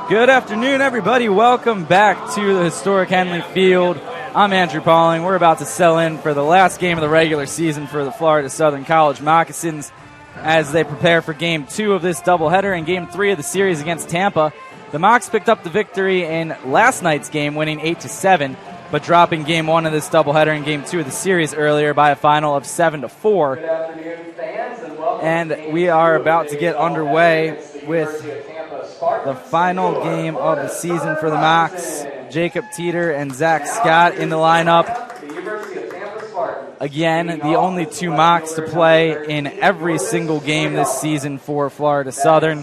Good afternoon, everybody. Welcome back to the historic Henley Field. I'm Andrew Pauling. We're about to sell in for the last game of the regular season for the Florida Southern College Moccasins as they prepare for Game 2 of this doubleheader and Game 3 of the series against Tampa. The Mocs picked up the victory in last night's game, winning 8-7, but dropping Game 1 of this doubleheader and Game 2 of the series earlier by a final of 7-4. Good afternoon, fans, and welcome And we are about to get underway with the final game of the season for the Mocs. Jacob Teeter and Zach Scott in the lineup. Again, the only two Mocs to play in every single game this season for Florida Southern.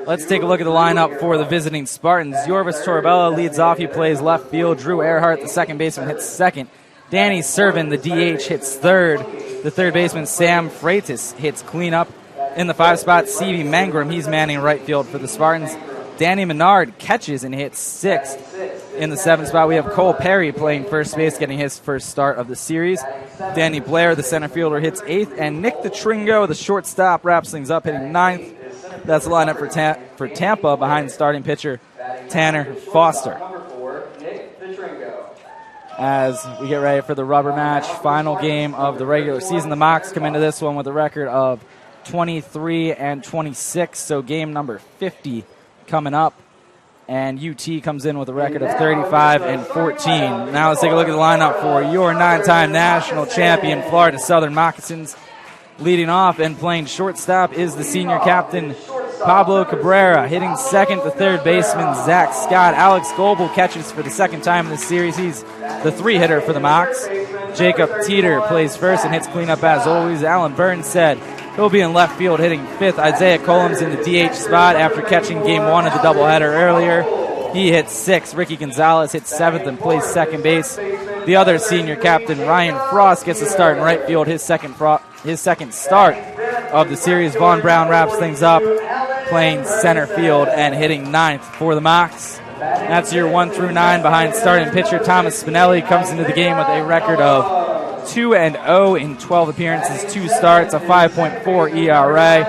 Let's take a look at the lineup for the visiting Spartans. Yorvis Torabella leads off. He plays left field. Drew Earhart, the second baseman, hits second. Danny Servin, the DH, hits third. The third baseman, Sam Freitas, hits cleanup. In the 5 spot, C.B. Mangrum, he's manning right field for the Spartans. Danny Menard catches and hits sixth. In the 7 spot, we have Cole Perry playing first base, getting his first start of the series. Danny Blair, the center fielder, hits 8th. And Nick DeTringo, the shortstop, wraps things up, hitting 9th. That's the lineup for Tampa behind starting pitcher Tanner Foster. As we get ready for the rubber match, final game of the regular season, the Mocs come into this one with a record of 23-26, so game number 50 coming up. And UT comes in with a record of 35-14. Now let's take a look at the lineup for your 9-time national champion Florida Southern Moccasins. Leading off and playing shortstop is the senior captain, Pablo Cabrera. Hitting second, the third baseman, Zach Scott. Alex Goebel catches for the second time in this series. He's the 3-hitter for the Mocs. Jacob Teeter plays first and hits cleanup as always. Alan Burns said he'll be in left field hitting 5th. Isaiah Columns in the DH spot after catching Game 1 of the doubleheader earlier. He hits 6th. Ricky Gonzalez hits 7th and plays second base. The other senior captain, Ryan Frost, gets a start in right field, his second start of the series. Vaughn Brown wraps things up, playing center field and hitting 9th for the Mocs. That's your 1 through 9 behind starting pitcher Thomas Spinelli. Comes into the game with a record of 2-0 in 12 appearances, 2 starts, a 5.4 ERA.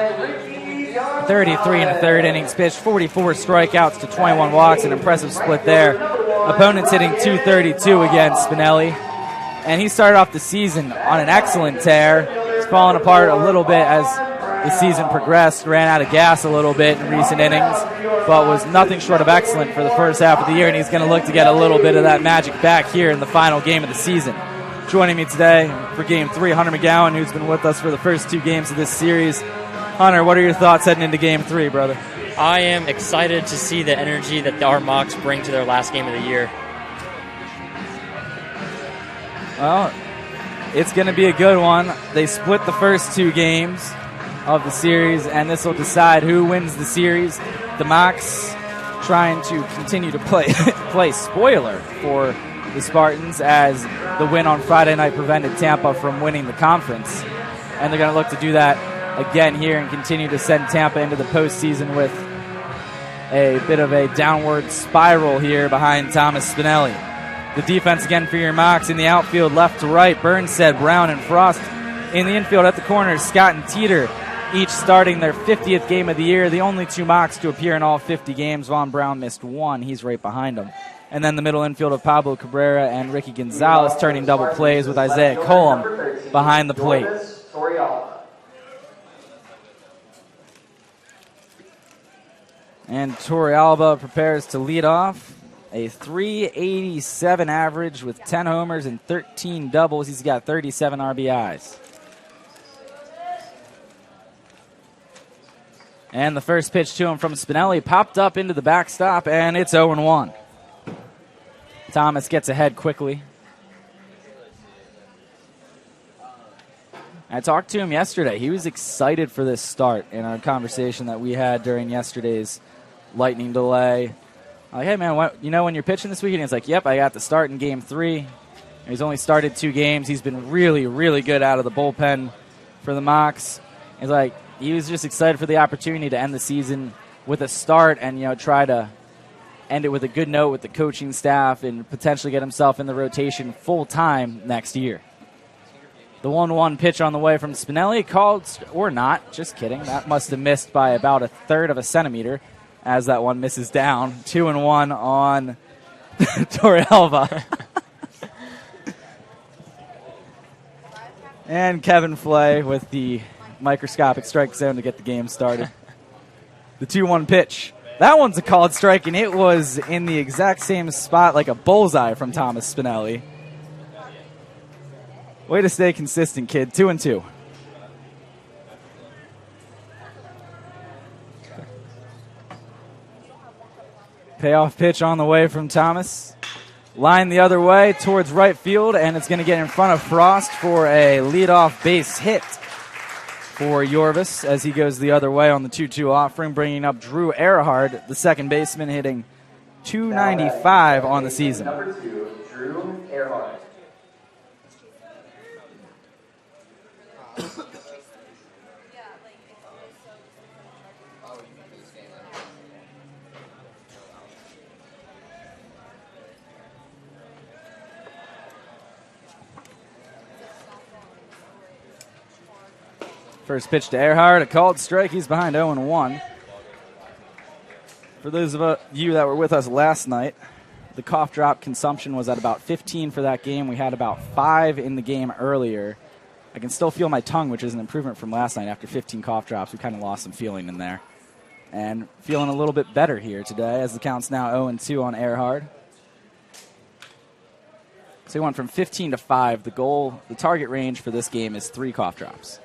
33 in the third innings pitched, 44 strikeouts to 21 walks, an impressive split there. Opponents hitting .232 against Spinelli. And he started off the season on an excellent tear. He's fallen apart a little bit as the season progressed, ran out of gas a little bit in recent innings, but was nothing short of excellent for the first half of the year, and he's going to look to get a little bit of that magic back here in the final game of the season. Joining me today for Game 3, Hunter McGowan, who's been with us for the first 2 games of this series. Hunter, what are your thoughts heading into Game 3, brother? I am excited to see the energy that our Mocs bring to their last game of the year. Well, it's going to be a good one. They split the first 2 games of the series, and this will decide who wins the series. The Mocs trying to continue to play spoiler for the Spartans as the win on Friday night prevented Tampa from winning the conference. And they're going to look to do that again here and continue to send Tampa into the postseason with a bit of a downward spiral here behind Thomas Spinelli. The defense again for your Mocs in the outfield, left to right. Burnstead, Brown, and Frost. In the infield at the corners, Scott and Teeter, each starting their 50th game of the year. The only 2 Mocs to appear in all 50 games. Vaughn Brown missed 1. He's right behind them. And then the middle infield of Pablo Cabrera and Ricky Gonzalez turning double plays with Isaiah Colum behind the plate. And Torrealba prepares to lead off. A .387 average with 10 homers and 13 doubles. He's got 37 RBIs. And the first pitch to him from Spinelli popped up into the backstop, and it's 0-1. Thomas gets ahead quickly. I talked to him yesterday. He was excited for this start in our conversation that we had during yesterday's lightning delay. I'm like, hey, man, when you're pitching this weekend? He's like, yep, I got the start in Game 3. He's only started 2 games. He's been really, really good out of the bullpen for the Mocs. He's like, he was just excited for the opportunity to end the season with a start and, try to end it with a good note with the coaching staff and potentially get himself in the rotation full-time next year. The 1-1 pitch on the way from Spinelli, called, or not, just kidding. That must have missed by about 1/3 of a centimeter. as that one misses down. 2-1 on Torrealba. And Kevin Flay with the microscopic strike zone to get the game started. The 2-1 pitch. That one's a called strike, and it was in the exact same spot like a bullseye from Thomas Spinelli. Way to stay consistent, kid. 2-2. Payoff pitch on the way from Thomas. Line the other way towards right field, and it's going to get in front of Frost for a leadoff base hit for Yorvis as he goes the other way on the 2-2 offering, bringing up Drew Earhart, the second baseman, hitting .295 on the season. Number 2, Drew Earhart. First pitch to Earhart, a called strike. He's behind 0-1. For those of you that were with us last night, the cough drop consumption was at about 15 for that game. We had about 5 in the game earlier. I can still feel my tongue, which is an improvement from last night. After 15 cough drops, we kind of lost some feeling in there. And feeling a little bit better here today as the count's now 0-2 on Earhart. So he went from 15 to 5. The target range for this game is 3 cough drops.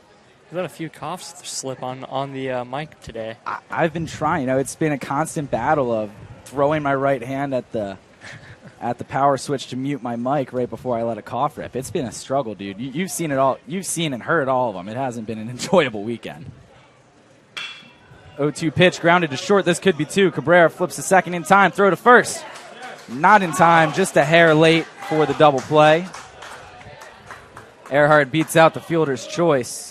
We've had a few coughs slip on the mic today. I've been trying. It's been a constant battle of throwing my right hand at the power switch to mute my mic right before I let a cough rip. It's been a struggle, dude. You've seen it all. You've seen and heard all of them. It hasn't been an enjoyable weekend. 0-2 pitch, grounded to short. This could be 2. Cabrera flips to second in time. Throw to first. Not in time. Just a hair late for the double play. Earhart beats out the fielder's choice.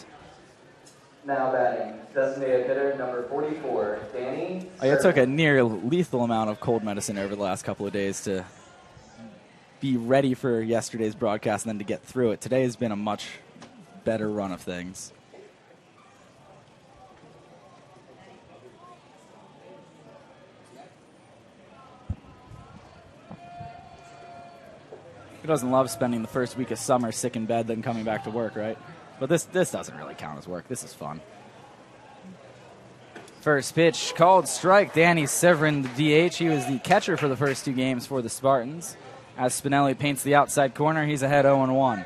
Now batting, designated hitter number 44, Danny. I took a near lethal amount of cold medicine over the last couple of days to be ready for yesterday's broadcast and then to get through it. Today has been a much better run of things. Who doesn't love spending the first week of summer sick in bed, then coming back to work, right? But this doesn't really count as work. This is fun. First pitch, called strike. Danny Severin, the DH. He was the catcher for the first 2 games for the Spartans. As Spinelli paints the outside corner, he's ahead 0-1.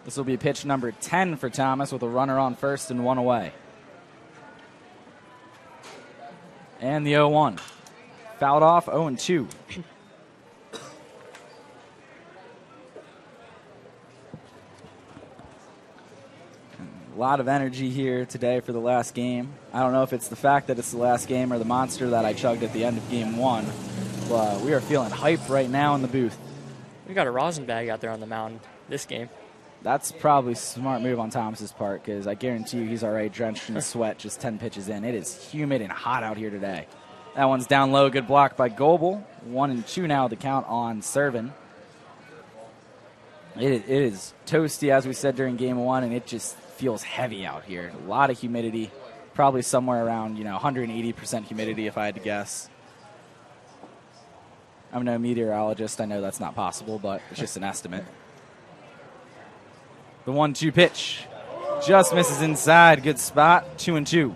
This will be pitch number 10 for Thomas with a runner on first and 1 away. And the 0-1. Fouled off, 0-2. A lot of energy here today for the last game. I don't know if it's the fact that it's the last game or the monster that I chugged at the end of game 1, but we are feeling hype right now in the booth. We got a rosin bag out there on the mound this game. That's probably a smart move on Thomas's part because I guarantee you he's already drenched in sweat just 10 pitches in. It is humid and hot out here today. That one's down low. Good block by Goebel. 1-2 now the count on Servin. It is toasty, as we said during game 1, and it just feels heavy out here. A lot of humidity, probably somewhere around 180% humidity if I had to guess. I'm no meteorologist. I know that's not possible, but it's just an estimate. The 1-2 pitch just misses inside. Good spot. 2-2.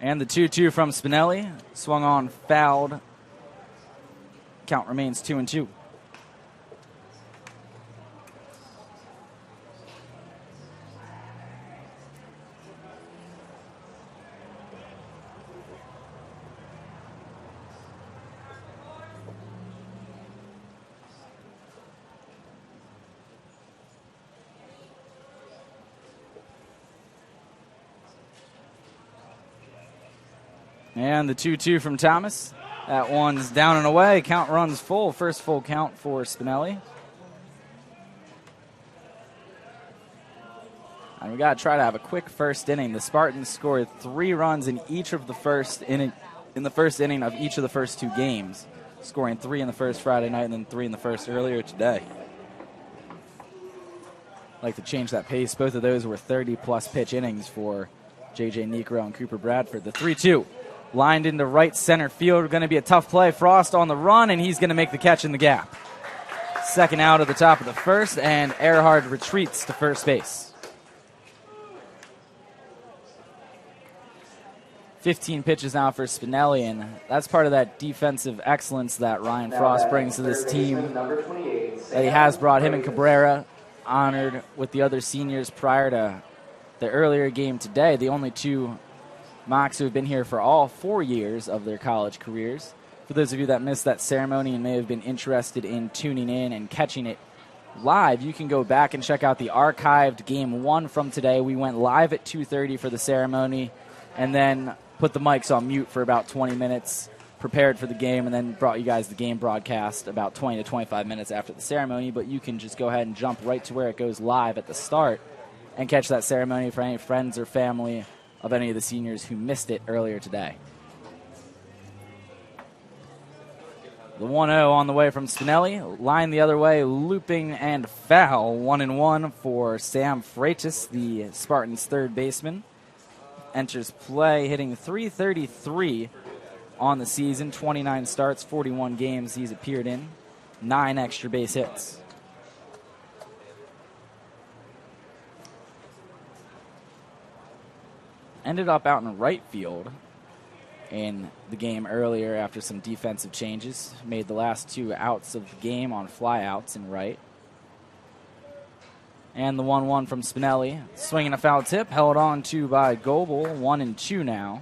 And the 2-2 from Spinelli. Swung on, fouled. Count remains 2-2. And the 2-2 from Thomas. That one's down and away. Count runs full. First full count for Spinelli. And we got to try to have a quick first inning. The Spartans scored 3 runs in each of the first inning, in the first inning of each of the first 2 games, scoring 3 in the first Friday night and then 3 in the first earlier today. Like to change that pace. Both of those were 30-plus pitch innings for J.J. Necro and Cooper Bradford. The 3-2 lined into right center field. Going to be a tough play. Frost on the run, and he's going to make the catch in the gap. Second out at the top of the first, and Earhart retreats to first base. 15 pitches now for Spinelli, and that's part of that defensive excellence that Ryan Frost brings to this team. That he has brought him and Cabrera, honored with the other seniors prior to the earlier game today. The only 2 Mocs who have been here for all 4 years of their college careers. For those of you that missed that ceremony and may have been interested in tuning in and catching it live, you can go back and check out the archived Game 1 from today. We went live at 2:30 for the ceremony and then put the mics on mute for about 20 minutes, prepared for the game, and then brought you guys the game broadcast about 20 to 25 minutes after the ceremony. But you can just go ahead and jump right to where it goes live at the start and catch that ceremony for any friends or family of any of the seniors who missed it earlier today. The 1-0 on the way from Spinelli. Line the other way, looping and foul. 1-1 for Sam Freitas, the Spartans' third baseman. Enters play, hitting .333 on the season. 29 starts, 41 games he's appeared in. 9 extra base hits. Ended up out in right field in the game earlier after some defensive changes. Made the last 2 outs of the game on flyouts in right. And the 1-1 from Spinelli. Swinging a foul tip, held on to by Goebel. 1-2 now.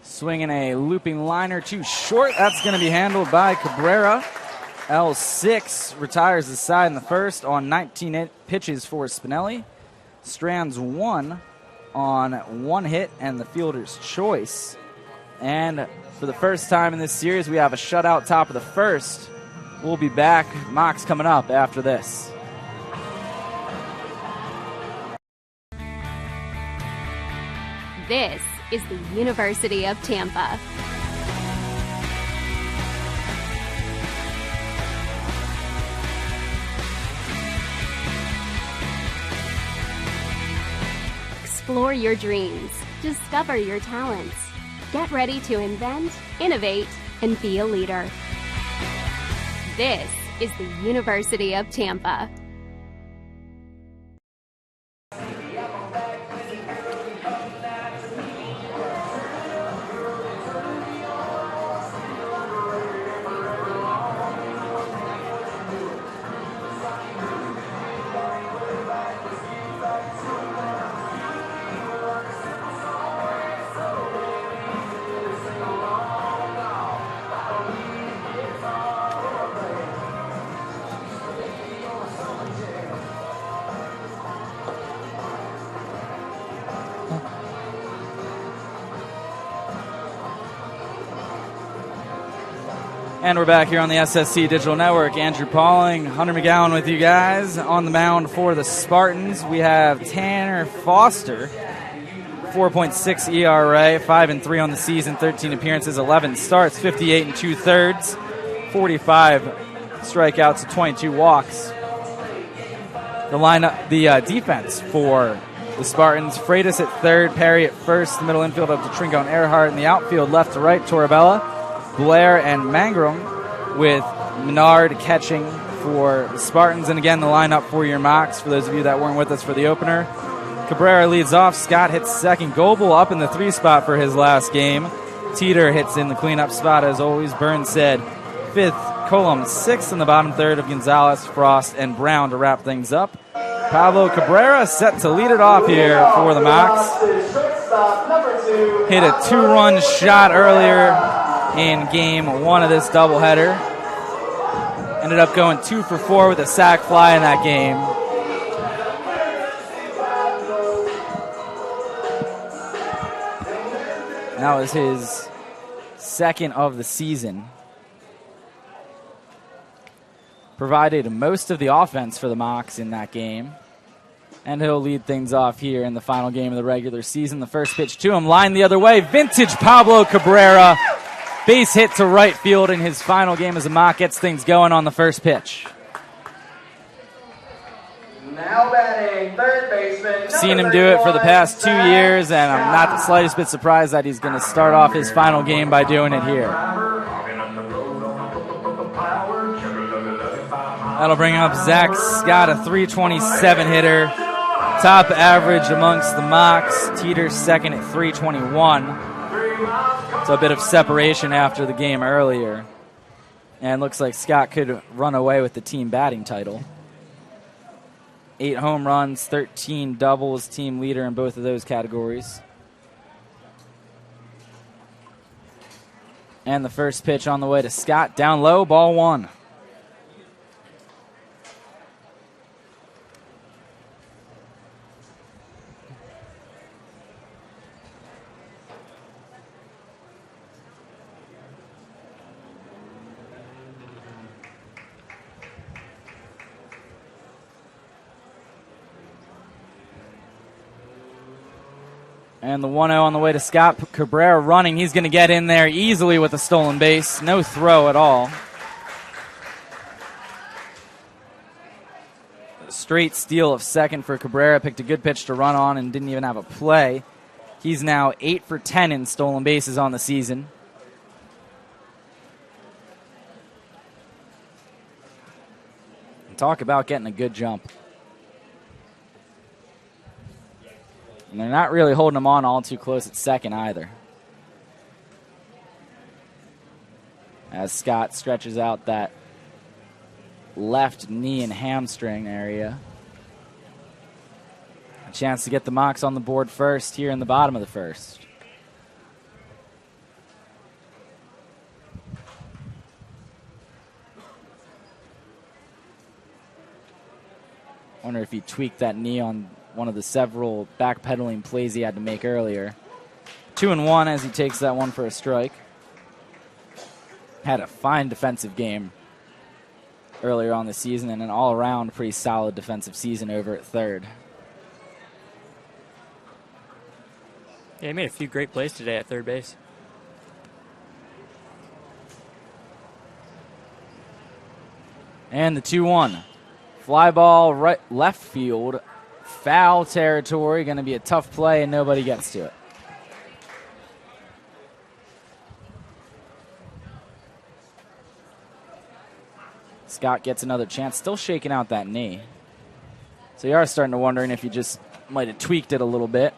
Swinging a looping liner too short. That's going to be handled by Cabrera. L6 retires the side in the first on 19 pitches for Spinelli. Strands 1 on 1 hit and the fielder's choice. And for the first time in this series, we have a shutout top of the first. We'll be back. Mocs coming up after this. This is the University of Tampa. Explore your dreams. Discover your talents. Get ready to invent, innovate, and be a leader. This is the University of Tampa. And we're back here on the SSC Digital Network. Andrew Pauling, Hunter McGowan with you guys. On the mound for the Spartans, we have Tanner Foster, 4.6 ERA, 5-3 on the season, 13 appearances, 11 starts, 58 2/3, 45 strikeouts, 22 walks. The lineup, the defense for the Spartans: Freitas at third, Perry at first, the middle infield up to Trinko and Earhart, in the outfield left to right, Torabella, Blair and Mangrum, with Menard catching for the Spartans. And again, the lineup for your mocks, for those of you that weren't with us for the opener. Cabrera leads off. Scott hits second. Goebel up in the 3 spot for his last game. Teeter hits in the cleanup spot, as always. Burns said 5th. Colum 6th in the bottom third of Gonzalez, Frost, and Brown to wrap things up. Pablo Cabrera set to lead it off here for the Mocs. Hit a 2-run shot earlier in game 1 of this doubleheader. Ended up going 2 for 4 with a sac fly in that game. That was his second of the season. Provided most of the offense for the Mocs in that game. And he'll lead things off here in the final game of the regular season. The first pitch to him, line the other way. Vintage Pablo Cabrera. Base hit to right field in his final game as a Moc gets things going on the first pitch. Now batting, third baseman. Seen him do it for the past 2 years, and I'm not the slightest bit surprised that he's going to start off his final game by doing it here. That'll bring up Zach Scott, a 327 hitter. Top average amongst the Mocs. Teeter second at 321. So a bit of separation after the game earlier. And looks like Scott could run away with the team batting title. 8 home runs, 13 doubles, team leader in both of those categories. And the first pitch on the way to Scott, down low, ball 1. And the 1-0 on the way to Scott. Cabrera running. He's going to get in there easily with a stolen base. No throw at all. A straight steal of second for Cabrera. Picked a good pitch to run on and didn't even have a play. He's now 8 for 10 in stolen bases on the season. And talk about getting a good jump. And they're not really holding him on all too close at second either. As Scott stretches out that left knee and hamstring area. A chance to get the Mocs on the board first here in the bottom of the first. Wonder if he tweaked that knee on one of the several backpedaling plays he had to make earlier. 2-1 as he takes that one for a strike. Had a fine defensive game earlier on the season and an all-around pretty solid defensive season over at third. Yeah, he made a few great plays today at third base. And the 2-1. Fly ball right left field. Foul territory. Going to be a tough play, and nobody gets to it. Scott gets another chance. Still shaking out that knee. So you are starting to wondering if he just might have tweaked it a little bit.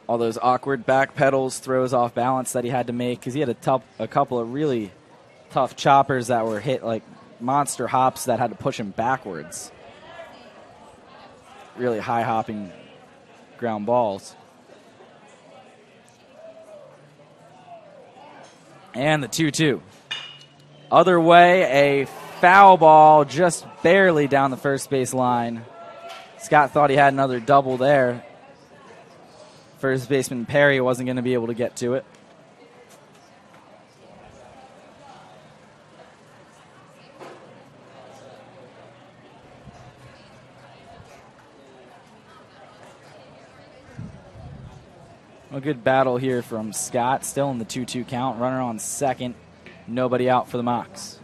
All those awkward back pedals, throws off balance that he had to make because he had a couple of really tough choppers that were hit like monster hops that had to push him backwards. Really high hopping ground balls. And the 2-2. Other way, a foul ball just barely down the first base line. Scott thought he had another double there. First baseman Perry wasn't going to be able to get to it. A good battle here from Scott. Still in the 2-2 count. Runner on second. Nobody out for the Mocs.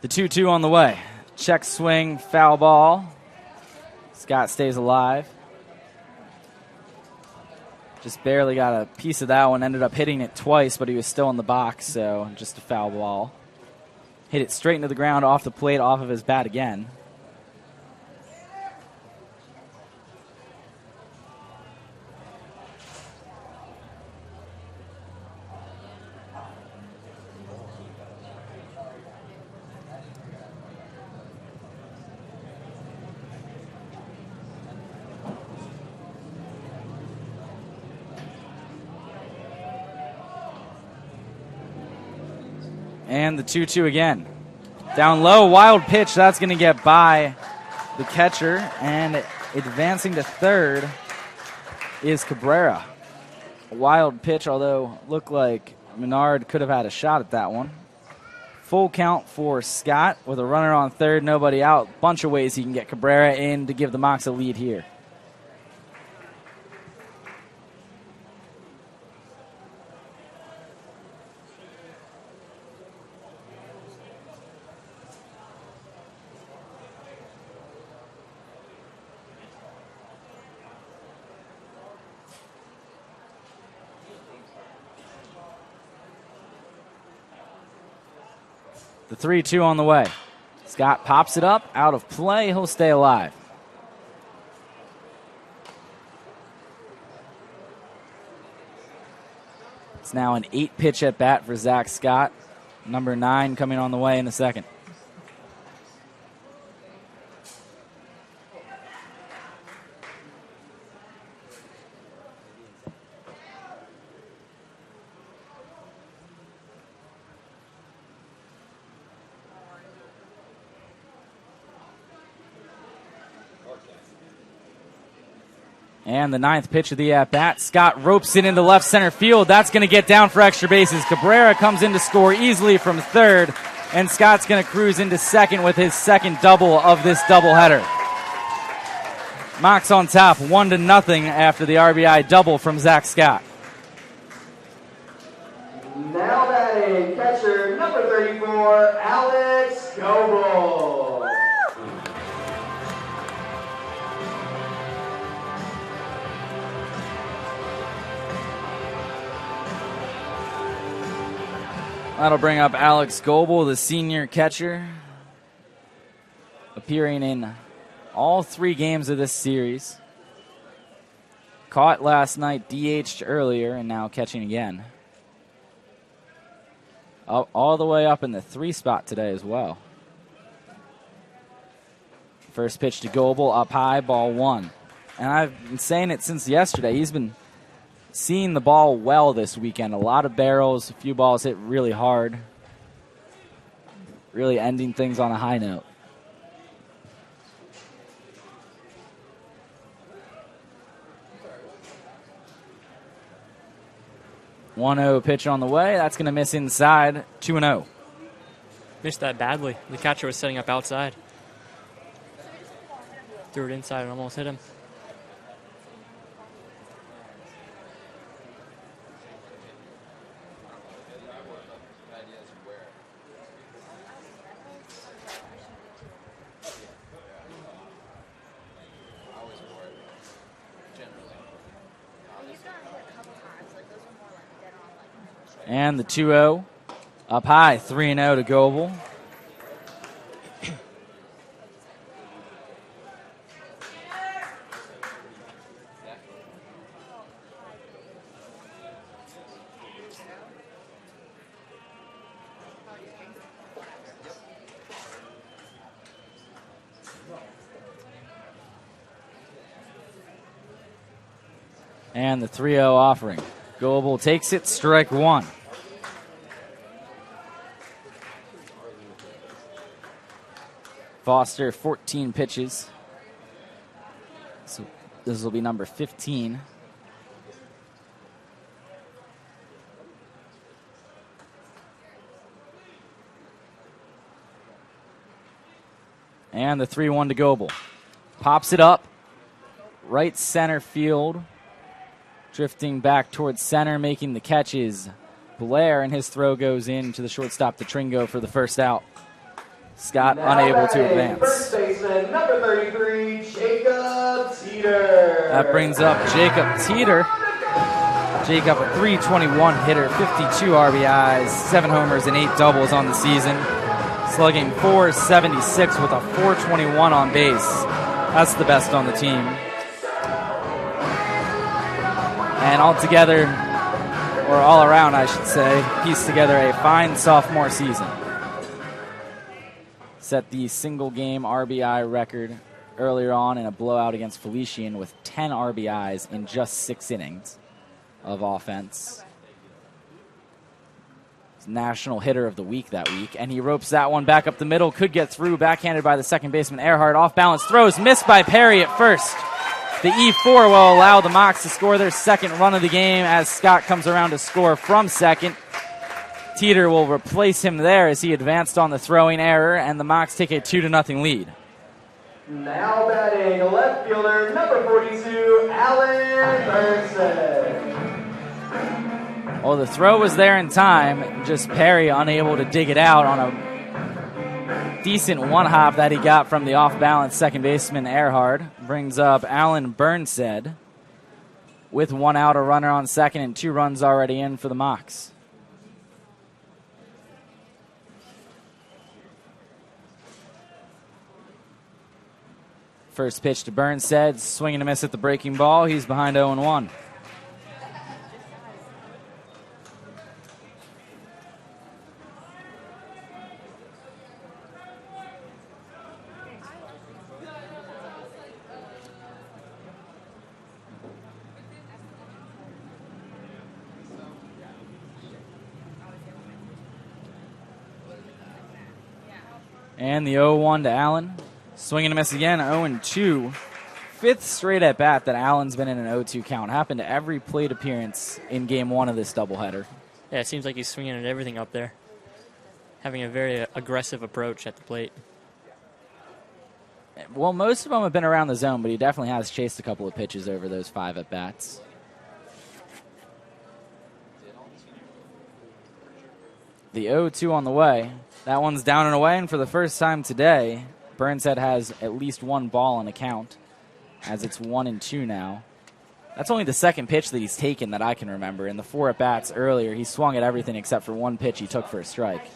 The 2-2 on the way. Check swing, foul ball. Scott stays alive. Just barely got a piece of that one. Ended up hitting it twice, but he was still in the box, so just a foul ball. Hit it straight into the ground, off the plate, off of his bat again. And the 2-2 again. Down low, wild pitch. That's going to get by the catcher. And advancing to third is Cabrera. A wild pitch, although looked like Menard could have had a shot at that one. Full count for Scott with a runner on third, nobody out. Bunch of ways he can get Cabrera in to give the Mocs a lead here. The 3-2 on the way. Scott pops it up, out of play. He'll stay alive. It's now an 8-pitch at bat for Zach Scott. Number 9 coming on the way in the second. And the 9th pitch of the at-bat. Scott ropes it into left center field. That's going to get down for extra bases. Cabrera comes in to score easily from third. And Scott's going to cruise into second with his second double of this doubleheader. Mocs on top, 1-0 after the RBI double from Zach Scott. Now batting, catcher number 34, Alex Goebel. That'll bring up Alex Goebel, the senior catcher, appearing in all 3 games of this series. Caught last night, DH'd earlier, and now catching again. All the way up in the 3 spot today as well. First pitch to Goebel, up high, ball 1. And I've been saying it since yesterday. He's been seeing the ball well this weekend. A lot of barrels, a few balls hit really hard. Really ending things on a high note. One 1-0 pitch on the way. That's going to miss inside. 2-0. Missed that badly. The catcher was setting up outside. Threw it inside and almost hit him. And the 2-0 up high, 3-0 to Goebel. And the 3-0 offering. Goebel takes it, strike 1. Foster, 14 pitches. So this will be number 15. And the 3-1 to Goebel. Pops it up. Right center field. Drifting back towards center, making the catches. Blair, and his throw goes in to the shortstop, to Tringo, for the first out. Scott Now unable to batting, advance. First baseman, number 33, Jacob Teeter. That brings up Jacob Teeter. Jacob, a .321 hitter, 52 RBIs, 7 homers, and 8 doubles on the season. Slugging .476 with a .421 on base. That's the best on the team. And altogether, or all around, I should say, pieced together a fine sophomore season. Set the single game RBI record earlier on in a blowout against Felician with 10 RBIs in just 6 innings of offense. National hitter of the week that week, and he ropes that one back up the middle, could get through, backhanded by the second baseman Earhart, off balance throws, missed by Perry at first. The E4 will allow the Mocs to score their second run of the game as Scott comes around to score from second. Teeter will replace him there as he advanced on the throwing error, and the Mocs take a 2-0 lead. Now batting, left fielder, number 42, Alan Burnson. Well, the throw was there in time, just Perry unable to dig it out on a decent one-hop that he got from the off-balance second baseman Earhart. Brings up Alan Burnsed with 1 out, a runner on second, and 2 runs already in for the Mocs. First pitch to Burnsed, swing and a miss at the breaking ball. He's behind 0-1. And the 0-1 to Allen. Swing and a miss again, 0-2. 5th straight at bat that Allen's been in an 0-2 count. Happened to every plate appearance in game 1 of this doubleheader. Yeah, it seems like he's swinging at everything up there. Having a very aggressive approach at the plate. Well, most of them have been around the zone, but he definitely has chased a couple of pitches over those 5 at bats. The 0-2 on the way. That one's down and away, and for the first time today, Burnsed has at least 1 ball in a count, as it's 1-2 now. That's only the second pitch that he's taken that I can remember. In the 4 at-bats earlier, he swung at everything except for 1 pitch he took for a strike.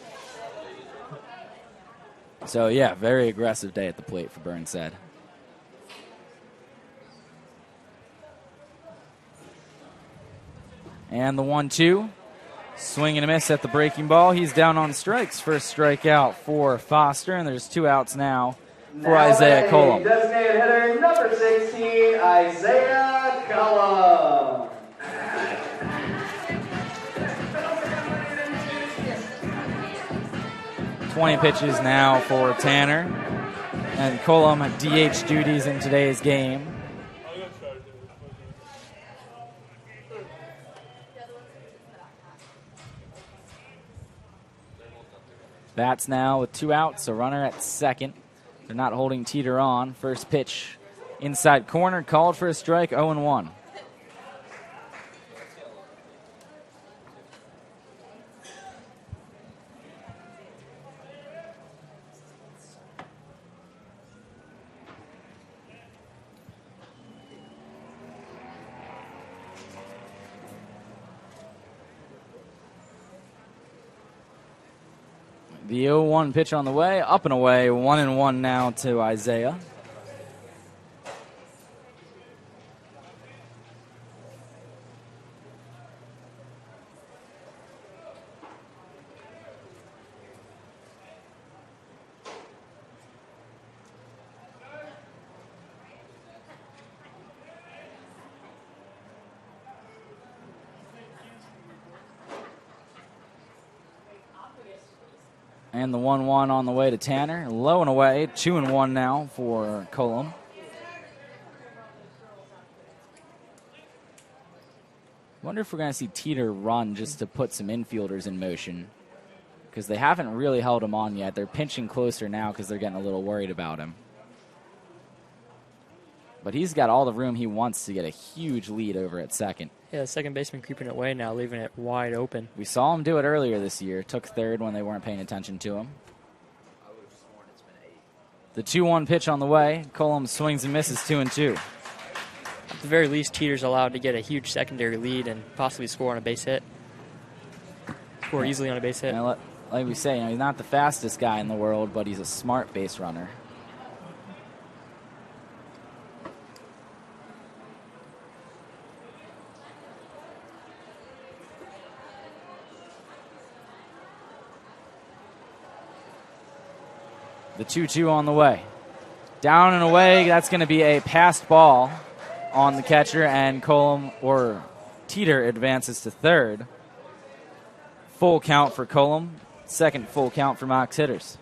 So, yeah, very aggressive day at the plate for Burnsed. And the 1-2. Swing and a miss at the breaking ball. He's down on strikes. First strikeout for Foster, and there's 2 outs now for Isaiah Cullum. Designated hitter number 16, Isaiah Cullum. "20 pitches now for Tanner, and Cullum DH duties in today's game. Bats now with 2 outs, a runner at second. They're not holding Teeter on. First pitch inside corner, called for a strike, 0-1. The 0-1 pitch on the way, up and away, 1-1 now to Isaiah. And the 1-1 on the way to Tanner. Low and away, 2-1 now for Cullum. Wonder if we're going to see Teeter run just to put some infielders in motion, because they haven't really held him on yet. They're pinching closer now because they're getting a little worried about him. But he's got all the room he wants to get a huge lead over at second. Yeah, the second baseman creeping away now, leaving it wide open. We saw him do it earlier this year. Took third when they weren't paying attention to him. The 2-1 pitch on the way. Cullum swings and misses 2-2. At the very least, Teeter's allowed to get a huge secondary lead and possibly score on a base hit. Score easily on a base hit. And like we say, he's not the fastest guy in the world, but he's a smart base runner. The 2-2 on the way. Down and away, that's going to be a passed ball on the catcher, and Teeter advances to third. Full count for Cullum. Second full count for Mox hitters.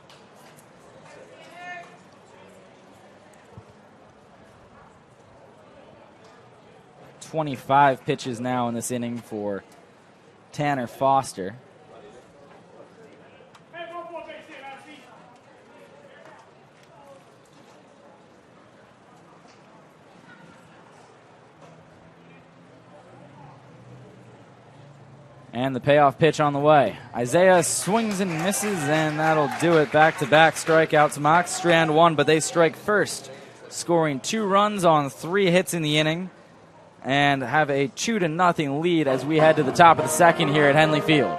.25 pitches now in this inning for Tanner Foster. And the payoff pitch on the way. Isaiah swings and misses, and that'll do it. Back-to-back strikeouts. Mox strand one, but they strike first, scoring 2 runs on 3 hits in the inning, and have a 2-0 lead as we head to the top of the second here at Henley Field.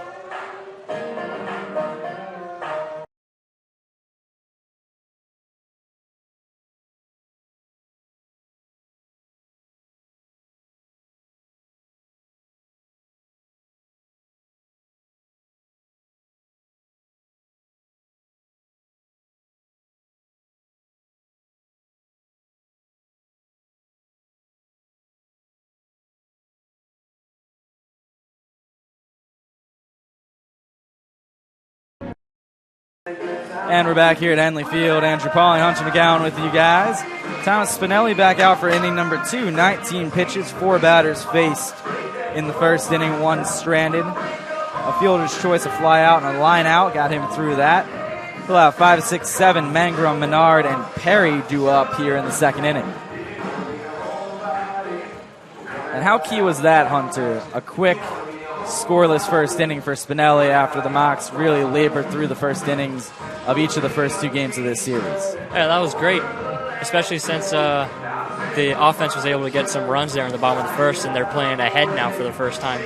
And we're back here at Henley Field. Andrew Paul and Hunter McGowan with you guys. Thomas Spinelli back out for inning number 2. 19 pitches, 4 batters faced in the first inning, 1 stranded. A fielder's choice, a fly out and a line out, got him through that. He'll have 5, 6, 7. Mangrum, Menard, and Perry due up here in the second inning. And how key was that, Hunter? A quick, scoreless first inning for Spinelli after the Mox really labored through the first innings of each of the first 2 games of this series. Yeah, that was great, especially since the offense was able to get some runs there in the bottom of the first, and they're playing ahead now for the first time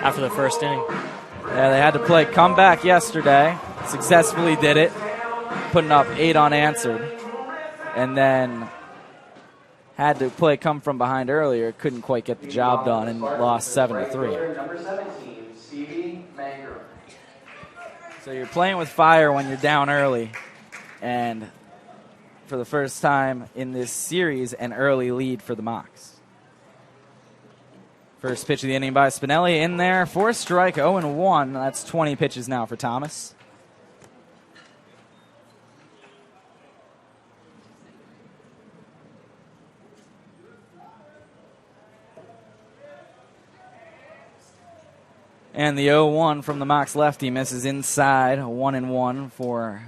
after the first inning. Yeah, they had to play comeback yesterday. Successfully did it, putting up 8 unanswered, and then had to play come from behind earlier. Couldn't quite get the job done and lost 7-3. Number 17, Stevie Mangrum. So you're playing with fire when you're down early, and for the first time in this series, an early lead for the Mox. First pitch of the inning by Spinelli in there for a strike, 0-1. That's 20 pitches now for Thomas. And the 0-1 from the Mox lefty misses inside. 1-1 for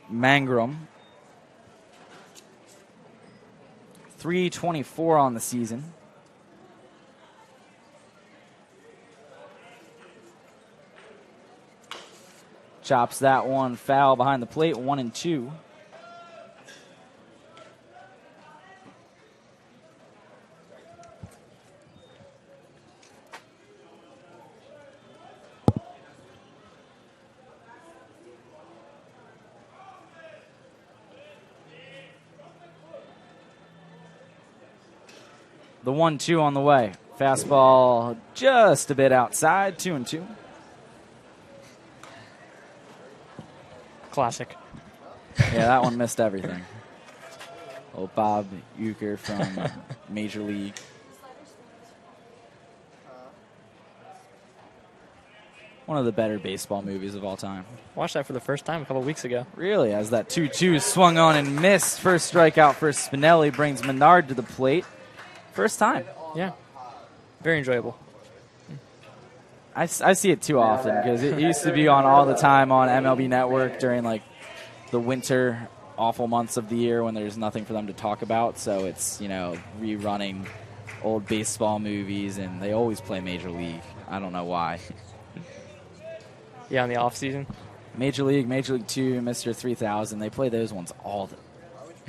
Mangrum. .324 on the season. Chops that one foul behind the plate. 1-2. The 1-2 on the way. Fastball just a bit outside, 2-2. Classic. Yeah, that one missed everything. Old Bob Uecker from Major League. One of the better baseball movies of all time. Watched that for the first time a couple weeks ago. Really, as that 2-2 swung on and missed. First strikeout for Spinelli brings Menard to the plate. First time. Yeah. Very enjoyable. I see it too often because it used to be on all the time on MLB Network during like the winter awful months of the year when there's nothing for them to talk about. So it's, rerunning old baseball movies, and they always play Major League. I don't know why. Yeah, in the off season. Major League 2, Mr. 3000, they play those ones all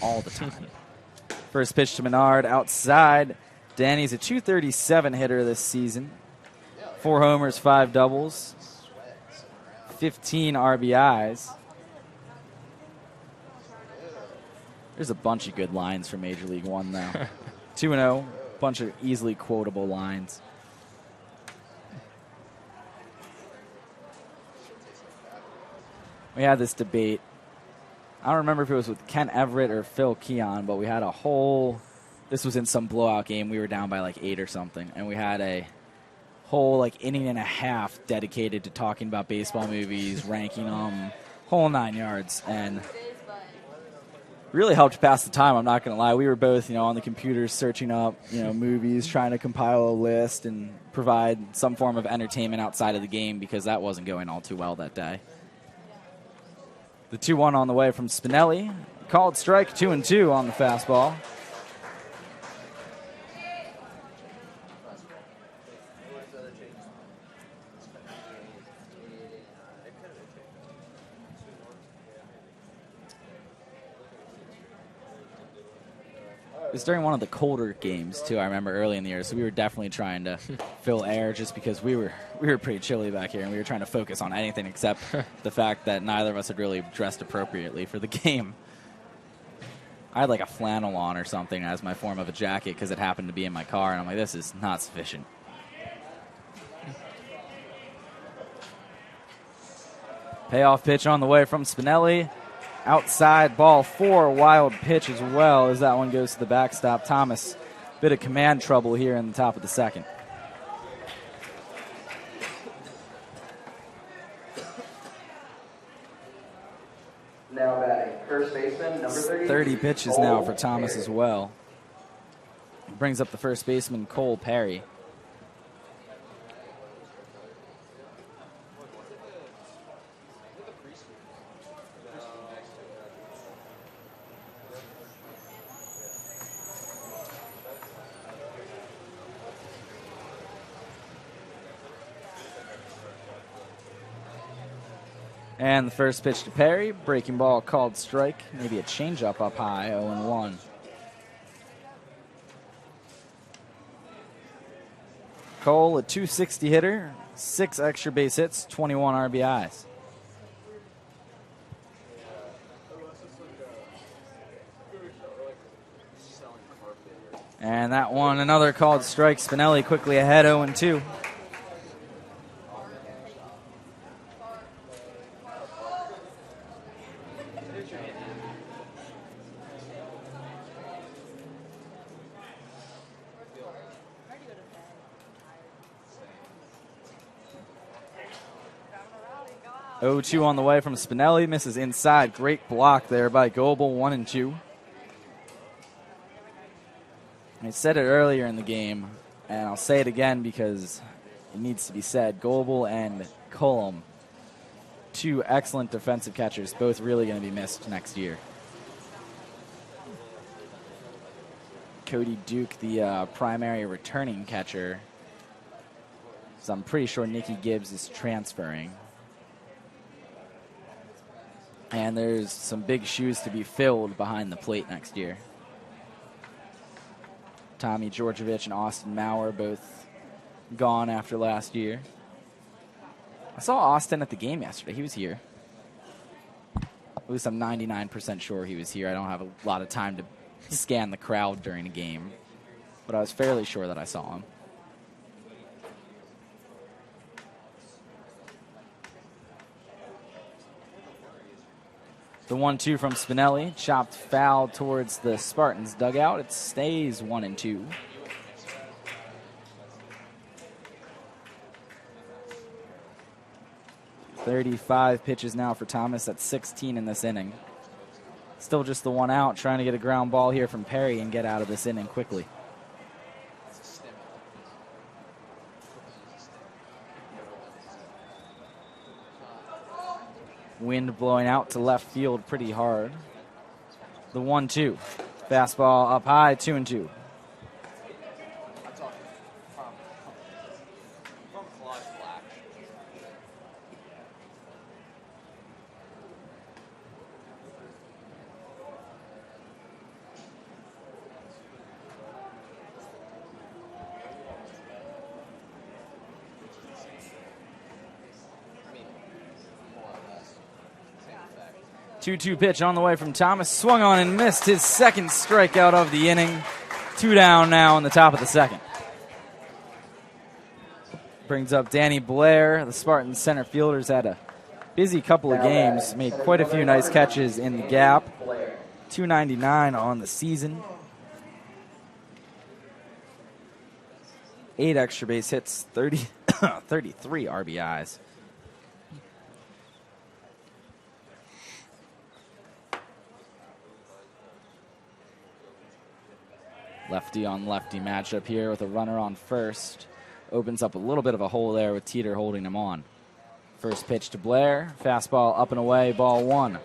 all the time. First pitch to Menard outside. Danny's a .237 hitter this season. 4 homers, 5 doubles, 15 RBIs. There's a bunch of good lines for Major League One now. 2-0, bunch of easily quotable lines. We had this debate. I don't remember if it was with Ken Everett or Phil Keon, but we had a whole, this was in some blowout game. We were down by like 8 or something, and we had a whole like inning and a half dedicated to talking about baseball movies, ranking them, whole 9 yards, and really helped pass the time. I'm not going to lie. We were both, on the computers searching up, movies, trying to compile a list and provide some form of entertainment outside of the game because that wasn't going all too well that day. The 2-1 on the way from Spinelli. Called strike, 2-2 on the fastball. It was during one of the colder games, too, I remember early in the year, so we were definitely trying to fill air just because we were pretty chilly back here, and we were trying to focus on anything except the fact that neither of us had really dressed appropriately for the game. I had like a flannel on or something as my form of a jacket because it happened to be in my car, and I'm like, this is not sufficient. Payoff pitch on the way from Spinelli. Outside ball 4, wild pitch as well as that one goes to the backstop. Thomas, bit of command trouble here in the top of the second. Now batting, first baseman, number 30. 30 pitches now for Thomas as well. Brings up the first baseman, Cole Perry. And the first pitch to Perry, breaking ball called strike, maybe a changeup up high, 0-1. Cole, a .260 hitter, 6 extra base hits, 21 RBIs. And that one, another called strike. Spinelli quickly ahead, 0-2. .02 on the way from Spinelli. Misses inside. Great block there by Goebel. 1-2. I said it earlier in the game, and I'll say it again because it needs to be said. Goebel and Cullum, 2 excellent defensive catchers, both really going to be missed next year. Cody Duke, the primary returning catcher. So I'm pretty sure Nicky Gibbs is transferring. And there's some big shoes to be filled behind the plate next year. Tommy Georgievich and Austin Maurer both gone after last year. I saw Austin at the game yesterday. He was here. At least I'm 99% sure he was here. I don't have a lot of time to scan the crowd during a game, but I was fairly sure that I saw him. The 1-2 from Spinelli, chopped foul towards the Spartans dugout. It stays 1-2. .35 pitches now for Thomas. That's 16 in this inning. Still just the one out, trying to get a ground ball here from Perry and get out of this inning quickly. Wind blowing out to left field pretty hard. The 1-2. Fastball up high, 2-2. 2-2 pitch on the way from Thomas. Swung on and missed his second strikeout of the inning. 2 down now in the top of the second. Brings up Danny Blair. The Spartans center fielders had a busy couple of games. Made quite a few nice catches in the gap. 299 on the season. 8 extra base hits, 33 RBIs. Lefty on lefty matchup here with a runner on first. Opens up a little bit of a hole there with Teeter holding him on. First pitch to Blair. Fastball up and away, ball 1.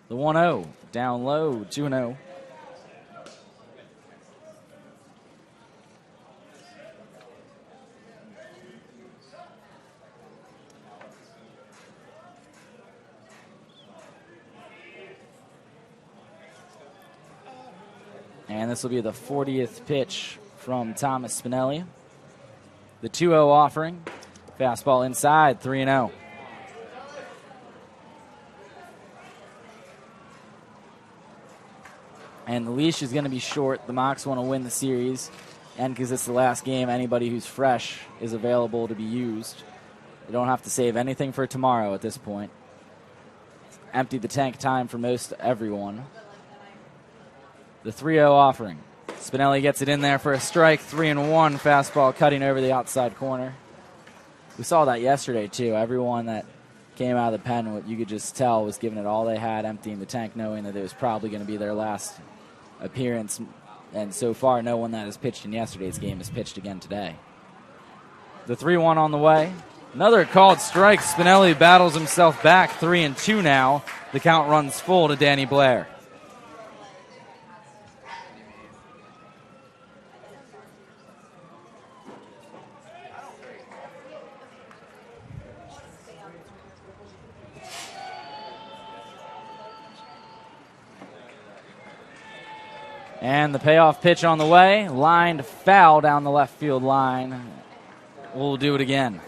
The 1-0, down low, 2-0. And this will be the 40th pitch from Thomas Spinelli. The 2-0 offering. Fastball inside, 3-0. And the leash is going to be short. The Mocs want to win the series. And because it's the last game, anybody who's fresh is available to be used. They don't have to save anything for tomorrow at this point. Empty the tank time for most everyone. The 3-0 offering. Spinelli gets it in there for a strike. 3-1. Fastball cutting over the outside corner. We saw that yesterday, too. Everyone that came out of the pen, what you could just tell, was giving it all they had, emptying the tank, knowing that it was probably going to be their last appearance. And so far, no one that has pitched in yesterday's game has pitched again today. The 3-1 on the way. Another called strike. Spinelli battles himself back. 3-2 now. The count runs full to Danny Blair. And the payoff pitch on the way. Lined foul down the left field line. We'll do it again.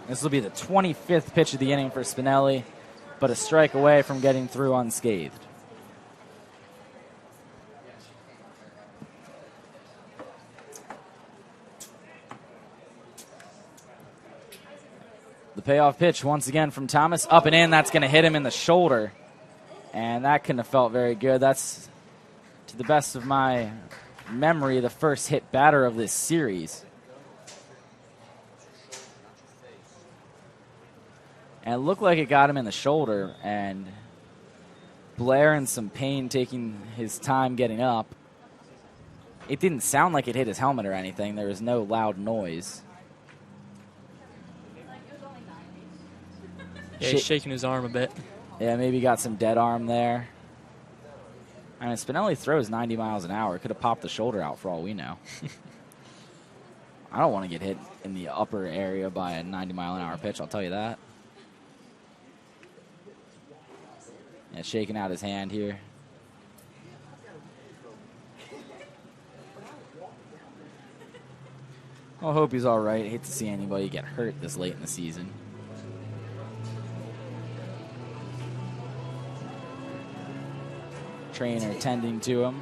This will be the 25th pitch of the inning for Spinelli, but a strike away from getting through unscathed. The payoff pitch once again from Thomas. Up and in. That's going to hit him in the shoulder. And that couldn't have felt very good. That's, to the best of my memory, the first hit batter of this series. And it looked like it got him in the shoulder. And Blair in some pain, taking his time getting up. It didn't sound like it hit his helmet or anything. There was no loud noise. Yeah, he's shaking his arm a bit. Yeah, maybe got some dead arm there. I mean, Spinelli throws 90 miles an hour. Could have popped the shoulder out for all we know. I don't want to get hit in the upper area by a 90-mile-an-hour pitch, I'll tell you that. Yeah, shaking out his hand here. I hope he's all right. Hate to see anybody get hurt this late in the season. Trainer tending to him.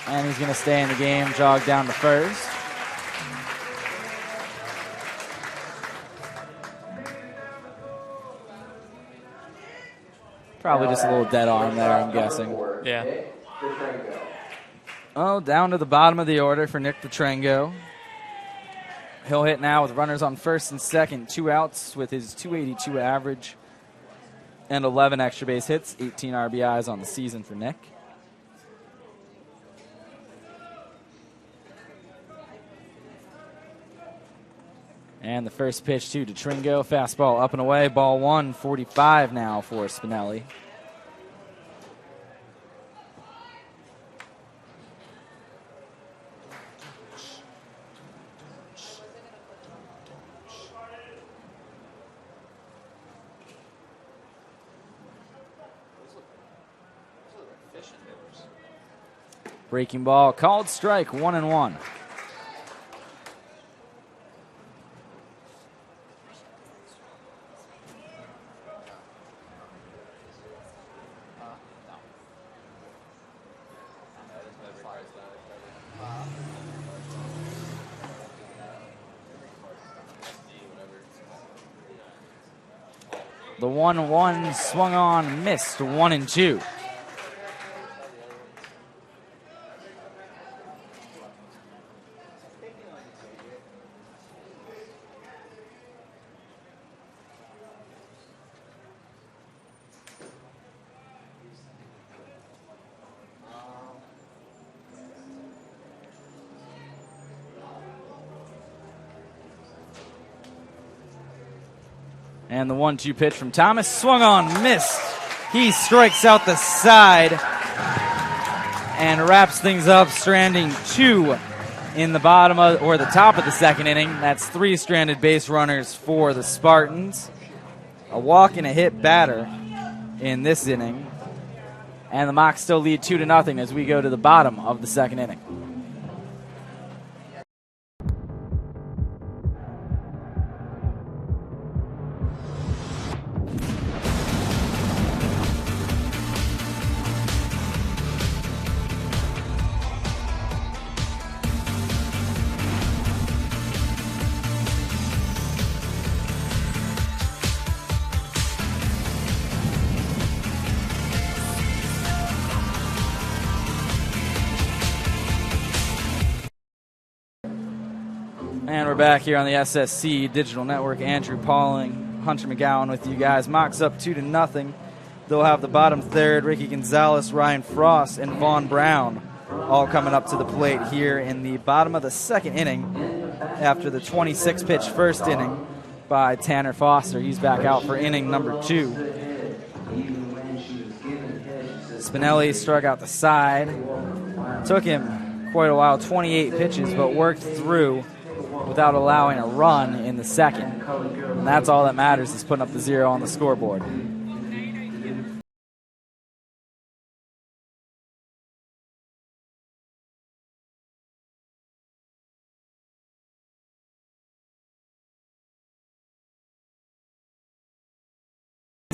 And he's going to stay in the game, jog down to first. Probably just a little dead arm there, I'm guessing. Yeah. Oh, down to the bottom of the order for Nick Petrengo. He'll hit now with runners on first and second. 2 outs with his .282 average and 11 extra base hits. 18 RBIs on the season for Nick. And the first pitch to DeTringo. Fastball up and away. Ball 1, 45 now for Spinelli. Breaking ball called strike, 1-1. The 1-1 swung on, missed, 1-2. And the 1-2 pitch from Thomas, swung on, missed. He strikes out the side and wraps things up, stranding 2 in the bottom of, or the top of the second inning. That's 3 stranded base runners for the Spartans. A walk and a hit batter in this inning. And the Mocs still lead 2-0 as we go to the bottom of the second inning. And we're back here on the SSC Digital Network. Andrew Pauling, Hunter McGowan with you guys. Mocs up 2-0. They'll have the bottom third, Ricky Gonzalez, Ryan Frost, and Vaughn Brown all coming up to the plate here in the bottom of the second inning after the 26-pitch first inning by Tanner Foster. He's back out for inning number 2. Spinelli struck out the side. Took him quite a while, 28 pitches, but worked through without allowing a run in the second. And that's all that matters, is putting up the 0 on the scoreboard.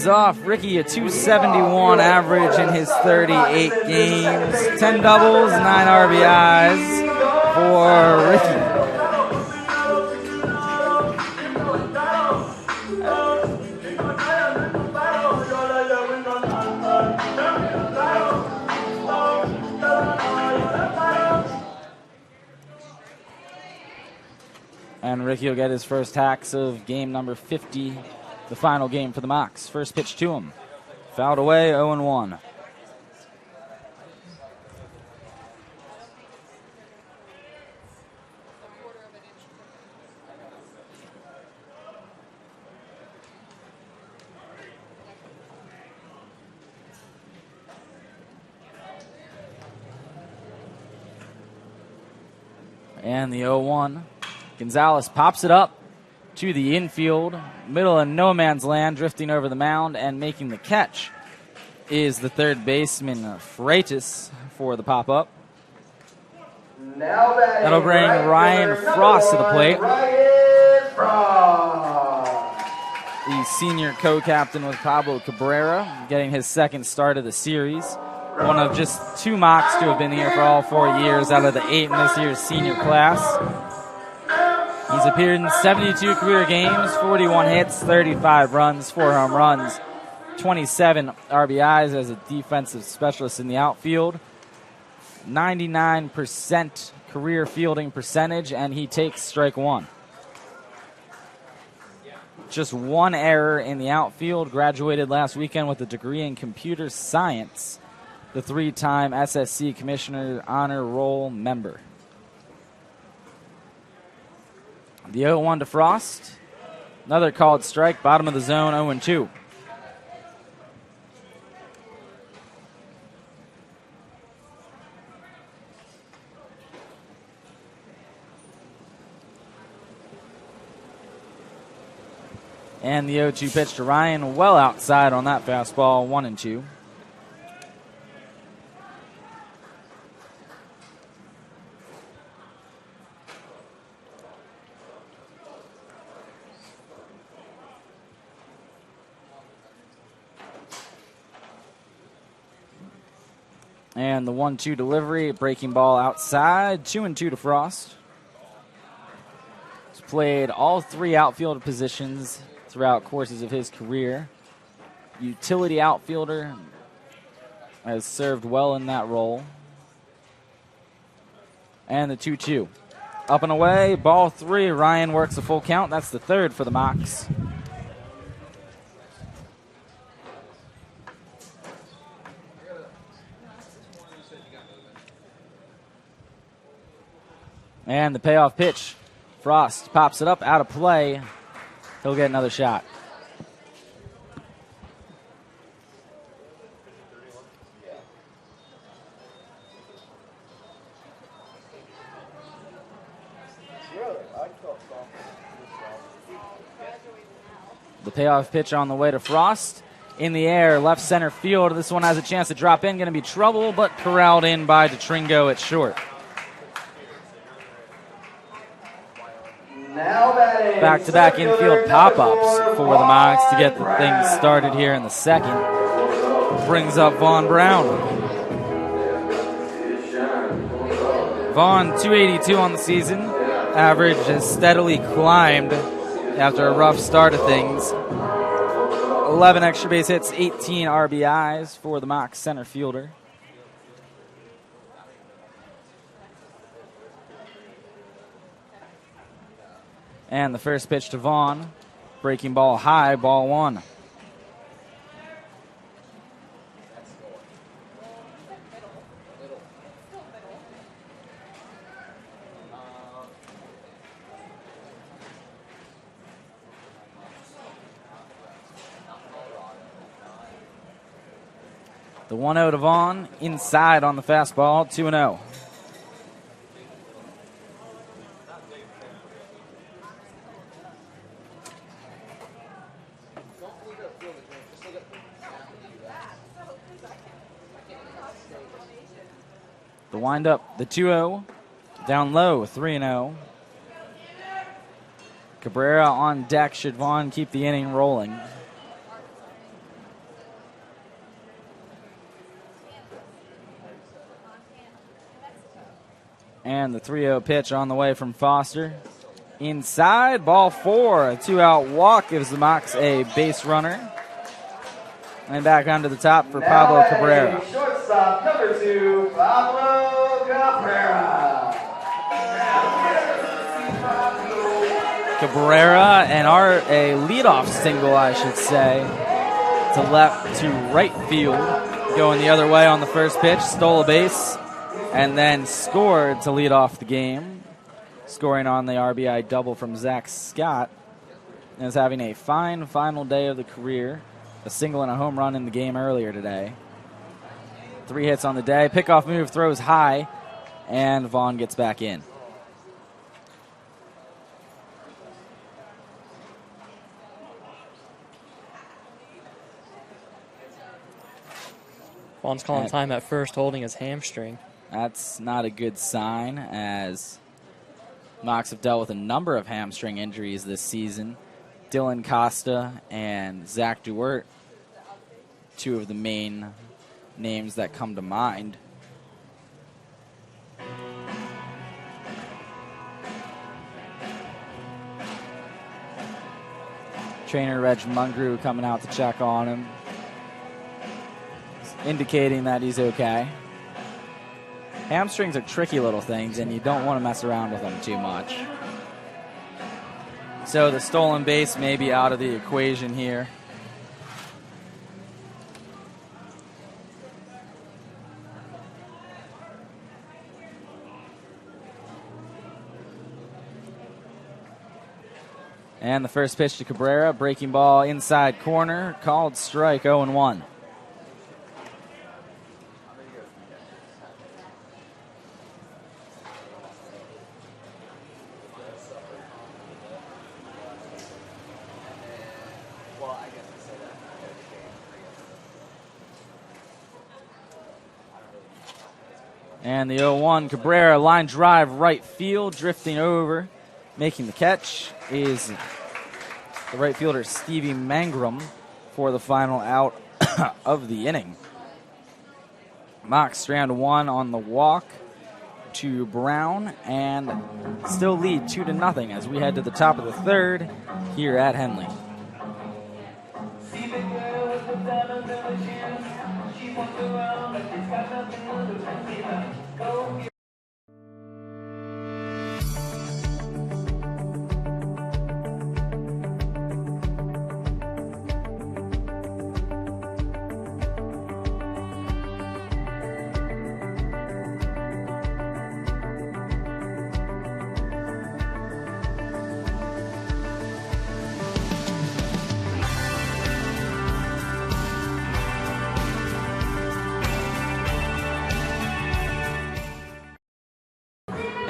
Off Ricky, a 271 average in his 38 games. 10 doubles, 9 RBIs for Ricky. And Ricky will get his first hacks of game number 50, the final game for the Mocs. First pitch to him. Fouled away, 0-1. And the 0-1. Gonzalez pops it up to the infield, middle of no man's land, drifting over the mound, and making the catch is the third baseman, Freitas, for the pop-up. That'll bring Ryan Frost to the plate. The senior co-captain with Pablo Cabrera, getting his second start of the series. One of just 2 Mocs to have been here for all 4 years out of the 8 in this year's senior class. He's appeared in 72 career games, 41 hits, 35 runs, 4 home runs, 27 RBIs as a defensive specialist in the outfield, 99% career fielding percentage, and he takes strike 1. Just 1 error in the outfield, graduated last weekend with a degree in computer science, the 3-time SSC Commissioner Honor Roll member. The 0-1 to Frost. Another called strike, bottom of the zone, 0-2. And the 0-2 pitch to Ryan, well outside on that fastball, 1-2. And the 1-2 delivery, breaking ball outside, 2-2 to Frost. He's played all three outfield positions throughout courses of his career. Utility outfielder, has served well in that role. And the 2-2. Up and away, ball 3. Ryan works a full count. That's the third for the Mocs. And the payoff pitch. Frost pops it up, out of play. He'll get another shot. The payoff pitch on the way to Frost. In the air, left center field. This one has a chance to drop in. Going to be trouble, but corralled in by DeTringo at short. Back-to-back infield pop-ups for the Mocs to get the things started here in the second. Brings up Vaughn Brown. Vaughn, 282 on the season. Average has steadily climbed after a rough start of things. 11 extra base hits, 18 RBIs for the Mocs center fielder. And the first pitch to Vaughn. Breaking ball high, ball 1. The 1-0 to Vaughn, inside on the fastball, 2-0. The windup, the 2-0, down low, 3-0. Cabrera on deck. Should Vaughn keep the inning rolling? And the 3-0 pitch on the way from Foster. Inside, ball 4. A 2-out walk gives the Mocs a base runner. And back onto the top for Pablo Cabrera. Shortstop number 2, Pablo Cabrera. Cabrera and a leadoff single, I should say, to left to right field, going the other way on the first pitch, stole a base, and then scored to lead off the game, scoring on the RBI double from Zach Scott, and is having a fine final day of the career. A single and a home run in the game earlier today. 3 hits on the day. Pickoff move, throws high, and Vaughn gets back in. Vaughn's calling time at first, holding his hamstring. That's not a good sign, as Mocs have dealt with a number of hamstring injuries this season. Dylan Costa and Zach Duert, 2 of the main names that come to mind. Trainer Reg Mungrew coming out to check on him, indicating that he's okay. Hamstrings are tricky little things, and you don't want to mess around with them too much. So the stolen base may be out of the equation here. And the first pitch to Cabrera, breaking ball inside corner, called strike, 0-1. And the 0-1, Cabrera, line drive right field, drifting over. Making the catch is the right fielder, Stevie Mangrum, for the final out of the inning. Mock strand 1 on the walk to Brown, and still lead 2-0 as we head to the top of the third here at Henley.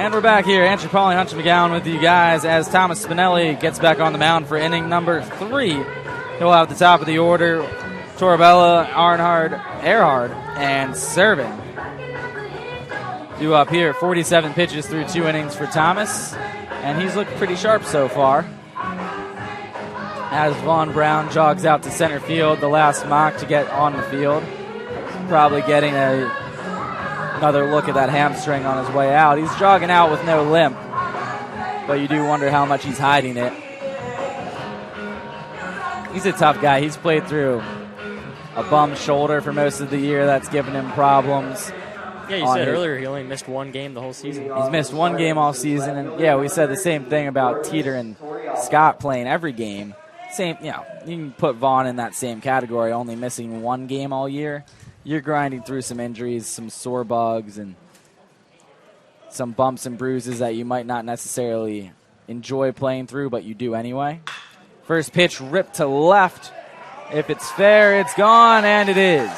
And we're back here. Andrew Pauling, Hunter McGowan with you guys as Thomas Spinelli gets back on the mound for inning number 3. He'll have the top of the order, Torabella, Arnhard, Earhart, and Servin. Due up here, 47 pitches through 2 innings for Thomas, and he's looked pretty sharp so far. As Vaughn Brown jogs out to center field, the last mock to get on the field. Probably getting another look at that hamstring on his way out. He's jogging out with no limp, but you do wonder how much he's hiding it. He's a tough guy. He's played through a bum shoulder for most of the year. That's given him problems. Yeah, you said earlier he only missed 1 game the whole season. He's missed 1 game all season, and yeah, we said the same thing about Teeter and Scott playing every game. Same, you can put Vaughn in that same category, only missing 1 game all year. You're grinding through some injuries, some sore bugs, and some bumps and bruises that you might not necessarily enjoy playing through, but you do anyway. First pitch ripped to left. If it's fair, it's gone, and it is.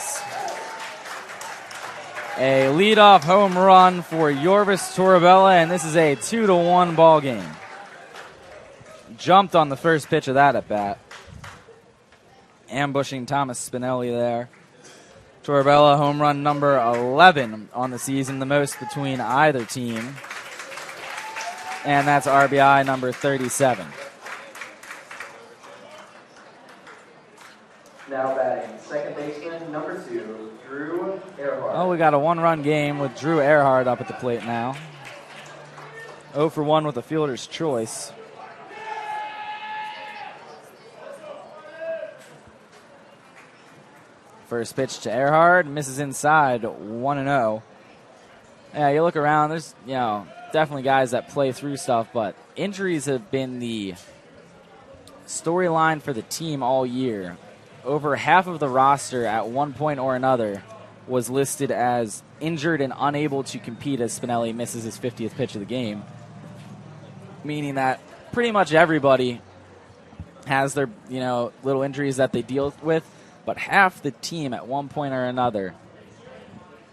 A leadoff home run for Yorvis Torabella, and this is a 2-1 ball game. Jumped on the first pitch of that at bat. Ambushing Thomas Spinelli there. Torabella home run number 11 on the season, the most between either team. And that's RBI number 37. Now batting, second baseman number 2, Drew Earhart. Oh, we got a 1-run game with Drew Earhart up at the plate now. 0 for 1 with a fielder's choice. First pitch to Earhart, misses inside, 1-0. Yeah, you look around, there's, definitely guys that play through stuff, but injuries have been the storyline for the team all year. Over half of the roster at one point or another was listed as injured and unable to compete as Spinelli misses his 50th pitch of the game, meaning that pretty much everybody has their, little injuries that they deal with. But half the team at one point or another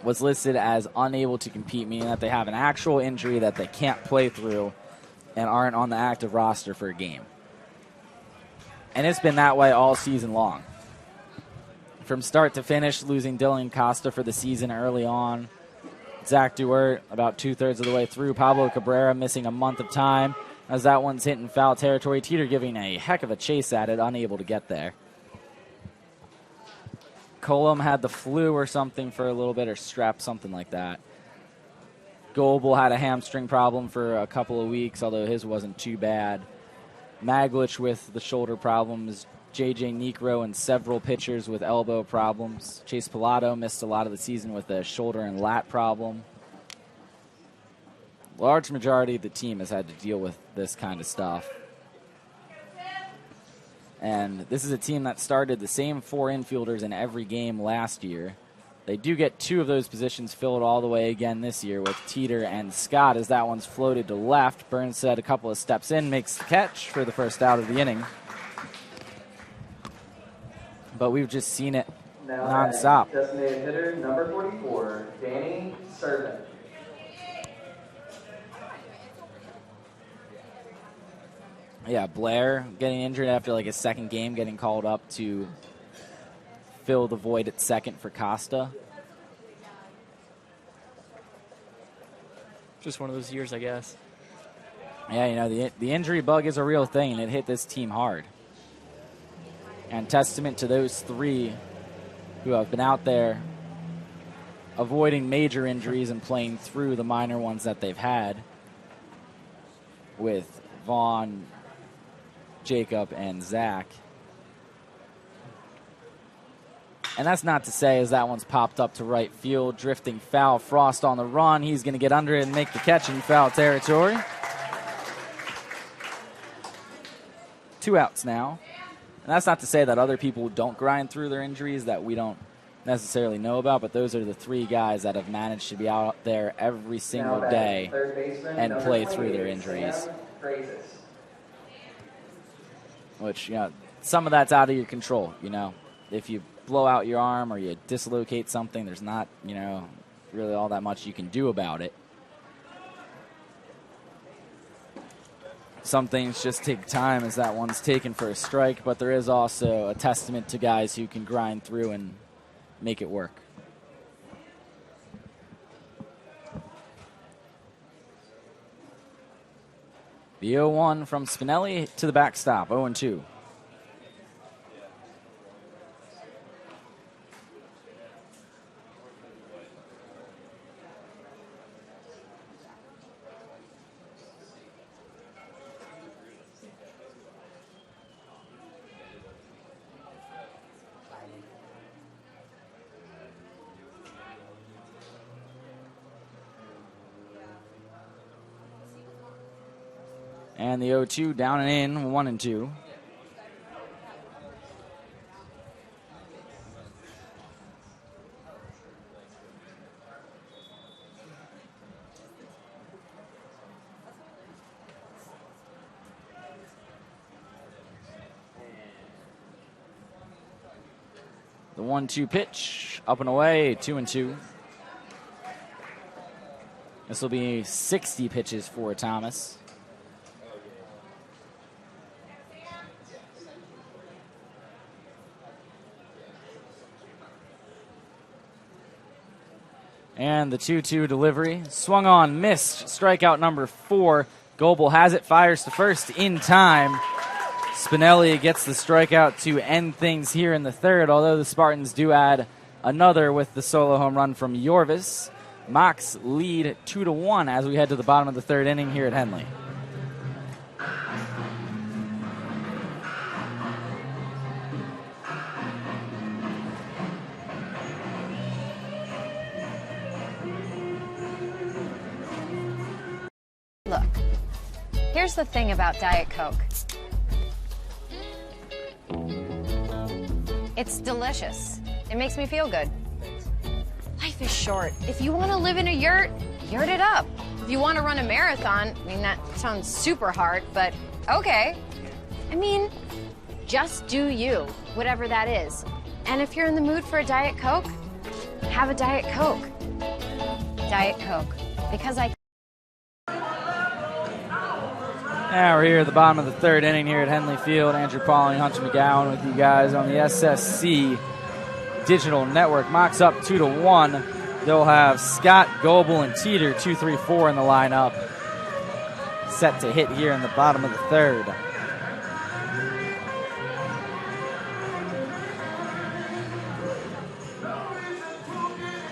was listed as unable to compete, meaning that they have an actual injury that they can't play through and aren't on the active roster for a game. And it's been that way all season long. From start to finish, losing Dylan Costa for the season early on. Zach Duert about 2/3 of the way through. Pablo Cabrera missing a month of time as that one's hitting foul territory. Teeter giving a heck of a chase at it, unable to get there. Colum had the flu or something for a little bit, or strep, something like that. Goebel had a hamstring problem for a couple of weeks, although his wasn't too bad. Maglich with the shoulder problems. J.J. Necro and several pitchers with elbow problems. Chase Pilato missed a lot of the season with a shoulder and lat problem. Large majority of the team has had to deal with this kind of stuff. And this is a team that started the same 4 infielders in every game last year. They do get 2 of those positions filled all the way again this year with Teeter and Scott, as that one's floated to left. Burnside a couple of steps in, makes the catch for the first out of the inning. But we've just seen it nonstop. Designated hitter number 44, Danny Servant. Yeah, Blair getting injured after like his second game, getting called up to fill the void at second for Costa. Just one of those years, I guess. Yeah, you know, the injury bug is a real thing, and it hit this team hard. And testament to those 3 who have been out there avoiding major injuries and playing through the minor ones that they've had, with Vaughn, Jacob, and Zach. And that's not to say, as that one's popped up to right field, drifting foul. Frost on the run. He's going to get under it and make the catch in foul territory. 2 outs now. And that's not to say that other people don't grind through their injuries that we don't necessarily know about, but those are the 3 guys that have managed to be out there every single day and play through their injuries. Which, you know, some of that's out of your control, you know. If you blow out your arm or you dislocate something, there's not, you know, really all that much you can do about it. Some things just take time, as that one's taken for a strike, but there is also a testament to guys who can grind through and make it work. The 0-1 from Spinelli to the backstop, 0-2. And the 0-2 down and in, 1-2. The 1-2 pitch, up and away, 2-2. This will be 60 pitches for Thomas. And the 2-2 delivery. Swung on, missed. Strikeout number 4. Goebel has it, fires to first in time. Spinelli gets the strikeout to end things here in the third, although the Spartans do add another with the solo home run from Yorvis. Mocs lead 2-1 as we head to the bottom of the third inning here at Henley. Look, here's the thing about Diet Coke. It's delicious. It makes me feel good. Life is short. If you want to live in a yurt, yurt it up. If you want to run a marathon, I mean, that sounds super hard, but okay. I mean, just do you, whatever that is. And if you're in the mood for a Diet Coke, have a Diet Coke. Diet Coke. Because I... Now we're here at the bottom of the third inning here at Henley Field. Andrew Pauling, Hunter McGowan with you guys on the SSC Digital Network. Mocs up 2-1. They'll have Scott, Goebel, and Teeter 2, 3, 4 in the lineup. Set to hit here in the bottom of the third.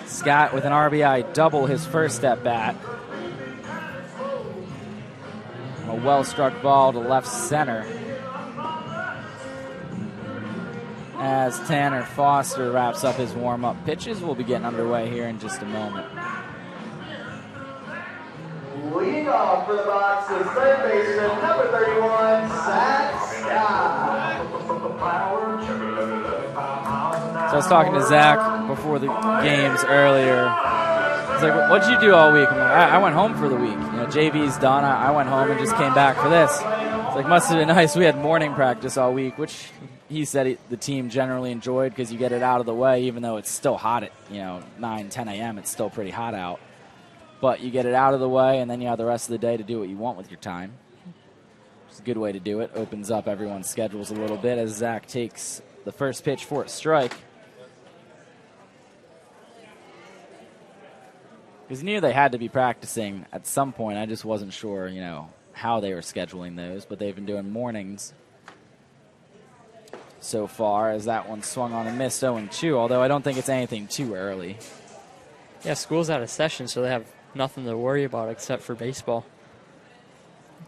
Scott with an RBI double his first at bat. A well-struck ball to left center as Tanner Foster wraps up his warm-up pitches. We'll be getting underway here in just a moment. Leading off for the box is third baseman, number 31, Zach Scott. So I was talking to Zach before the games earlier. He's like, what'd you do all week? I'm like, I went home for the week. JV's done. I went home and just came back for this. It's like, must have been nice. We had morning practice all week, which he said the team generally enjoyed because you get it out of the way, even though it's still hot at 9, 10 a.m. It's still pretty hot out. But you get it out of the way, and then you have the rest of the day to do what you want with your time. It's a good way to do it. Opens up everyone's schedules a little bit as Zach takes the first pitch for a strike. Because he knew they had to be practicing at some point. I just wasn't sure, how they were scheduling those. But they've been doing mornings so far, as that one swung on and missed 0-2, although I don't think it's anything too early. Yeah, school's out of session, so they have nothing to worry about except for baseball.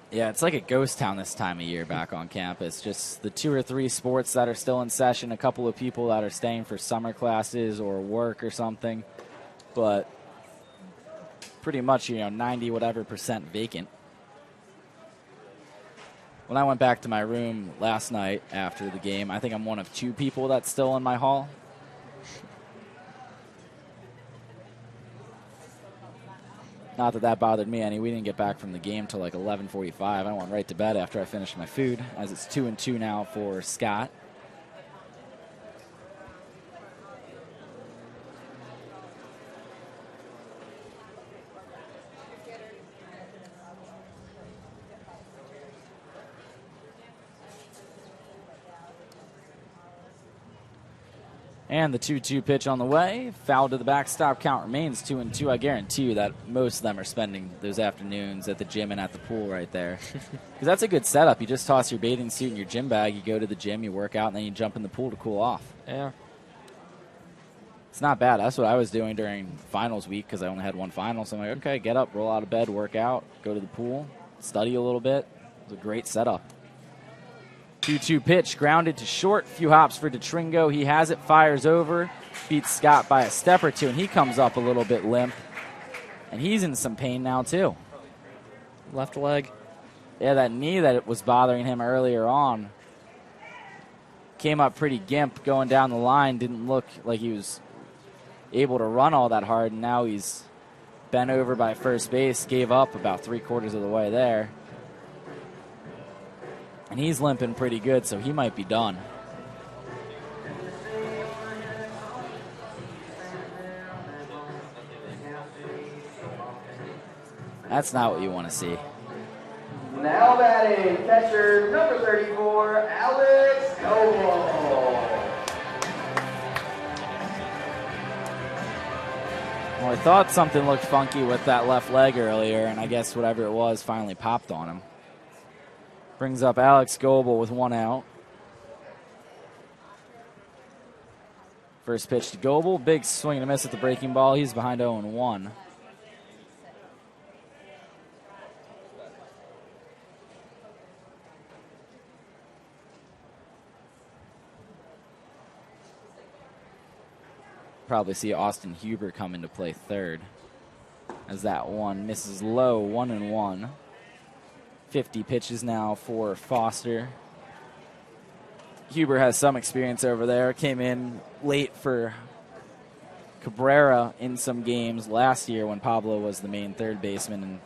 Yeah, it's like a ghost town this time of year back on campus. Just the 2 or 3 sports that are still in session, a couple of people that are staying for summer classes or work or something. But pretty much, 90% vacant. When I went back to my room last night after the game, I think I'm one of 2 people that's still in my hall. Not that bothered me any. We didn't get back from the game till like 11:45. I went right to bed after I finished my food, as it's 2-2 now for Scott. And the 2-2 pitch on the way. Foul to the backstop. Count remains 2-2. I guarantee you that most of them are spending those afternoons at the gym and at the pool right there. Because that's a good setup. You just toss your bathing suit and your gym bag. You go to the gym, you work out, and then you jump in the pool to cool off. Yeah. It's not bad. That's what I was doing during finals week because I only had one final. So I'm like, okay, get up, roll out of bed, work out, go to the pool, study a little bit. It was a great setup. 2-2 pitch, grounded to short. Few hops for DeTringo. He has it, fires over, beats Scott by a step or two, and he comes up a little bit limp. And he's in some pain now, too. Left leg. Yeah, that knee that was bothering him earlier on came up pretty gimp going down the line. Didn't look like he was able to run all that hard, and now he's bent over by first base, gave up about 3/4 of the way there. And he's limping pretty good, so he might be done. That's not what you want to see. Now batting, catcher number 34, Alex Coble. Well, I thought something looked funky with that left leg earlier, and I guess whatever it was finally popped on him. Brings up Alex Goebel with 1 out. First pitch to Goebel. Big swing and a miss at the breaking ball. He's behind 0-1. Probably see Austin Huber come into play third, as that one misses low. 1-1. 50 pitches now for Foster. Huber has some experience over there. Came in late for Cabrera in some games last year when Pablo was the main third baseman, and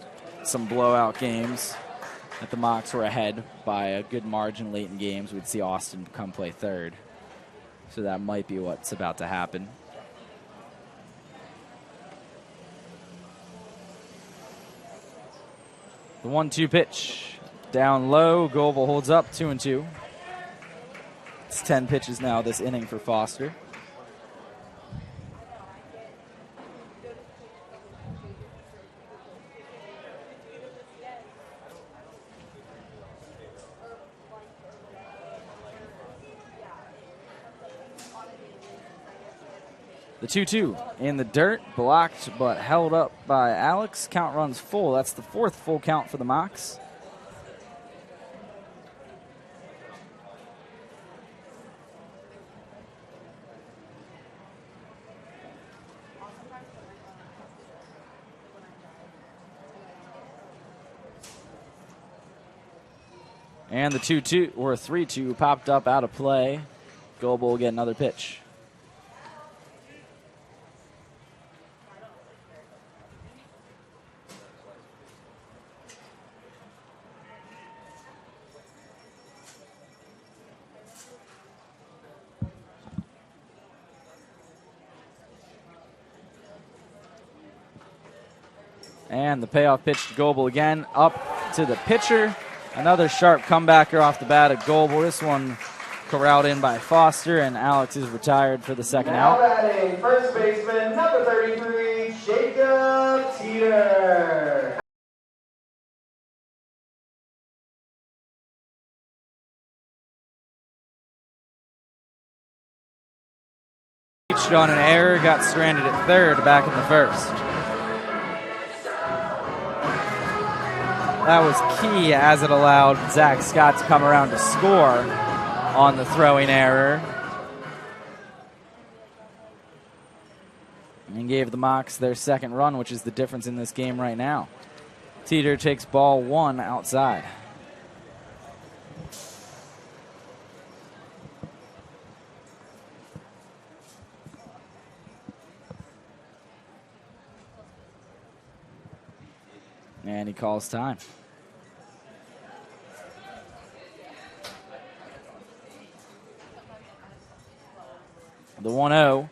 some blowout games that the Mocs were ahead by a good margin late in games. We'd see Austin come play third. So that might be what's about to happen. The 1-2 pitch. Down low. Goebel holds up. 2-2. It's 10 pitches now this inning for Foster. The 2-2 in the dirt, blocked but held up by Alex. Count runs full. That's the 4th full count for the Mocs. And the 2-2 or 3-2 popped up out of play. Goebel will get another pitch. And the payoff pitch to Goebel again, up to the pitcher. Another sharp comebacker off the bat of Goebel. This one corralled in by Foster, and Alex is retired for the second Now out. batting, first baseman, number 33, Jacob Teeter. Reached on an error, got stranded at third back in the first. That was key as it allowed Zach Scott to come around to score on the throwing error. And gave the Mocs their second run, which is the difference in this game right now. Teeter takes ball 1 outside. And he calls time. The 1-0.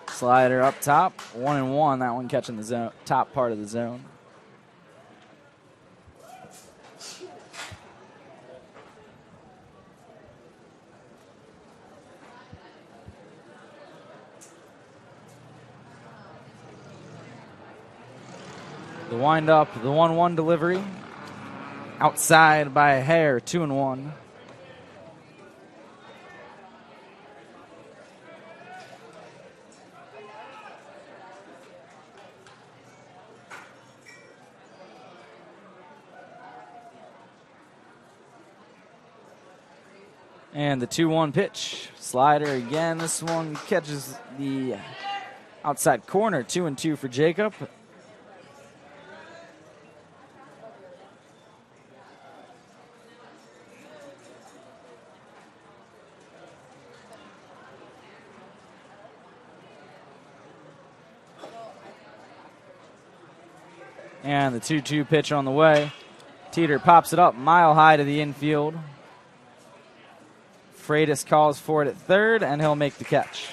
Slider up top. 1-1. That one catching the zone, top part of the zone. The windup, the 1-1 delivery. Outside by a hair, 2-1. And the 2-1 pitch. Slider again. This one catches the outside corner. 2-2 for Jacob. And the 2-2 pitch on the way. Teeter pops it up mile high to the infield. Freitas calls for it at third, and he'll make the catch.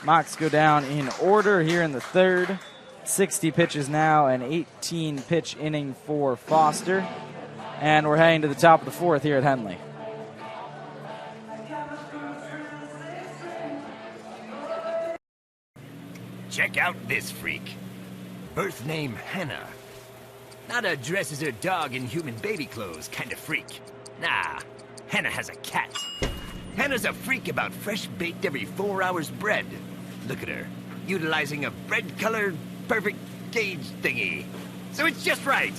Mocs go down in order here in the third. 60 pitches now, an 18-pitch inning for Foster. And we're heading to the top of the fourth here at Henley. Check out this freak. Birth name Hannah. Not a dresses her dog in human baby clothes kind of freak. Nah, Hannah has a cat. Hannah's a freak about fresh baked every 4 hours bread. Look at her, utilizing a bread color perfect gauge thingy. So it's just right.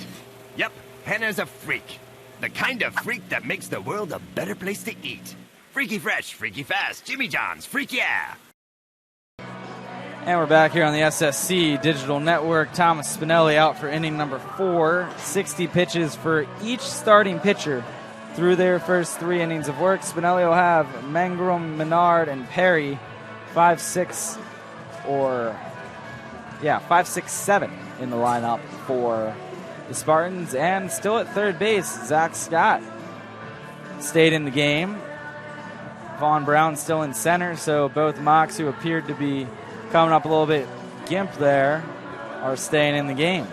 Yep, Hannah's a freak. The kind of freak that makes the world a better place to eat. Freaky fresh, freaky fast, Jimmy John's, freak yeah. And we're back here on the SSC Digital Network. Thomas Spinelli out for inning number 4. 60 pitches for each starting pitcher through their first 3 innings of work. Spinelli will have Mangrum, Menard, and Perry 5, 6, 7 in the lineup for the Spartans. And still at third base, Zach Scott stayed in the game. Vaughn Brown still in center, so both Mocs, who appeared to be coming up a little bit gimp there, are staying in the game.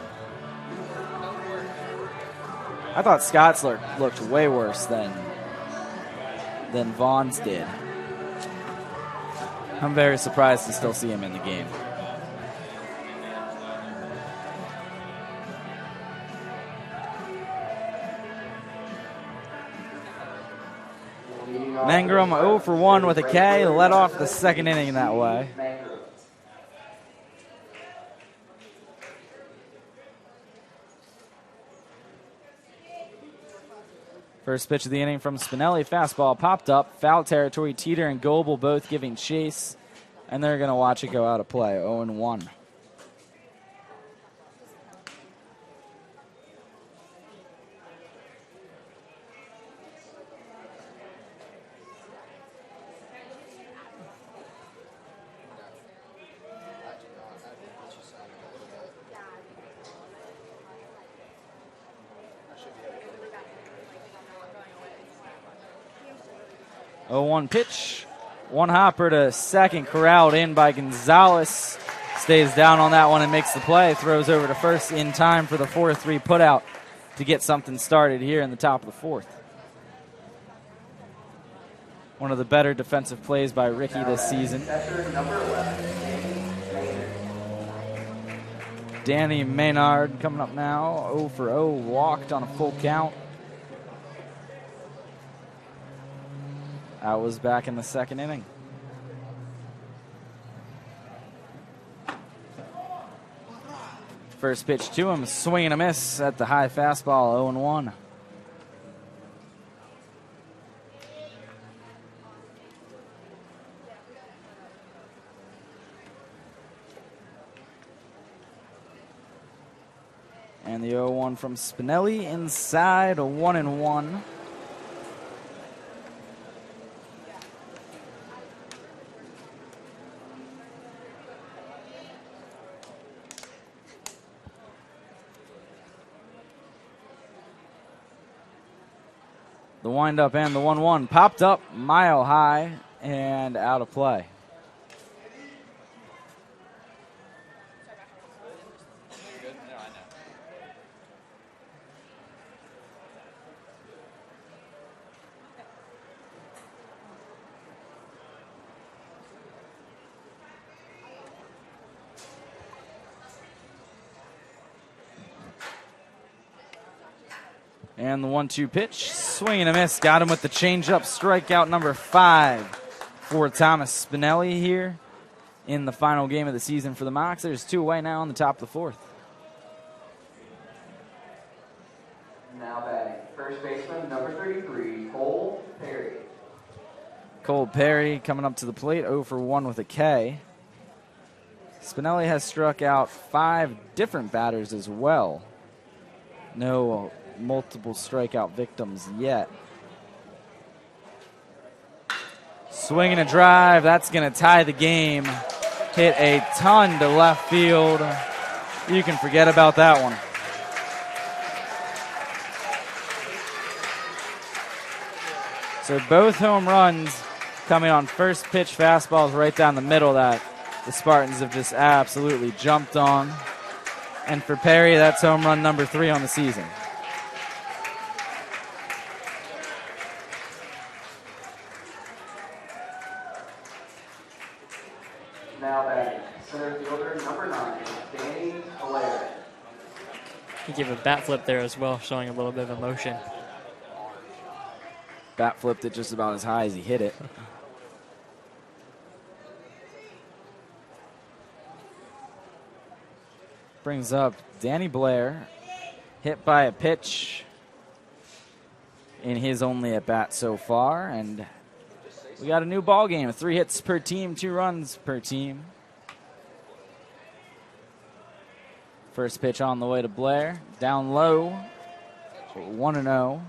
I thought Scott's looked way worse than Vaughn's did. I'm very surprised to still see him in the game. Mangrum 0 for 1 with a K, led off the second inning that way. First pitch of the inning from Spinelli. Fastball popped up. Foul territory. Teeter and Goebel both giving chase. And they're going to watch it go out of play. 0-1. Oh, 1 pitch. One hopper to second, corralled in by Gonzalez. stays down on that one and makes the play. Throws over to first in time for the 4-3 putout to get something started here in the top of the fourth. One of the better defensive plays by Ricky this season. Danny Maynard coming up now, 0 for 0, walked on a full count. That was back in the second inning. First pitch to him, swing and a miss at the high fastball, 0-1. And the 0-1 from Spinelli inside, a 1-1. The windup and the 1-1 popped up mile high and out of play. And the 1-2 pitch, swing and a miss. Got him with the changeup, strikeout number 5 for Thomas Spinelli here in the final game of the season for the Mocs. There's 2 away now on the top of the fourth. Now batting, first baseman, number 33, Cole Perry. Cole Perry coming up to the plate, 0 for 1 with a K. Spinelli has struck out 5 different batters as well. No multiple strikeout victims yet. Swing and a drive. That's going to tie the game. Hit a ton to left field. You can forget about that one. So both home runs coming on first pitch fastballs right down the middle that the Spartans have just absolutely jumped on. And for Perry, that's home run number 3 on the season. Now batting, center fielder, number 9, Danny Blair. He gave a bat flip there as well, showing a little bit of emotion. Bat flipped it just about as high as he hit it. Brings up Danny Blair, hit by a pitch in his only at bat so far, and we got a new ball game. 3 hits per team, 2 runs per team. First pitch on the way to Blair, down low, 1-0.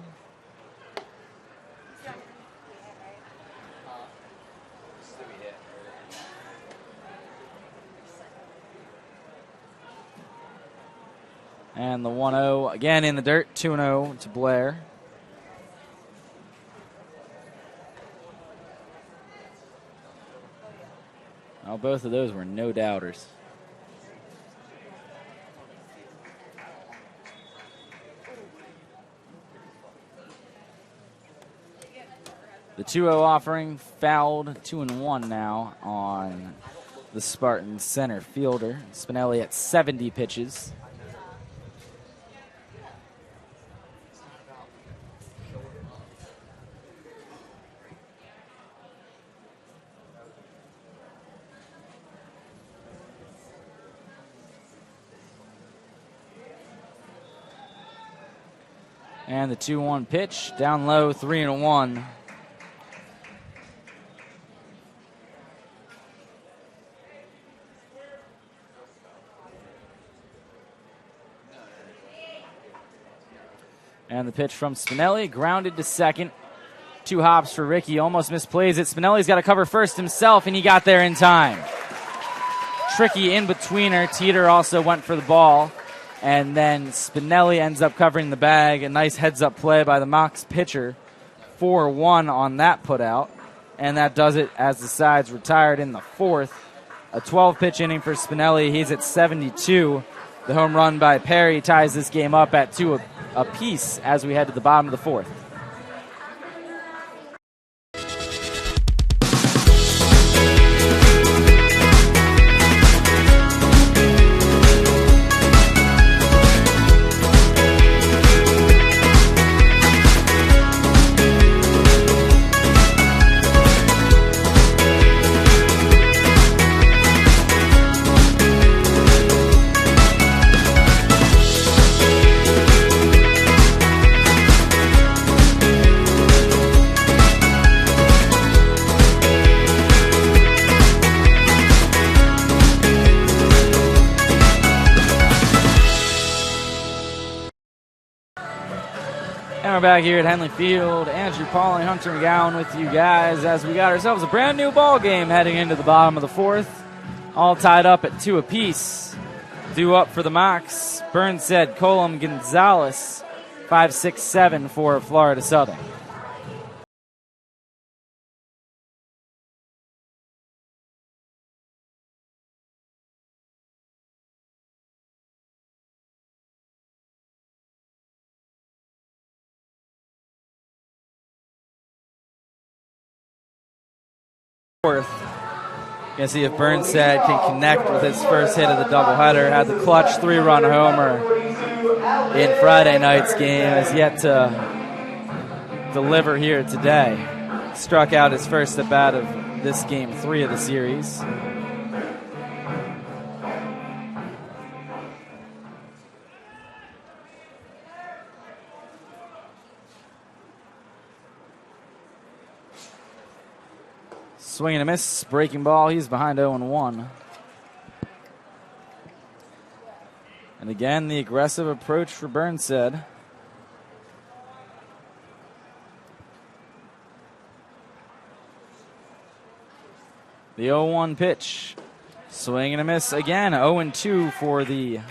And the 1-0 again in the dirt, 2-0 to Blair. Well, both of those were no doubters. The 2-0 offering fouled, 2-1 now on the Spartans center fielder. Spinelli at 70 pitches. And the 2-1 pitch, down low, 3-1. And the pitch from Spinelli, grounded to second. 2 hops for Ricky, almost misplays it. Spinelli's got to cover first himself, and he got there in time. Tricky in-betweener. Teeter also went for the ball. And then Spinelli ends up covering the bag. A nice heads-up play by the Mocs pitcher. 4-1 on that putout. And that does it as the sides retired in the fourth. A 12-pitch inning for Spinelli. He's at 72. The home run by Perry ties this game up at 2 apiece as we head to the bottom of the 4th. We're back here at Henley Field. Andrew Paul and Hunter McGowan with you guys as we got ourselves a brand new ball game heading into the bottom of the 4th. All tied up at 2 apiece. Due up for the Mocs, Burnside, Colum, Gonzalez, 5, 6, 7 for Florida Southern. Gonna see if Burnside can connect with his first hit of the doubleheader. Had the clutch 3-run homer in Friday night's game. Has yet to deliver here today. Struck out his first at bat of this game 3 of the series. Swing and a miss, breaking ball. He's behind 0-1. And again, the aggressive approach for Burnside. The 0-1 pitch. Swing and a miss again. 0-2 for the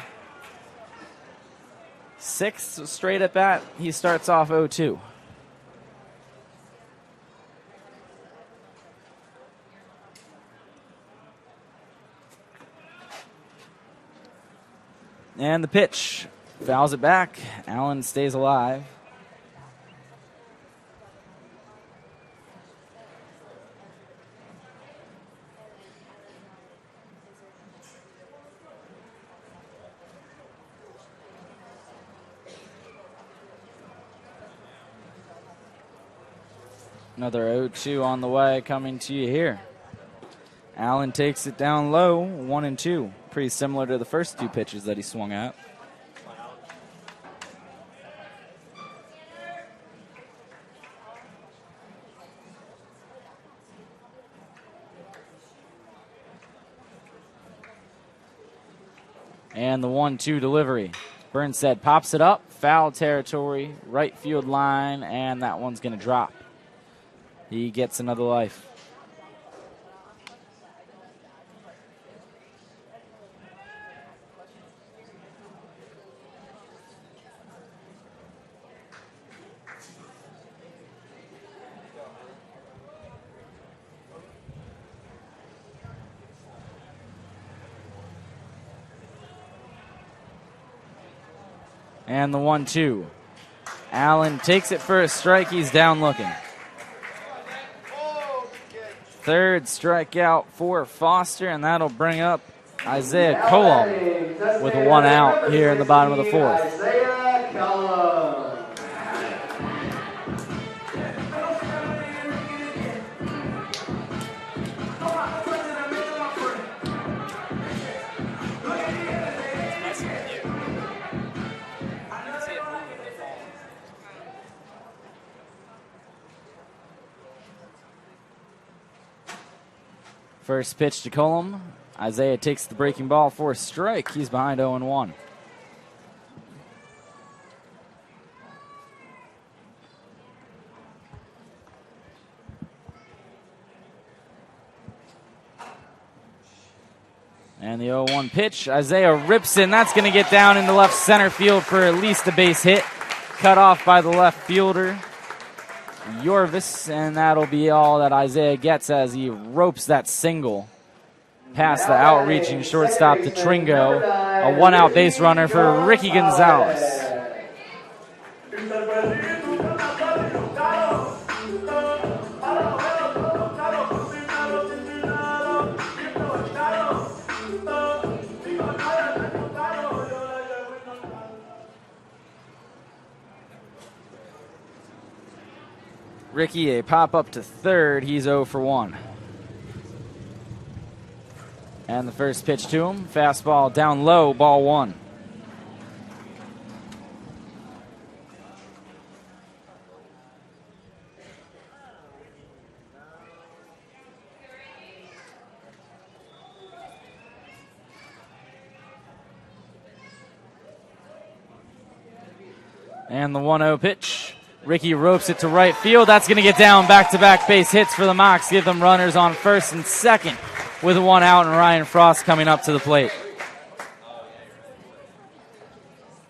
6th straight at bat. He starts off 0-2. And the pitch. Fouls it back. Allen stays alive. Another 0-2 on the way coming to you here. Allen takes it down low, 1-2. Pretty similar to the first 2 pitches that he swung at. And the 1-2 delivery. Burnside pops it up, foul territory, right field line, and that one's going to drop. He gets another life. And the 1-2. Allen takes it for a strike. He's down looking. 3rd strikeout for Foster, and that'll bring up Isaiah Colum with 1 out here in the bottom of the 4th. Isaiah Cullum. First pitch to Colum. Isaiah takes the breaking ball for a strike. He's behind 0-1. And the 0-1 pitch. Isaiah rips in. That's going to get down into left center field for at least a base hit. Cut off by the left fielder, Yorvis, and that'll be all that Isaiah gets as he ropes that single past the outreaching shortstop to Tringo. A one-out base runner for Ricky Gonzalez. Ricky, a pop-up to third. He's 0 for 1. And the first pitch to him, fastball down low, ball 1. And the 1-0 pitch. Ricky ropes it to right field. That's going to get down. Back-to-back base hits for the Mocs. Give them runners on first and second with 1 out, and Ryan Frost coming up to the plate.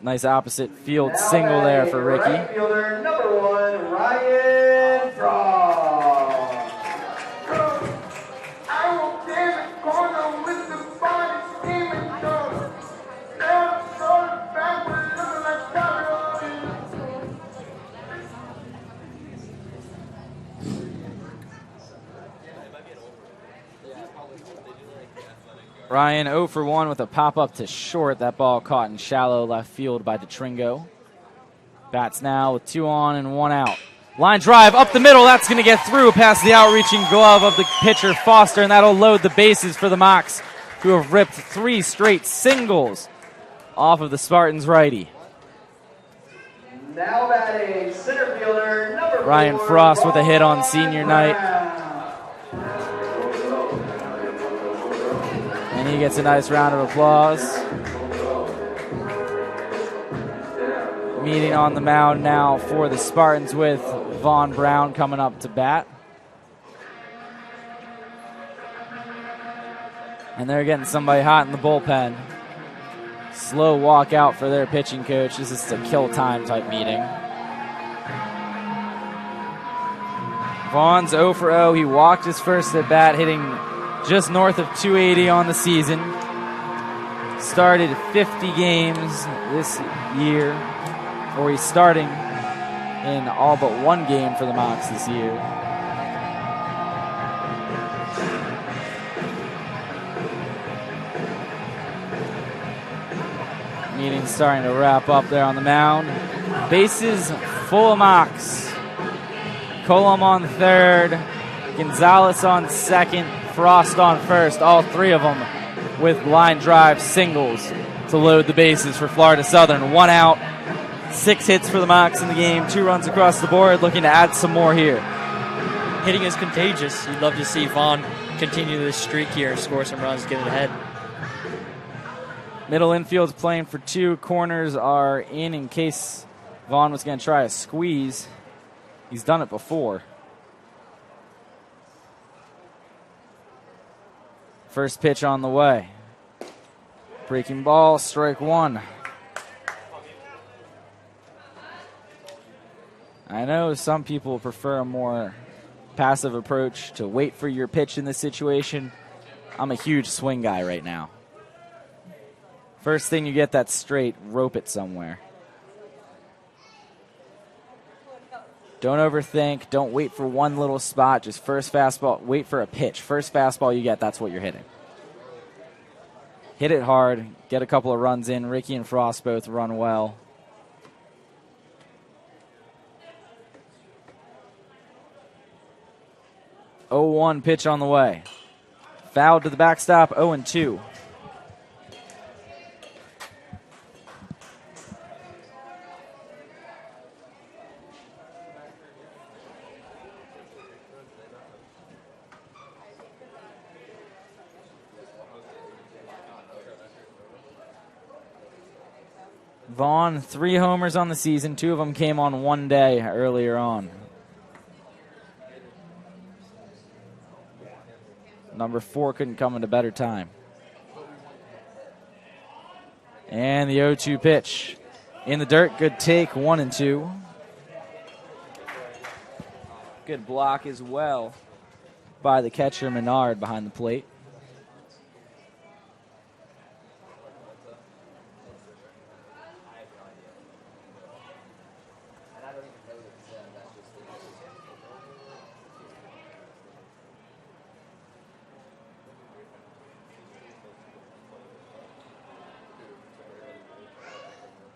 Nice opposite field single there for Ricky. Right fielder, number 1, Ryan Frost. I will stand in the corner with the body steaming down. Down, backward, looking like Ryan 0 for 1 with a pop-up to short. That ball caught in shallow left field by DeTringo. Bats now with 2 on and 1 out. Line drive up the middle. That's going to get through past the outreaching glove of the pitcher Foster, and that'll load the bases for the Mocs, who have ripped 3 straight singles off of the Spartans righty. Now batting, center fielder, number 4, Ryan Frost with a hit on senior night. And he gets a nice round of applause. Meeting on the mound now for the Spartans with Vaughn Brown coming up to bat. And they're getting somebody hot in the bullpen. Slow walk out for their pitching coach. This is a kill time type meeting. Vaughn's 0 for 0. He walked his first at bat, hitting just north of 280 on the season. Started 50 games this year, or he's starting in all but 1 game for the Mocs this year. Meeting starting to wrap up there on the mound. Bases full of Mocs. Colum on third, Gonzalez on second, Frost on first, all 3 of them with line drive singles to load the bases for Florida Southern. 1 out, 6 hits for the Mocs in the game, 2 runs across the board, looking to add some more here. Hitting is contagious. You'd love to see Vaughn continue this streak here, score some runs, get it ahead. Middle infield's playing for 2. Corners are in case Vaughn was going to try a squeeze. He's done it before. First pitch on the way. Breaking ball, strike 1. I know some people prefer a more passive approach to wait for your pitch in this situation. I'm a huge swing guy right now. First thing you get that straight, rope it somewhere. Don't overthink. Don't wait for one little spot. Just first fastball. Wait for a pitch. First fastball you get, that's what you're hitting. Hit it hard. Get a couple of runs in. Ricky and Frost both run well. Oh, 0-1 pitch on the way. Foul to the backstop, 0-2. Vaughn, 3 homers on the season. 2 of them came on one day earlier on. Number 4 couldn't come at a better time. And the 0-2 pitch. In the dirt, good take, 1-2. Good block as well by the catcher Menard behind the plate.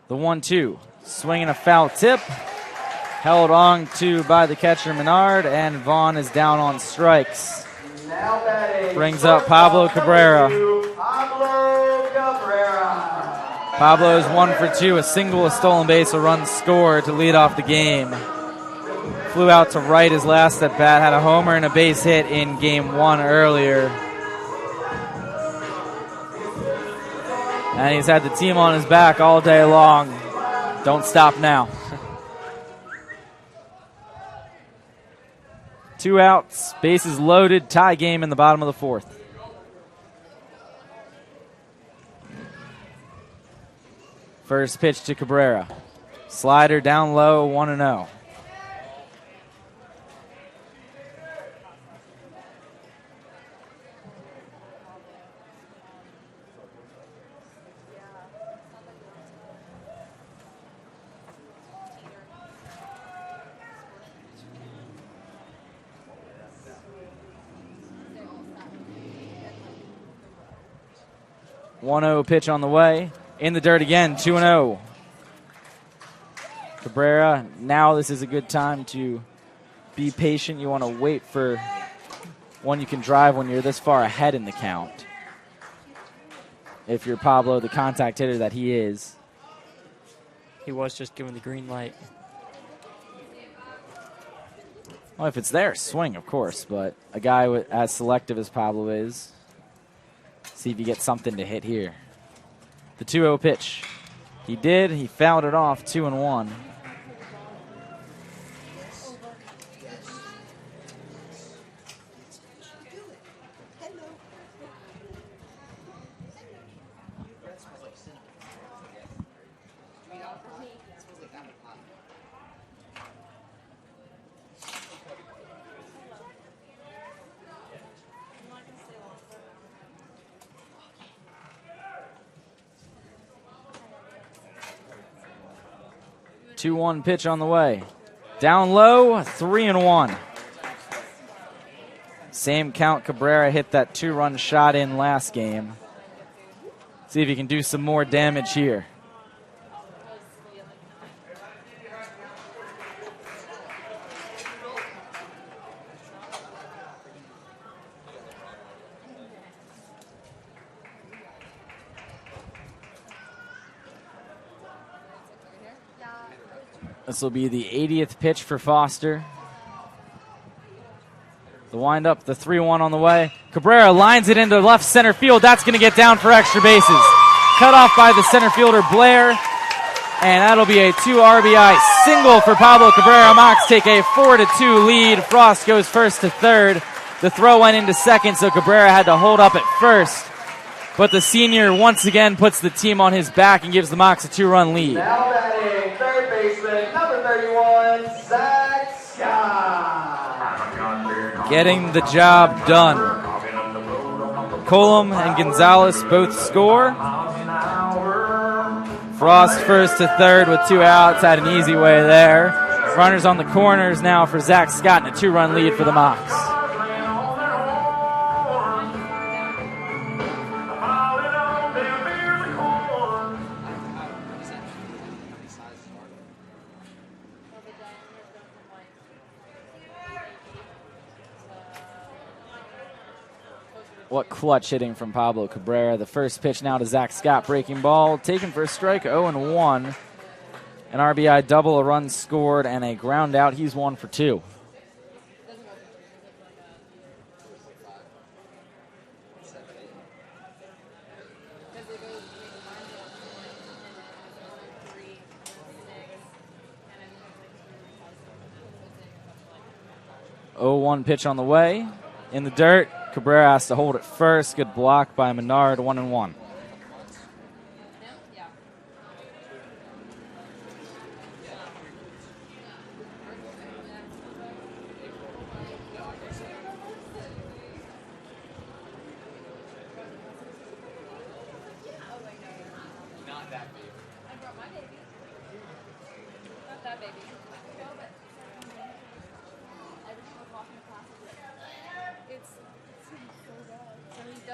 The 1-2. Swinging a foul tip. Held on to by the catcher Menard, and Vaughn is down on strikes. Now batting. Brings up Pablo Cabrera. Pablo Cabrera. Pablo is 1 for 2, a single, a stolen base, a run scored to lead off the game. Flew out to right his last at bat, had a homer and a base hit in game 1 earlier. And he's had the team on his back all day long. Don't stop now. 2 outs, bases loaded, tie game in the bottom of the 4th. First pitch to Cabrera. Slider down low, 1-0. One-0 pitch on the way. In the dirt again, 2-0. Cabrera, now this is a good time to be patient. You want to wait for one you can drive when you're this far ahead in the count. If you're Pablo, the contact hitter that he is. He was just given the green light. Well, if it's there, swing, of course. But a guy as selective as Pablo is, see if you get something to hit here. The 2-0 pitch. He did. He fouled it off, 2-1. Two-one pitch on the way. Down low, 3-1. Same count Cabrera hit that 2-run shot in last game. See if he can do some more damage here. This will be the 80th pitch for Foster. The windup, the 3-1 on the way. Cabrera lines it into left center field. That's going to get down for extra bases. Cut off by the center fielder, Blair. And that'll be a 2 RBI single for Pablo Cabrera. Mocs take a 4-2 lead. Frost goes first to third. The throw went into second, so Cabrera had to hold up at first. But the senior once again puts the team on his back and gives the Mocs a 2-run lead. Now batting third baseman, number 31, Zach Scott. Getting the job done. Colum and Gonzalez both score. Frost first to third with 2 outs. Had an easy way there. Runners on the corners now for Zach Scott and a 2-run lead for the Mocs. What clutch hitting from Pablo Cabrera. The first pitch now to Zach Scott. Breaking ball. Taken for a strike. 0-1. An RBI double, a run scored, and a ground out. He's 1 for 2. Oh, 0-1 pitch on the way. In the dirt. Cabrera has to hold it first. Good block by Menard, 1-1.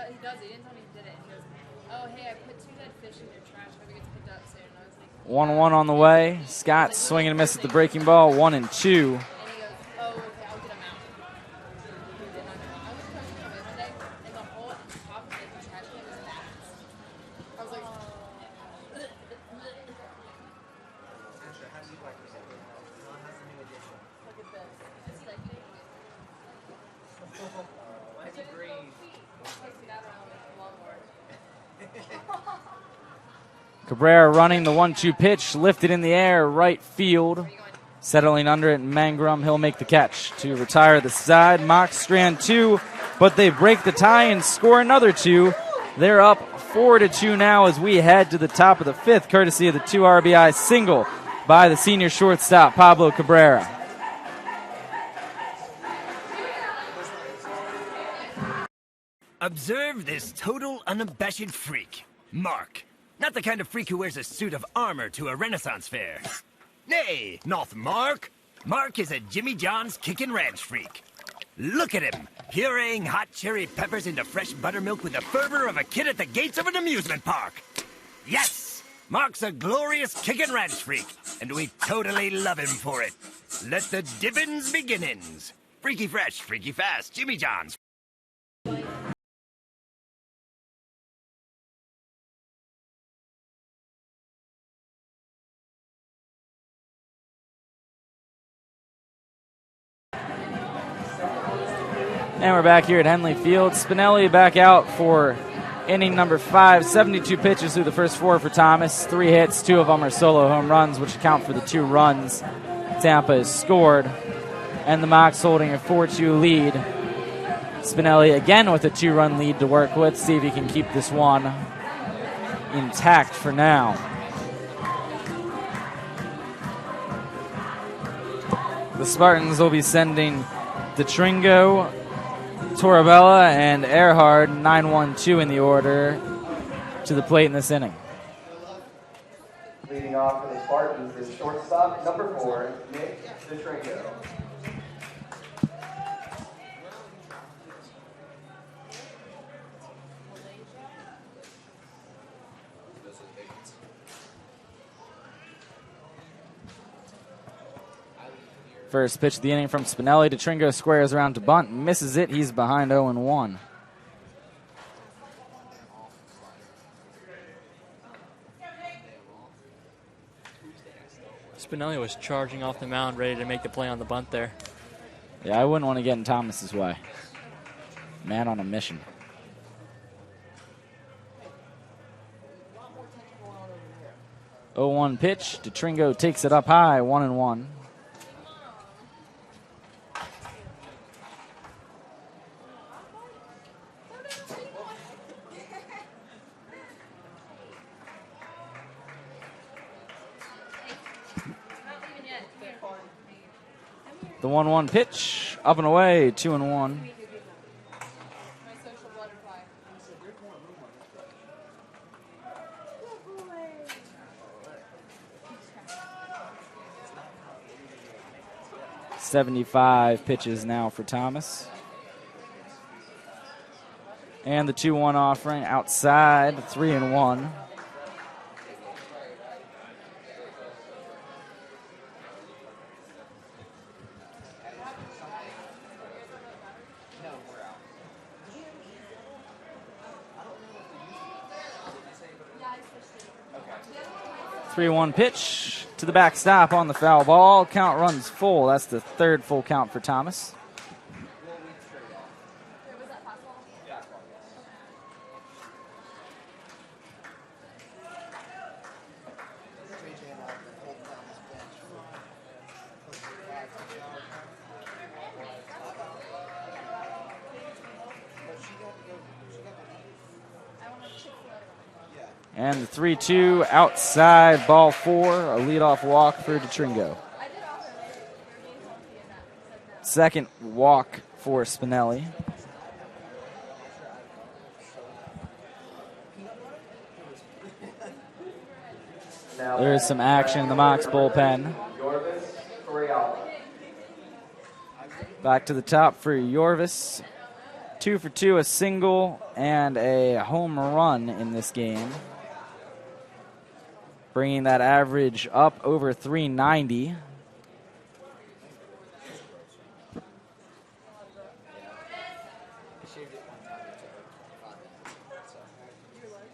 He does. He didn't tell me he did it. He goes, "Oh, hey, I put 2 dead fish in your trash. Hope it gets picked up soon." And I was like, 1-1 on the way. Scott swinging and miss at the breaking ball. 1-2. Cabrera running the 1-2 pitch, lifted in the air, right field. Settling under it, Mangrum, he'll make the catch to retire the side. Mox strand 2, but they break the tie and score another 2. They're up 4-2 now as we head to the top of the 5th, courtesy of the 2 RBI single by the senior shortstop, Pablo Cabrera. Observe this total unabashed freak, Mark. Not the kind of freak who wears a suit of armor to a Renaissance fair. Nay, not Mark. Mark is a Jimmy John's kickin' ranch freak. Look at him, pureeing hot cherry peppers into fresh buttermilk with the fervor of a kid at the gates of an amusement park. Yes, Mark's a glorious kickin' ranch freak, and we totally love him for it. Let the dippins beginnins. Freaky fresh, freaky fast, Jimmy John's. And we're back here at Henley Field. Spinelli back out for inning number 5. 72 pitches through the first 4 for Thomas. 3 hits, 2 of them are solo home runs, which account for the 2 runs Tampa has scored. And the Mocs holding a 4-2 lead. Spinelli again with a 2-run lead to work with. See if he can keep this one intact for now. The Spartans will be sending DeTringo, Torabella, and Earhart, 9-1-2 in the order, to the plate in this inning. Leading off for the Spartans is shortstop number 4, Nick DeTringo. First pitch of the inning from Spinelli. DeTringo squares around to bunt, misses it. He's behind 0-1. Spinelli was charging off the mound, ready to make the play on the bunt there. Yeah, I wouldn't want to get in Thomas's way. Man on a mission. Oh, 1 pitch. DeTringo takes it up high, 1-1. The 1-1 pitch, up and away, 2-1. .75 pitches now for Thomas. And the 2-1 offering outside, 3-1. .31 pitch to the backstop on the foul ball. Count runs full. That's the 3rd full count for Thomas. And the 3-2 outside, ball 4, a leadoff walk for DeTringo. Second walk for Spinelli. There's some action in the Mocs bullpen. Back to the top for Yorvis. 2 for 2, a single and a home run in this game. bringing that average up over 390.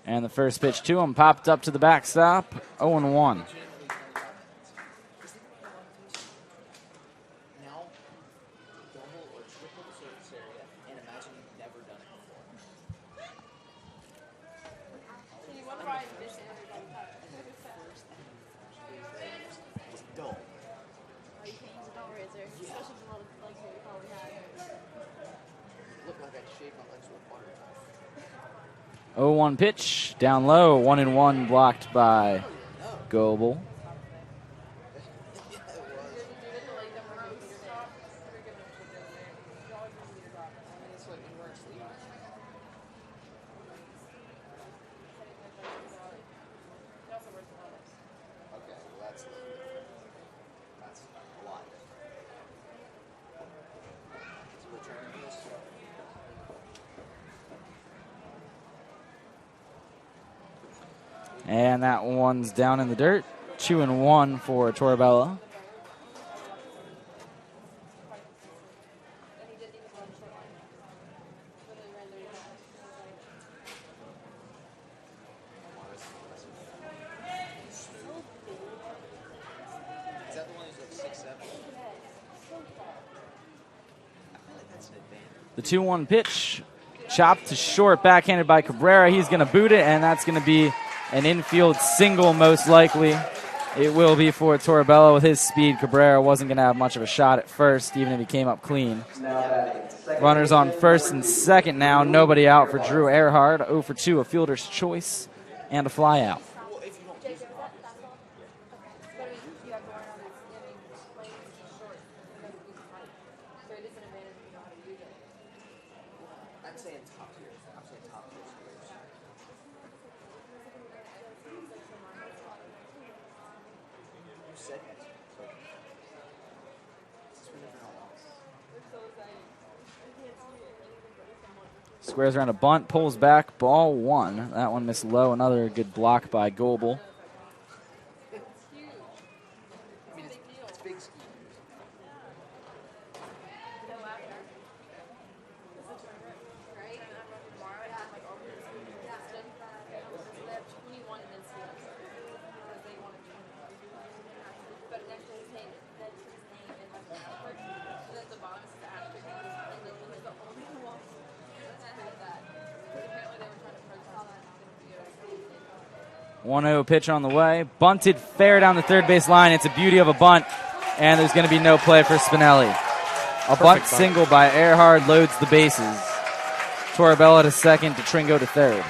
And the first pitch to him popped up to the backstop, 0-1. Oh, 1 pitch, down low, 1-1, blocked by Goebel. And that one's down in the dirt. 2-1 for Torabella. The 2-1 pitch, chopped to short, backhanded by Cabrera. He's going to boot it, and that's going to be an infield single, most likely. It will be for Torabella. With his speed, Cabrera wasn't going to have much of a shot at first, even if he came up clean. Runners on first and second now. Nobody out for Drew Earhart. 0 for 2, a fielder's choice, and a fly out. Squares around a bunt, pulls back, ball 1. That one missed low. Another good block by Goebel. One 1-0 pitch on the way. Bunted fair down the third base line. It's a beauty of a bunt, and there's going to be no play for Spinelli. A bunt single by Earhart loads the bases. Torabella to second, Tringo to third.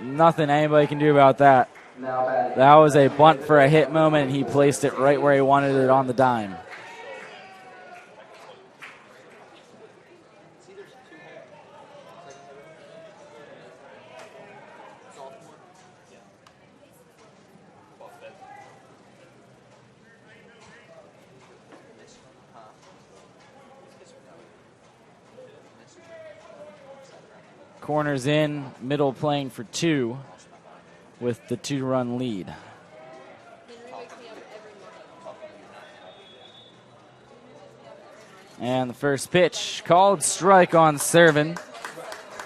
Nothing anybody can do about that. That was a bunt for a hit moment, and he placed it right where he wanted it on the dime. Corners in, middle playing for 2 with the 2-run lead. And the first pitch, called strike on Servin.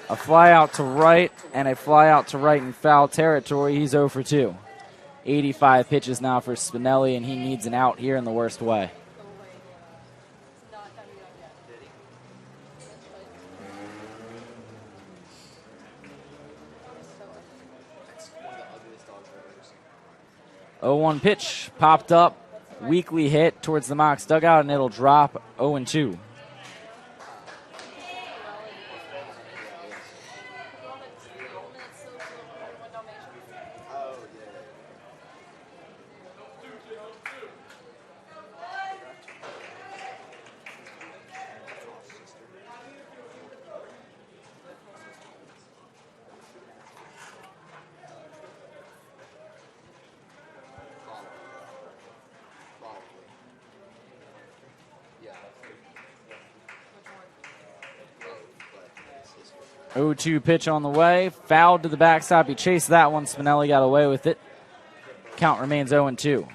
A fly out to right and a fly out to right in foul territory. He's 0 for 2. 85 pitches now for Spinelli, and he needs an out here in the worst way. Oh, 1 pitch popped up, weakly hit towards the Mox dugout, and it'll drop 0-2. 0-2 pitch on the way. Fouled to the backstop. He chased that one. Spinelli got away with it. Count remains 0-2.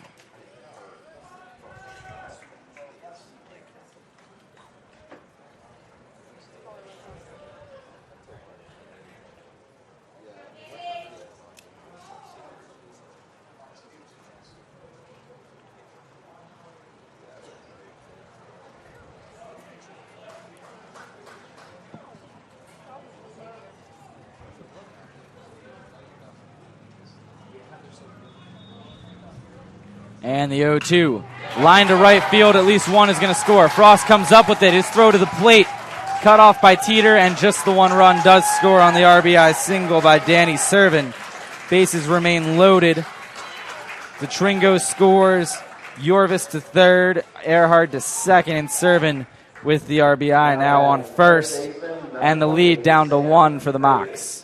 And the 0-2. Line to right field. At least one is going to score. Frost comes up with it. His throw to the plate. Cut off by Teeter, and just the one run does score on the RBI single by Danny Servin. Bases remain loaded. The Tringo scores. Jorvis to third. Earhart to second. And Servin with the RBI now on first. And the lead down to 1 for the Mocs.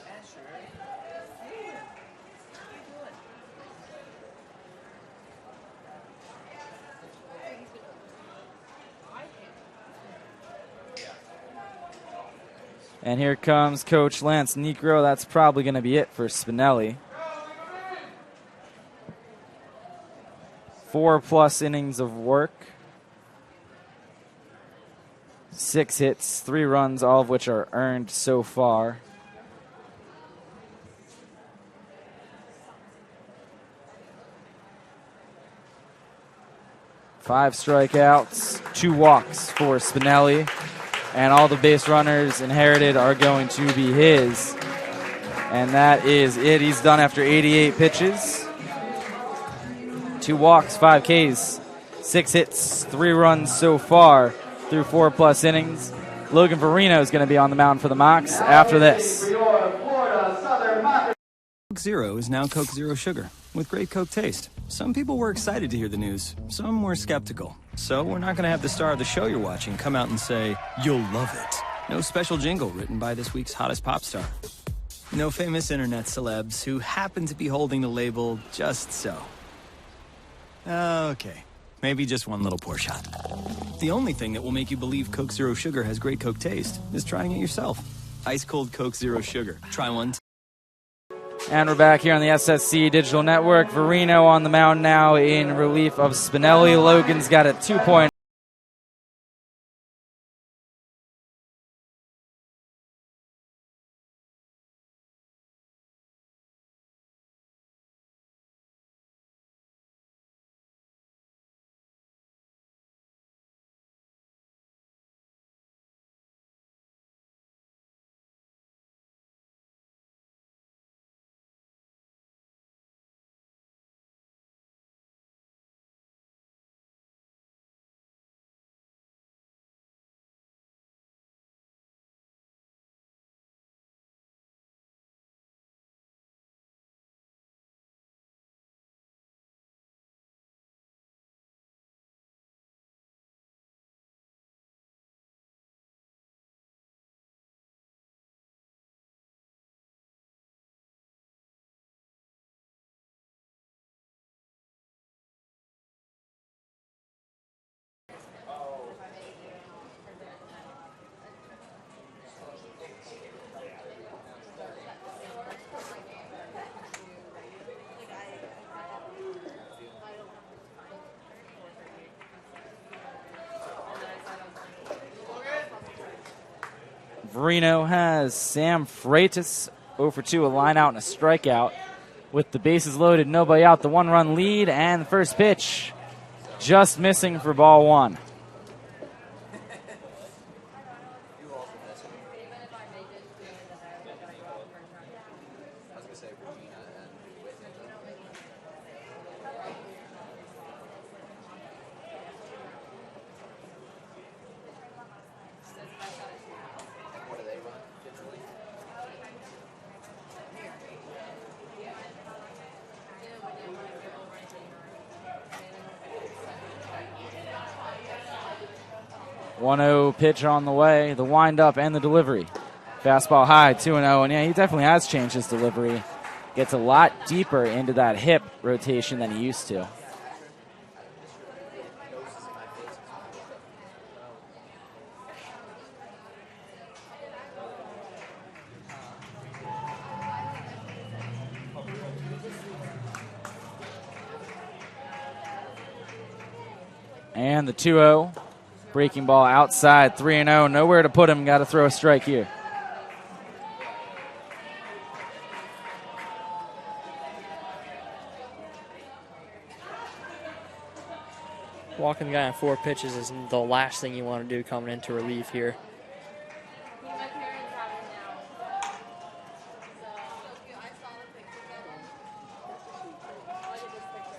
And here comes Coach Lance Negro. That's probably going to be it for Spinelli. 4+ innings of work. 6 hits, 3 runs, all of which are earned so far. Five strikeouts, 2 walks for Spinelli. And all the base runners inherited are going to be his. And that is it. He's done after 88 pitches. 2 walks, 5 Ks, 6 hits, 3 runs so far through 4+ innings. Logan Verino is going to be on the mound for the Mocs after this. Coke Zero is now Coke Zero Sugar with great Coke taste. Some people were excited to hear the news. Some were skeptical. So we're not going to have the star of the show you're watching come out and say, "You'll love it." No special jingle written by this week's hottest pop star. No famous internet celebs who happen to be holding the label just so. Okay, maybe just one little pour shot. The only thing that will make you believe Coke Zero Sugar has great Coke taste is trying it yourself. Ice cold Coke Zero Sugar. Try one. And we're back here on the SSC Digital Network. Verino on the mound now in relief of Spinelli. Logan's got a 2-point. Verino has Sam Freitas 0 for 2, a line out and a strikeout. With the bases loaded, nobody out, the 1-run lead, and the first pitch just missing for ball 1. Pitch on the way, the windup and the delivery. Fastball high, 2-0, and yeah, he definitely has changed his delivery. Gets a lot deeper into that hip rotation than he used to. And the 2-0. Breaking ball outside, 3-0. Nowhere to put him. Got to throw a strike here. Walking the guy on 4 pitches is the last thing you want to do coming into relief here.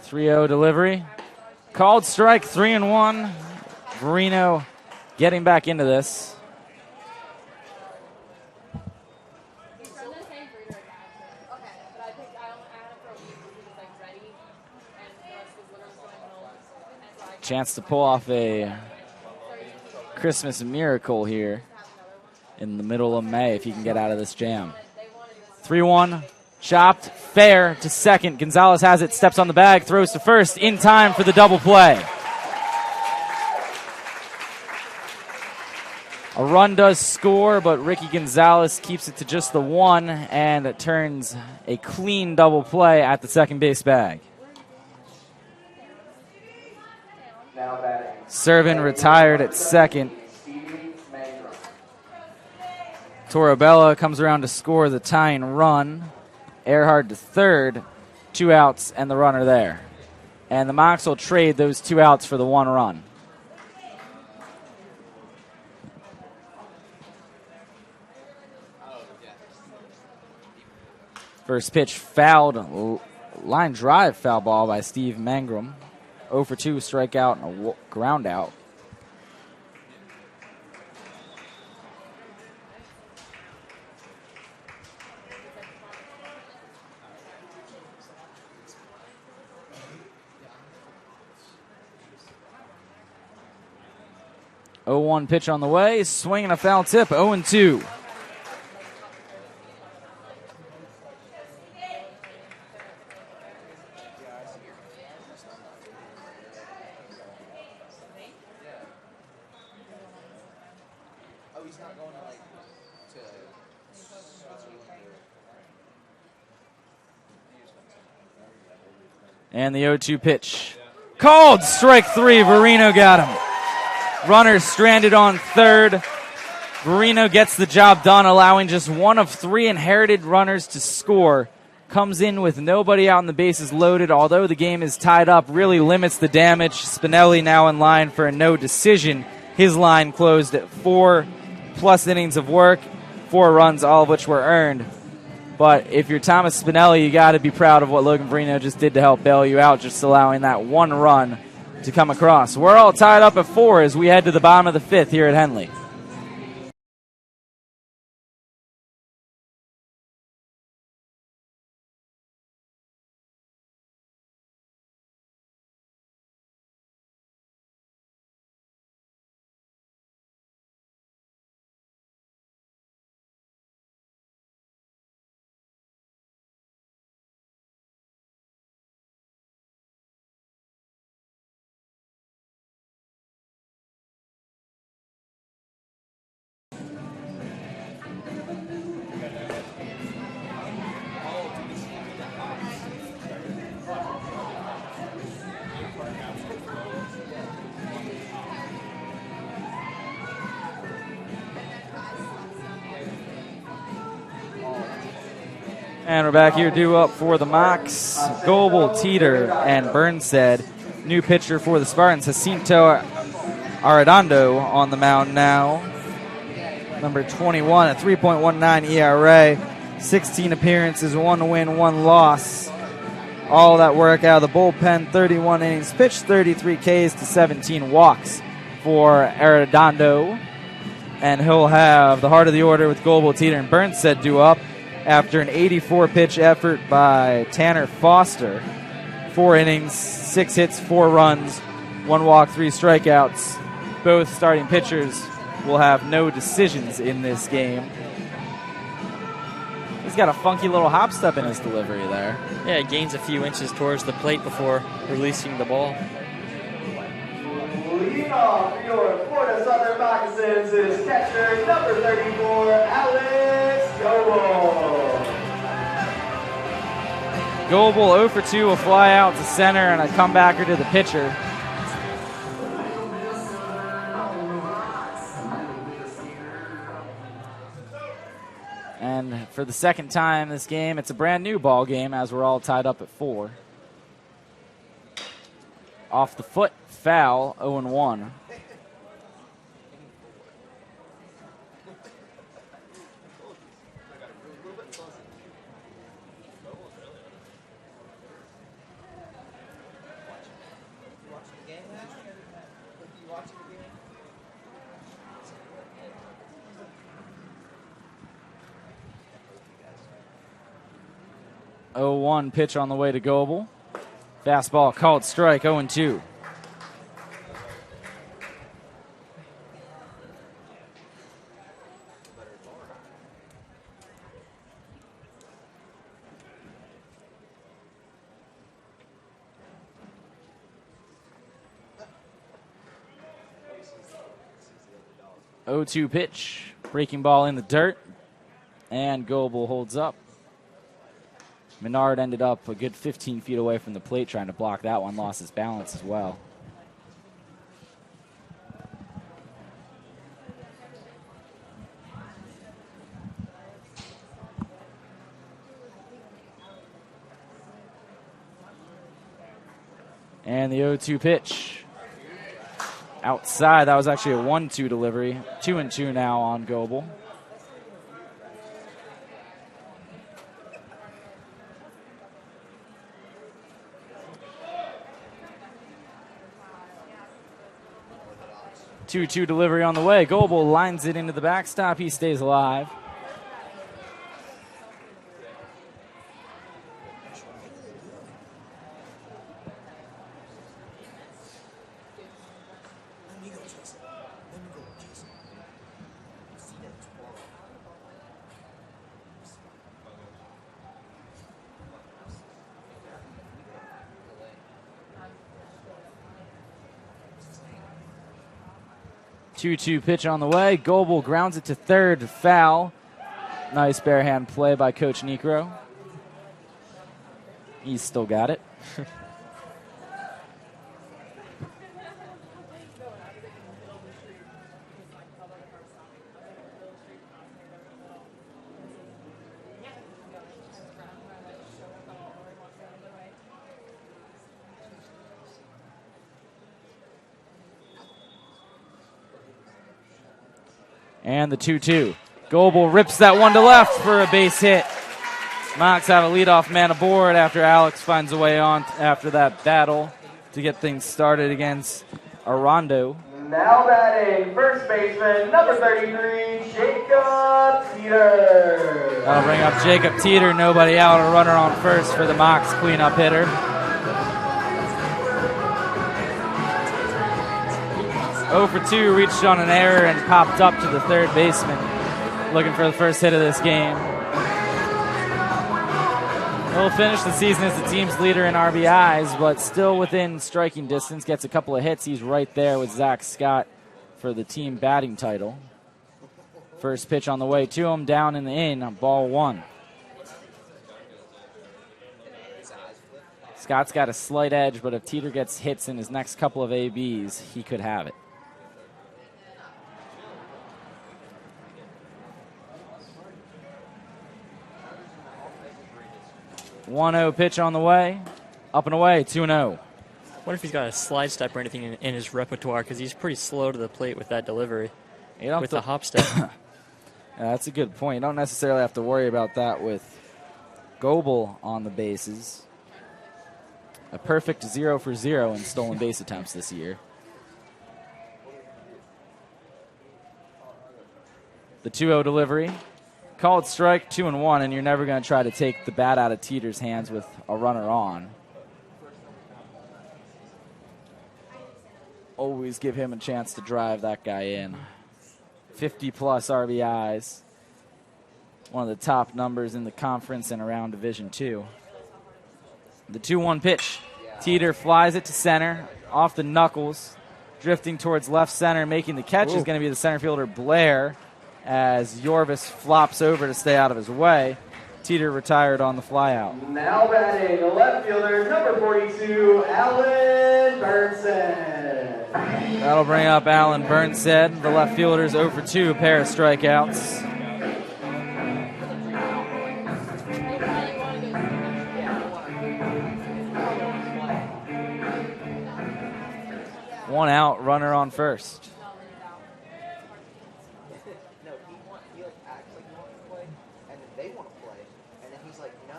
3-0 delivery. Called strike, 3-1. Verino getting back into this. Chance to pull off a Christmas miracle here in the middle of May if he can get out of this jam. 3-1, chopped, fair to second. Gonzalez has it, steps on the bag, throws to first, in time for the double play. A run does score, but Ricky Gonzalez keeps it to just the 1, and it turns a clean double play at the second base bag. Servin retired at second. Torabella comes around to score the tying run. Earhart to third, 2 outs, and the runner there. And the Mocs will trade those 2 outs for the 1 run. First pitch fouled, line drive foul ball by Steve Mangrum. 0 for 2, strikeout and a ground out. Oh, 0-1 pitch on the way, swinging a foul tip, 0-2. And the 0-2 pitch. Called strike 3. Verino got him. Runner stranded on third. Verino gets the job done, allowing just 1 of 3 inherited runners to score. Comes in with nobody out and the bases loaded. Although the game is tied up, really limits the damage. Spinelli now in line for a no decision. His line closed at 4+ innings of work, 4 runs, all of which were earned. But if you're Thomas Spinelli, you got to be proud of what Logan Verino just did to help bail you out, just allowing that 1 run to come across. We're all tied up at 4 as we head to the bottom of the 5th here at Henley. And we're back here due up for the Mocs. Goebel, Teeter, and Burnstead. New pitcher for the Spartans, Jacinto Arredondo on the mound now. Number 21 at 3.19 ERA. 16 appearances, 1 win, 1 loss. All that work out of the bullpen. 31 innings pitched, 33 Ks to 17 walks for Arredondo. And he'll have the heart of the order with Goebel, Teeter, and Burnstead due up after an 84-pitch effort by Tanner Foster. 4 innings, 6 hits, 4 runs, 1 walk, 3 strikeouts. Both starting pitchers will have no decisions in this game. He's got a funky little hop step in his delivery there. Yeah, he gains a few inches towards the plate before releasing the ball. Leading off your Florida Southern Moccasins is catcher number 34, Alex Goebel. Goebel 0 for 2, a fly out to center and a comebacker to the pitcher. And for the second time this game, it's a brand new ball game as we're all tied up at 4. Off the foot, foul, 0-1. Oh-1 pitch on the way to Goebel. Fastball called strike, 0-2. Oh-2 pitch, breaking ball in the dirt, and Goebel holds up. Menard ended up a good 15 feet away from the plate trying to block that one, lost his balance as well. And the 0-2 pitch. Outside, that was actually a 1-2 delivery. 2-2 now on Goebel. Two delivery on the way. Goebel lines it into the backstop. He stays alive. Two-2 pitch on the way. Goebel grounds it to third, foul. Nice barehand play by Coach Necro. He's still got it. And the 2-2. Goebel rips that one to left for a base hit. Mocs have a leadoff man aboard after Alex finds a way on after that battle to get things started against Arando. Now batting, first baseman, number 33, Jacob Teeter. That'll bring up Jacob Teeter. Nobody out. A runner on first for the Mocs cleanup hitter. 0 for 2, reached on an error and popped up to the third baseman. Looking for the first hit of this game. He'll finish the season as the team's leader in RBIs, but still within striking distance. Gets a couple of hits. He's right there with Zach Scott for the team batting title. First pitch on the way to him, down in the in, ball 1. Scott's got a slight edge, but if Teeter gets hits in his next couple of ABs, he could have it. 1-0 pitch on the way. Up and away, 2-0. What if he's got a slide step or anything in his repertoire, because he's pretty slow to the plate with that delivery, with the hop step. Yeah, that's a good point. You don't necessarily have to worry about that with Goebel on the bases. A perfect 0 for 0 in stolen base attempts this year. The 2-0 delivery. Called strike, 2-1, and you're never going to try to take the bat out of Teeter's hands with a runner on. Always give him a chance to drive that guy in. 50-plus RBIs. One of the top numbers in the conference and around Division II. The 2-1 pitch. Teeter flies it to center, off the knuckles, drifting towards left center. Making the catch is going to be the center fielder, Blair, as Yorvis flops over to stay out of his way. Teeter retired on the flyout. Now batting, the left fielder, number 42, Alan Burnson. That'll bring up Alan Burnson. The left fielder's 0 for 2, pair of strikeouts. 1 out, runner on first.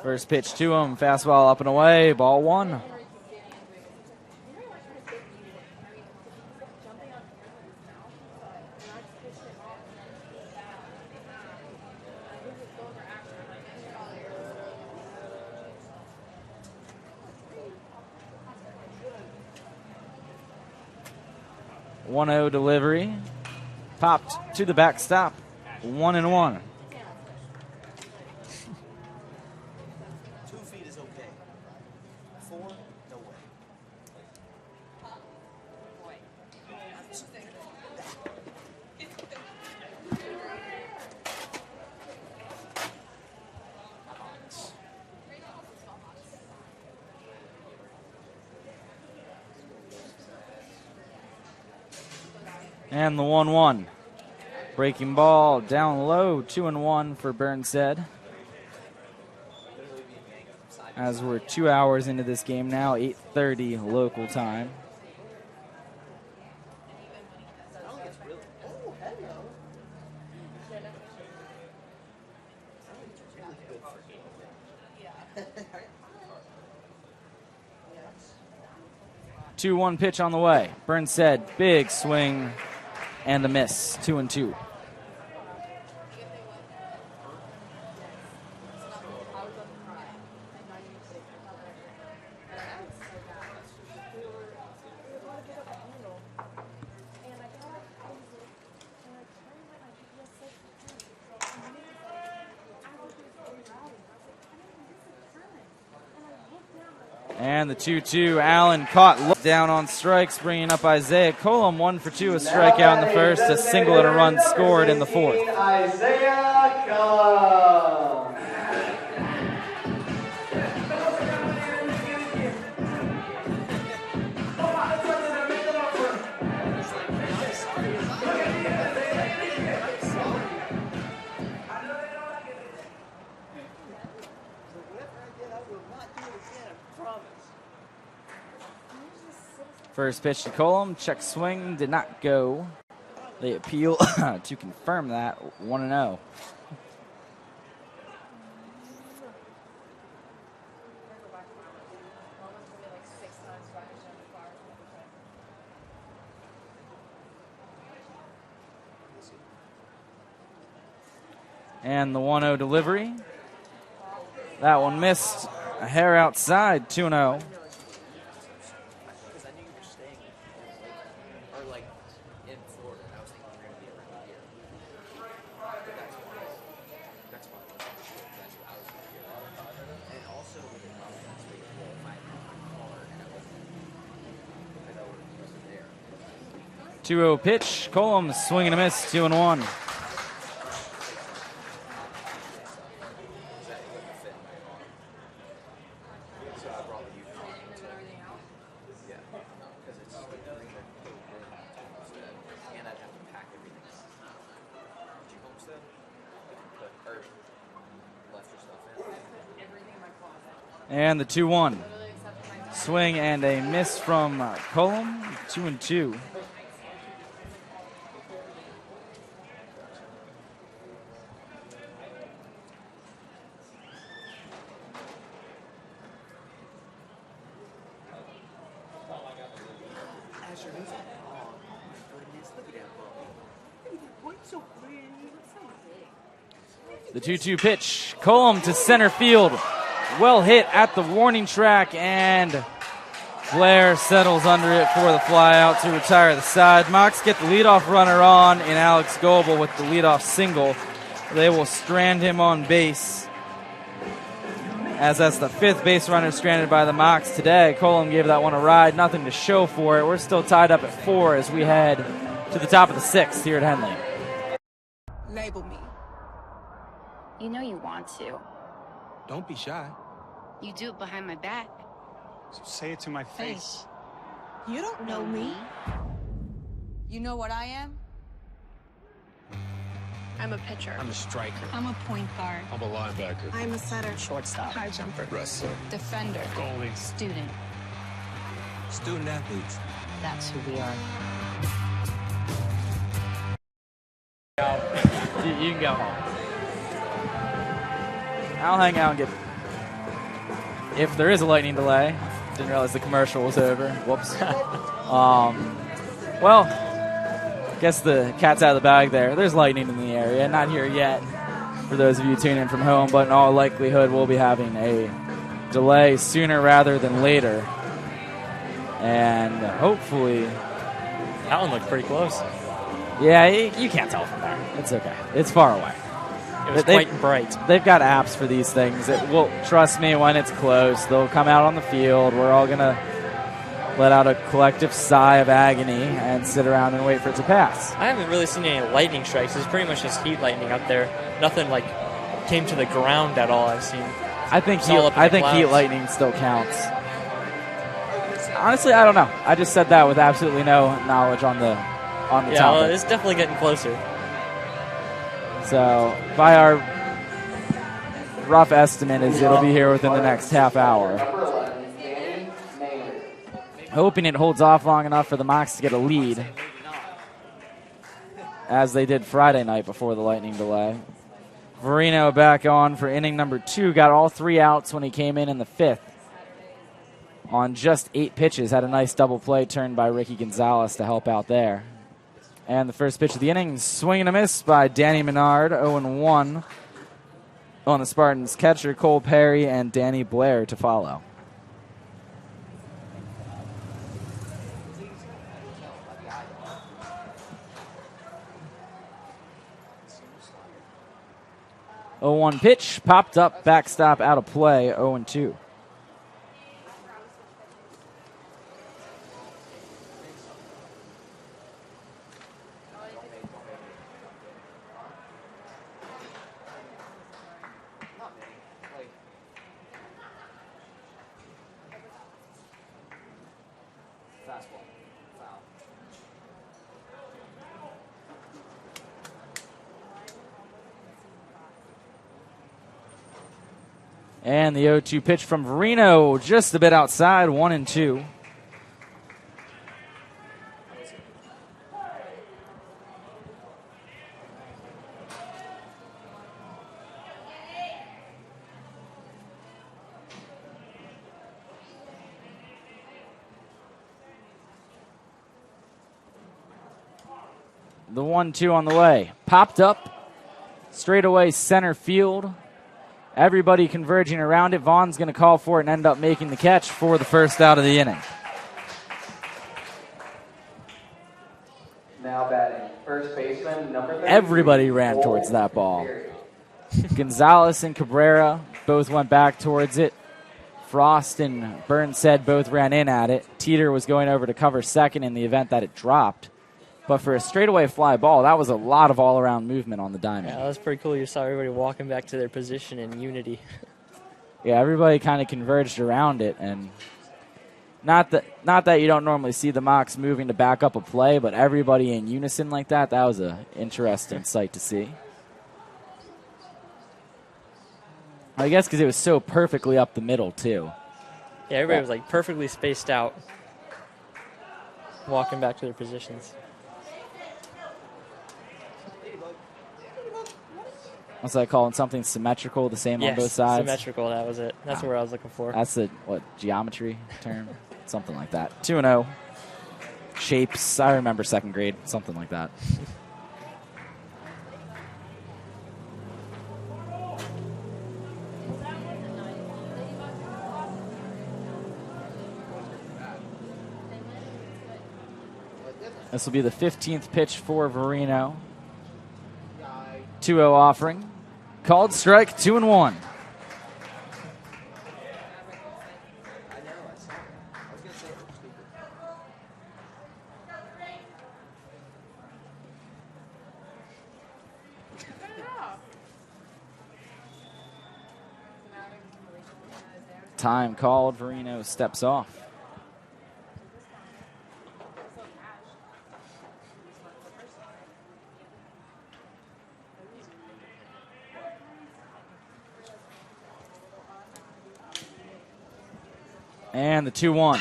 First pitch to him, fastball up and away, ball 1. One 0 delivery, popped to the backstop, 1-1. 2 feet is okay. 4, no way. And the 1-1. Breaking ball down low, 2-1 for Burnside. As we're 2 hours into this game now, 8:30 local time. Two 2-1 pitch on the way. Burnside, big swing and a miss. 2-2. And the 2-2, Allen caught down on strikes, bringing up Isaiah Colum. 1 for 2, a strikeout in the first, a single and a run scored in the fourth. Isaiah Colum. First pitch to Colum, check swing, did not go. They appeal to confirm that, 1-0. And the 1-0 delivery. That one missed, a hair outside, 2-0. Two-0 pitch. Colum swing and a miss. 2-1. And the 2-1. Swing and a miss from Colum. 2-2. The 2-2 pitch. Colum to center field. Well hit at the warning track, and Blair settles under it for the flyout to retire the side. Mocs get the leadoff runner on in Alex Goebel with the leadoff single. They will strand him on base, as that's the 5th base runner stranded by the Mocs today. Colum gave that one a ride, nothing to show for it. We're still tied up at 4 as we head to the top of the 6th here at Henley. Label me. You know you want to. Don't be shy. You do it behind my back. So say it to my face. You don't know me. You know what I am? I'm a pitcher. I'm a striker. I'm a point guard. I'm a linebacker. I'm a setter. Shortstop. High jumper. Wrestler. Defender. Goalie. Student. Student athletes. That's who we are. You can go home. I'll hang out and get. If there is a lightning delay, didn't realize the commercial was over. Whoops. Well, guess the cat's out of the bag there. There's lightning in the area. Not here yet for those of you tuning in from home, but in all likelihood, we'll be having a delay sooner rather than later. And hopefully. That one looked pretty close. Yeah, you can't tell from there. It's okay. It's far away. It was quite bright. They've got apps for these things. Trust me, when it's close, they'll come out on the field. We're all going to let out a collective sigh of agony and sit around and wait for it to pass. I haven't really seen any lightning strikes. It's pretty much just heat lightning up there. Nothing like came to the ground at all I've seen. I think heat lightning still counts. Honestly, I don't know. I just said that with absolutely no knowledge on the topic. Yeah, well, it's definitely getting closer. So, by our rough estimate, is it'll be here within the next half hour. Hoping it holds off long enough for the Mocs to get a lead, as they did Friday night before the lightning delay. Verino back on for inning number 2. Got all 3 outs when he came in the 5th. On just 8 pitches, had a nice double play turned by Ricky Gonzalez to help out there. And the first pitch of the inning, swing and a miss by Danny Menard, 0-1 on the Spartans catcher, Cole Perry and Danny Blair to follow. The 0-1 pitch, popped up, backstop, out of play, 0-2. And the 0-2 pitch from Verino, just a bit outside, 1-2. The 1-2 on the way. Popped up, straightaway center field. Everybody converging around it. Vaughn's going to call for it and end up making the catch for the first out of the inning. Now batting, first baseman, number 30. Everybody ran towards that ball. Gonzalez and Cabrera both went back towards it. Frost and Burnshead both ran in at it. Teeter was going over to cover second in the event that it dropped. But for a straightaway fly ball, that was a lot of all-around movement on the diamond. Yeah, that was pretty cool. You saw everybody walking back to their position in unity. Yeah, everybody kind of converged around it, and not that you don't normally see the Mocs moving to back up a play, but everybody in unison like that was an interesting sight to see. I guess because it was so perfectly up the middle, too. Yeah, everybody was like perfectly spaced out, walking back to their positions. What's that called? Something symmetrical, the same on both sides? Symmetrical, that was it. That's the word I was looking for. That's the, geometry term? Something like that. 2-0. Shapes, I remember second grade, something like that. This will be the 15th pitch for Verino. 2-0 offering. Called strike, 2-1. Time called. Verino steps off. And the 2-1.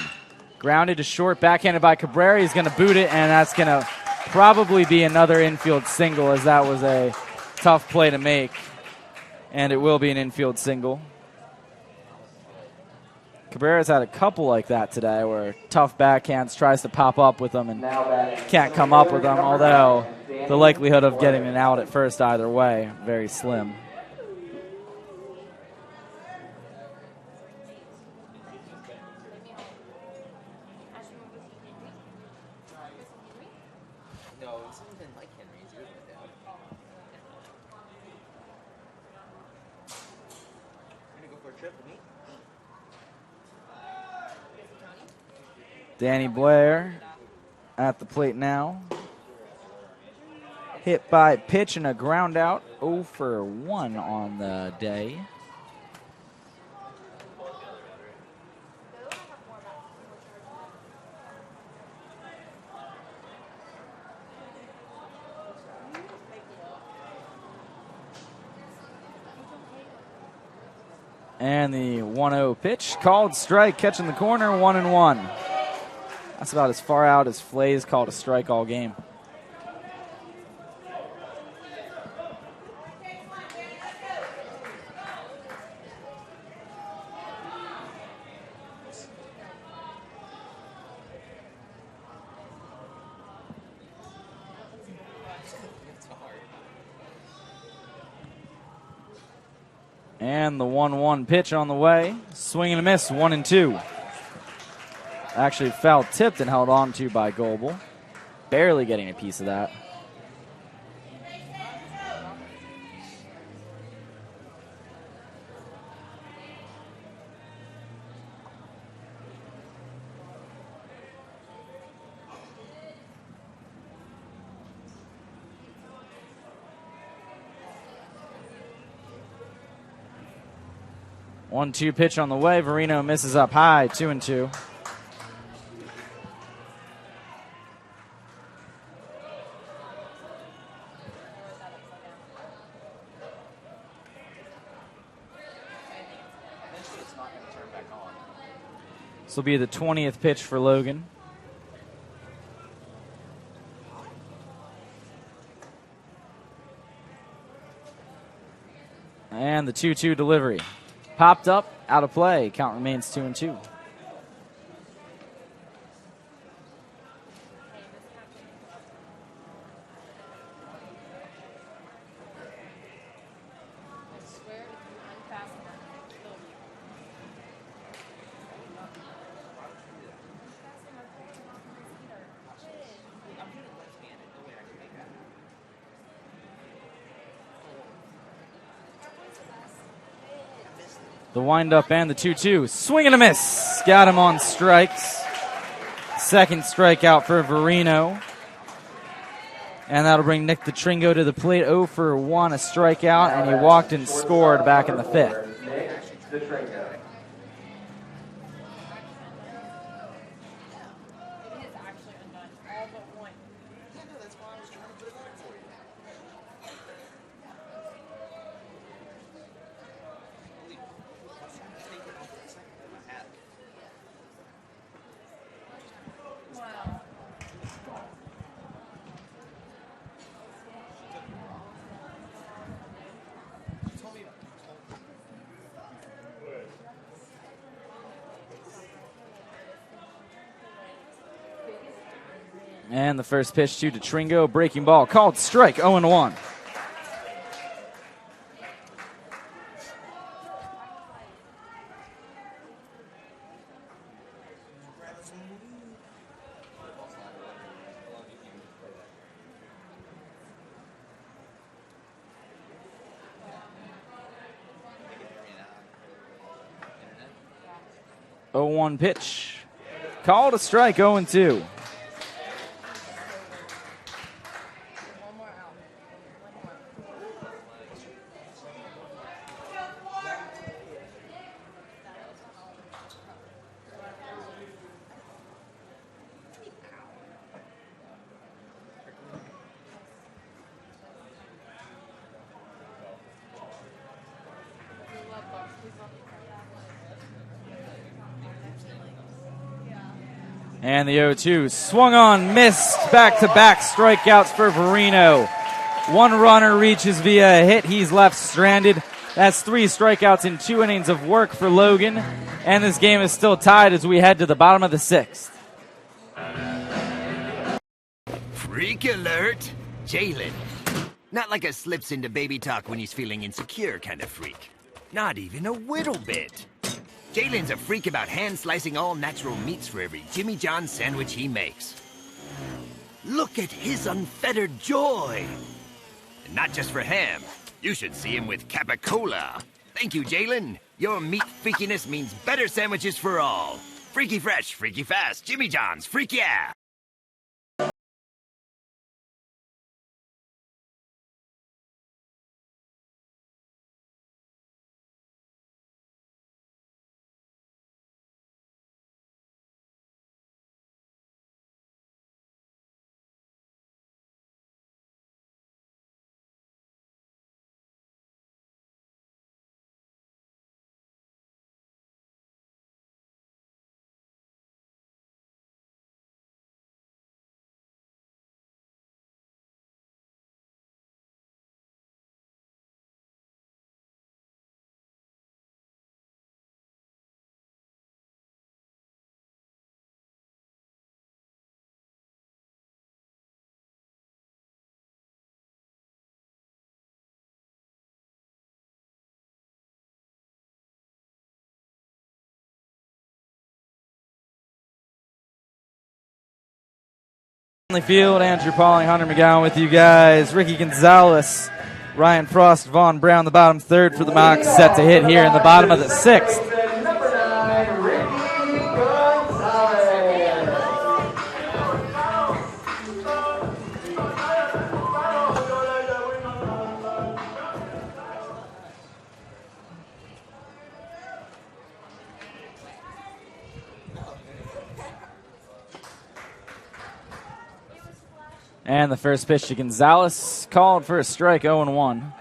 Grounded to short, backhanded by Cabrera. He's going to boot it, and that's going to probably be another infield single, as that was a tough play to make. And it will be an infield single. Cabrera's had a couple like that today where tough backhands, tries to pop up with them and can't come up with them, although the likelihood of getting an out at first either way, very slim. Danny Blair at the plate now. Hit by pitch and a ground out. 0 for 1 on the day. And the 1-0 pitch. Called strike, catching the corner, 1-1. That's about as far out as Flay's called a strike all game. And the 1-1 pitch on the way. Swing and a miss, 1-2. Actually foul tipped and held on to by Goebel. Barely getting a piece of that. One-two pitch on the way. Verino misses up high, 2-2. This will be the 20th pitch for Logan. And the 2-2 delivery. Popped up, out of play. Count remains 2-2. The windup and the 2-2. Swing and a miss. Got him on strikes. Second strikeout for Verino. And that'll bring Nick DeTringo to the plate. 0 for 1, a strikeout, and he walked and scored back in the 5th. And the first pitch to DeTringo, breaking ball, called strike, 0-1. Oh, 1 pitch, called a strike, 0-2. And the 0-2 swung on, missed. Back-to-back strikeouts for Verino. One runner reaches via a hit. He's left stranded. That's 3 strikeouts in 2 innings of work for Logan. And this game is still tied as we head to the bottom of the 6th. Freak alert, Jalen. Not like a slips into baby talk when he's feeling insecure kind of freak. Not even a little bit. Jalen's a freak about hand-slicing all-natural meats for every Jimmy John sandwich he makes. Look at his unfettered joy. And not just for ham. You should see him with Capicola. Thank you, Jalen. Your meat freakiness means better sandwiches for all. Freaky fresh, freaky fast, Jimmy John's, freak yeah! Field, Andrew Pauling, Hunter McGowan with you guys. Ricky Gonzalez, Ryan Frost, Vaughn Brown, the bottom third for the Mocs, set to hit here in the bottom of the 6th. And the first pitch to Gonzalez, called for a strike, 0-1.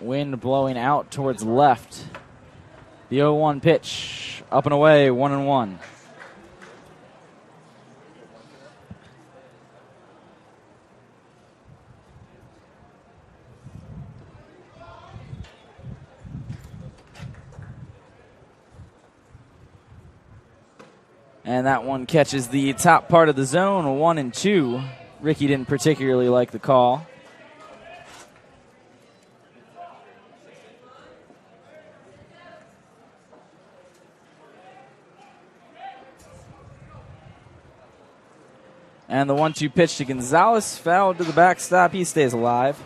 Wind blowing out towards left. The 0-1 pitch, up and away, 1-1. And that one catches the top part of the zone, 1-2. Ricky didn't particularly like the call. And the 1-2 pitch to Gonzalez, fouled to the backstop. He stays alive.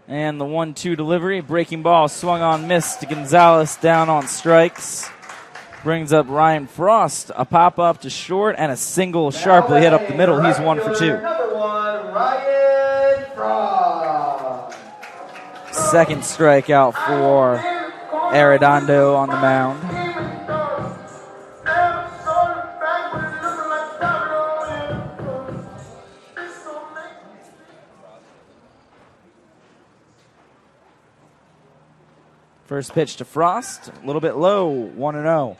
And the 1-2 delivery, breaking ball, swung on, missed. Gonzalez down on strikes. Brings up Ryan Frost, a pop-up to short, and a single sharply hit up the middle. He's 1 for 2. Number 1, Ryan Frost. Second strikeout for Arredondo on the mound. First pitch to Frost, a little bit low, 1-0.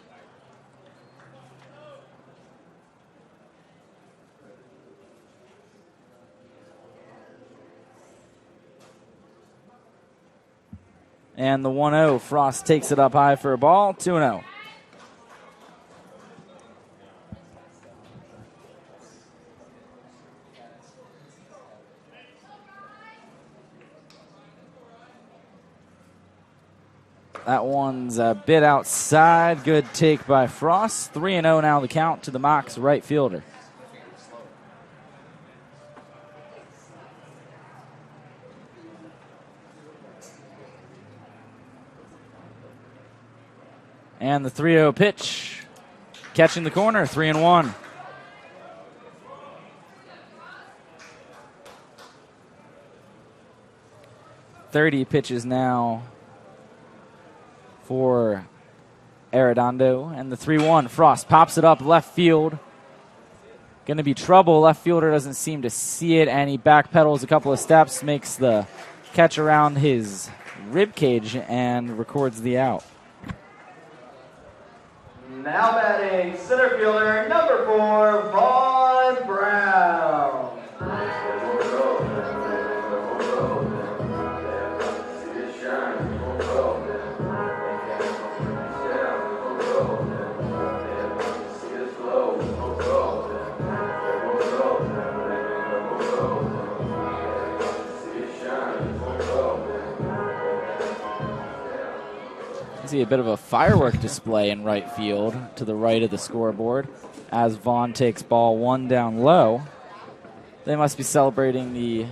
And the 1-0, Frost takes it up high for a ball, 2-0. That one's a bit outside. Good take by Frost. 3-0 now the count to the Mocs right fielder. And the 3-0 pitch. Catching the corner, 3-1. 30 pitches now for Arredondo. And the 3-1. Frost pops it up left field. Going to be trouble. Left fielder doesn't seem to see it, and he backpedals a couple of steps, makes the catch around his rib cage, and records the out. Now batting center fielder number 4, Vaughn Brown. See a bit of a firework display in right field to the right of the scoreboard as Vaughn takes ball 1 down low. They must be celebrating the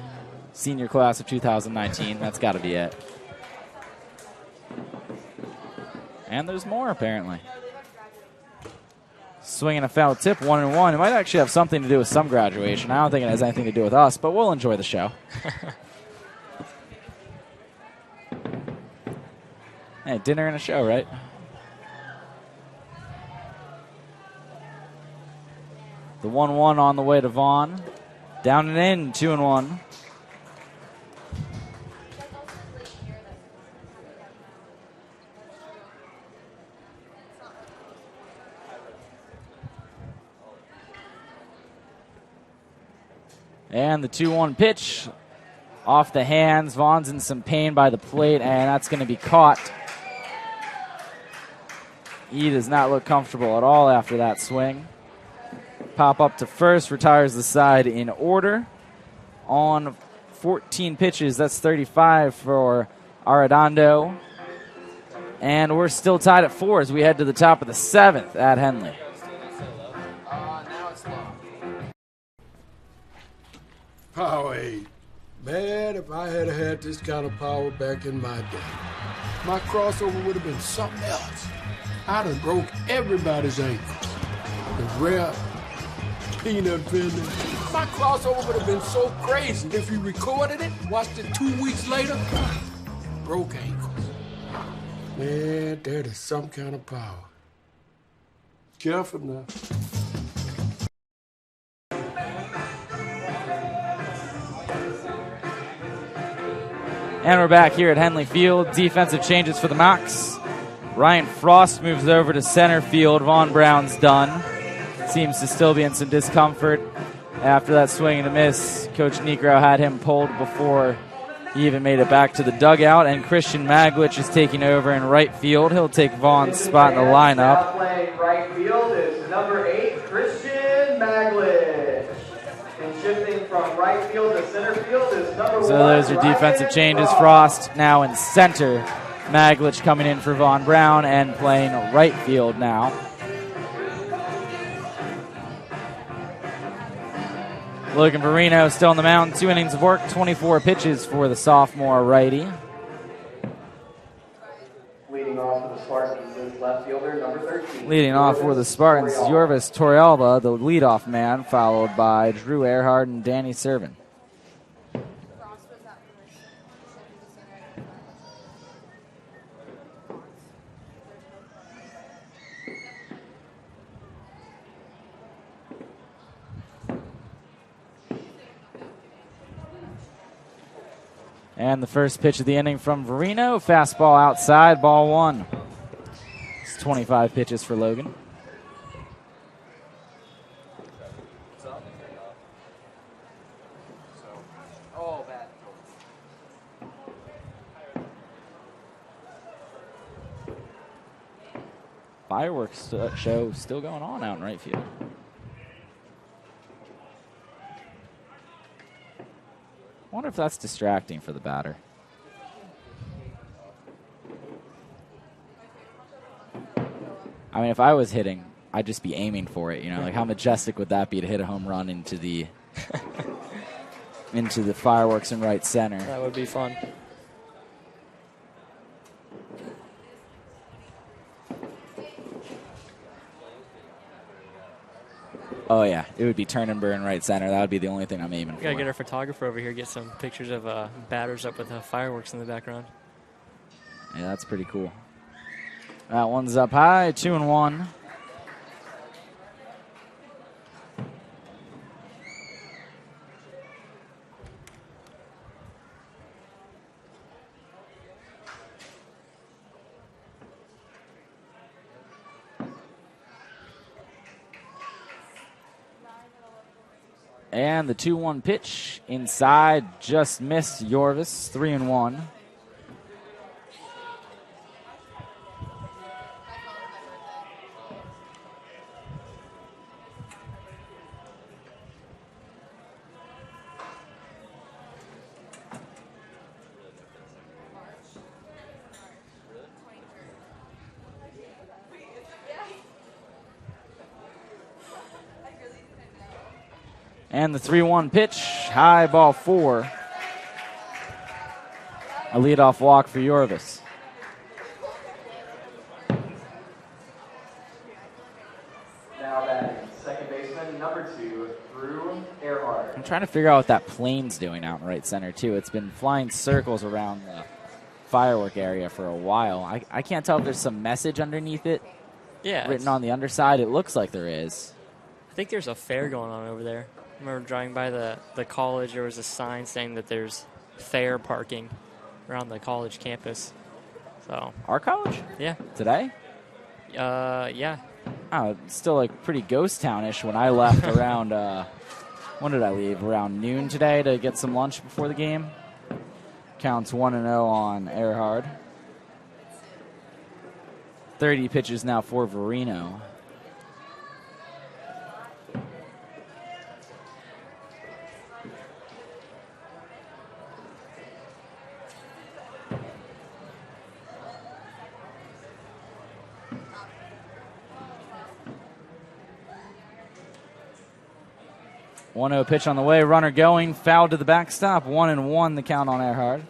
senior class of 2019. That's got to be it. And there's more, apparently. Swinging a foul tip, 1-1. It might actually have something to do with some graduation. I don't think it has anything to do with us, but we'll enjoy the show. Hey, dinner and a show, right? The 1-1 on the way to Vaughn. Down and in, 2-1. And the 2-1 pitch off the hands. Vaughn's in some pain by the plate, and that's going to be caught. He does not look comfortable at all after that swing. Pop up to first, retires the side in order. On 14 pitches, that's 35 for Arredondo. And we're still tied at 4 as we head to the top of the 7th at Henley. Power 8. Man, if I had had this kind of power back in my day, my crossover would have been something else. I'd have broke everybody's ankles. The rare peanut vendor. My crossover would have been so crazy. If you recorded it, watched it 2 weeks later, broke ankles. Man, that is some kind of power. Careful now. And we're back here at Henley Field. Defensive changes for the Mocs. Ryan Frost moves over to center field. Vaughn Brown's done. Seems to still be in some discomfort after that swing and a miss. Coach Negro had him pulled before he even made it back to the dugout. And Christian Maglich is taking over in right field. He'll take Vaughn's spot in the lineup. Playing right field is number 8, Christian Maglich. And shifting from right field to center field is number 1. So those are defensive changes. Frost now in center. Maglich coming in for Vaughn Brown and playing right field now. Logan Verino still on the mound. 2 innings of work, 24 pitches for the sophomore righty. Leading off for the Spartans is left fielder number 13. Leading off for the Spartans, Jorvis Torrealba, the leadoff man, followed by Drew Earhart and Danny Servin. And the first pitch of the inning from Verino, fastball outside, ball 1. It's 25 pitches for Logan. Fireworks show still going on out in right field. I wonder if that's distracting for the batter. I mean, if I was hitting, I'd just be aiming for it. You know, like how majestic would that be to hit a home run into the into the fireworks in right center? That would be fun. Oh, yeah. It would be turn and burn right center. That would be the only thing I'm aiming We got to for. get our photographer over here, get some pictures of batters up with fireworks in the background. Yeah, that's pretty cool. That one's up high, 2-1. And the 2-1 pitch inside just missed Yorvis, 3-1. And the 3-1 pitch, high ball 4. A leadoff walk for Yorvis. Now batting, second baseman, number 2, Drew Earhart. I'm trying to figure out what that plane's doing out in right center, too. It's been flying circles around the firework area for a while. I can't tell if there's some message underneath it written on the underside. It looks like there is. I think there's a fair going on over there. I remember driving by the college. There was a sign saying that there's fair parking around the college campus. So Our college? Yeah. Today? Yeah. Oh, it's still like pretty ghost townish when I left around, when did I leave? Around noon today to get some lunch before the game. Counts 1-0 on Earhart. 30 pitches now for Verino. One 0 pitch on the way, runner going, foul to the backstop, 1-1 the count on Earhart.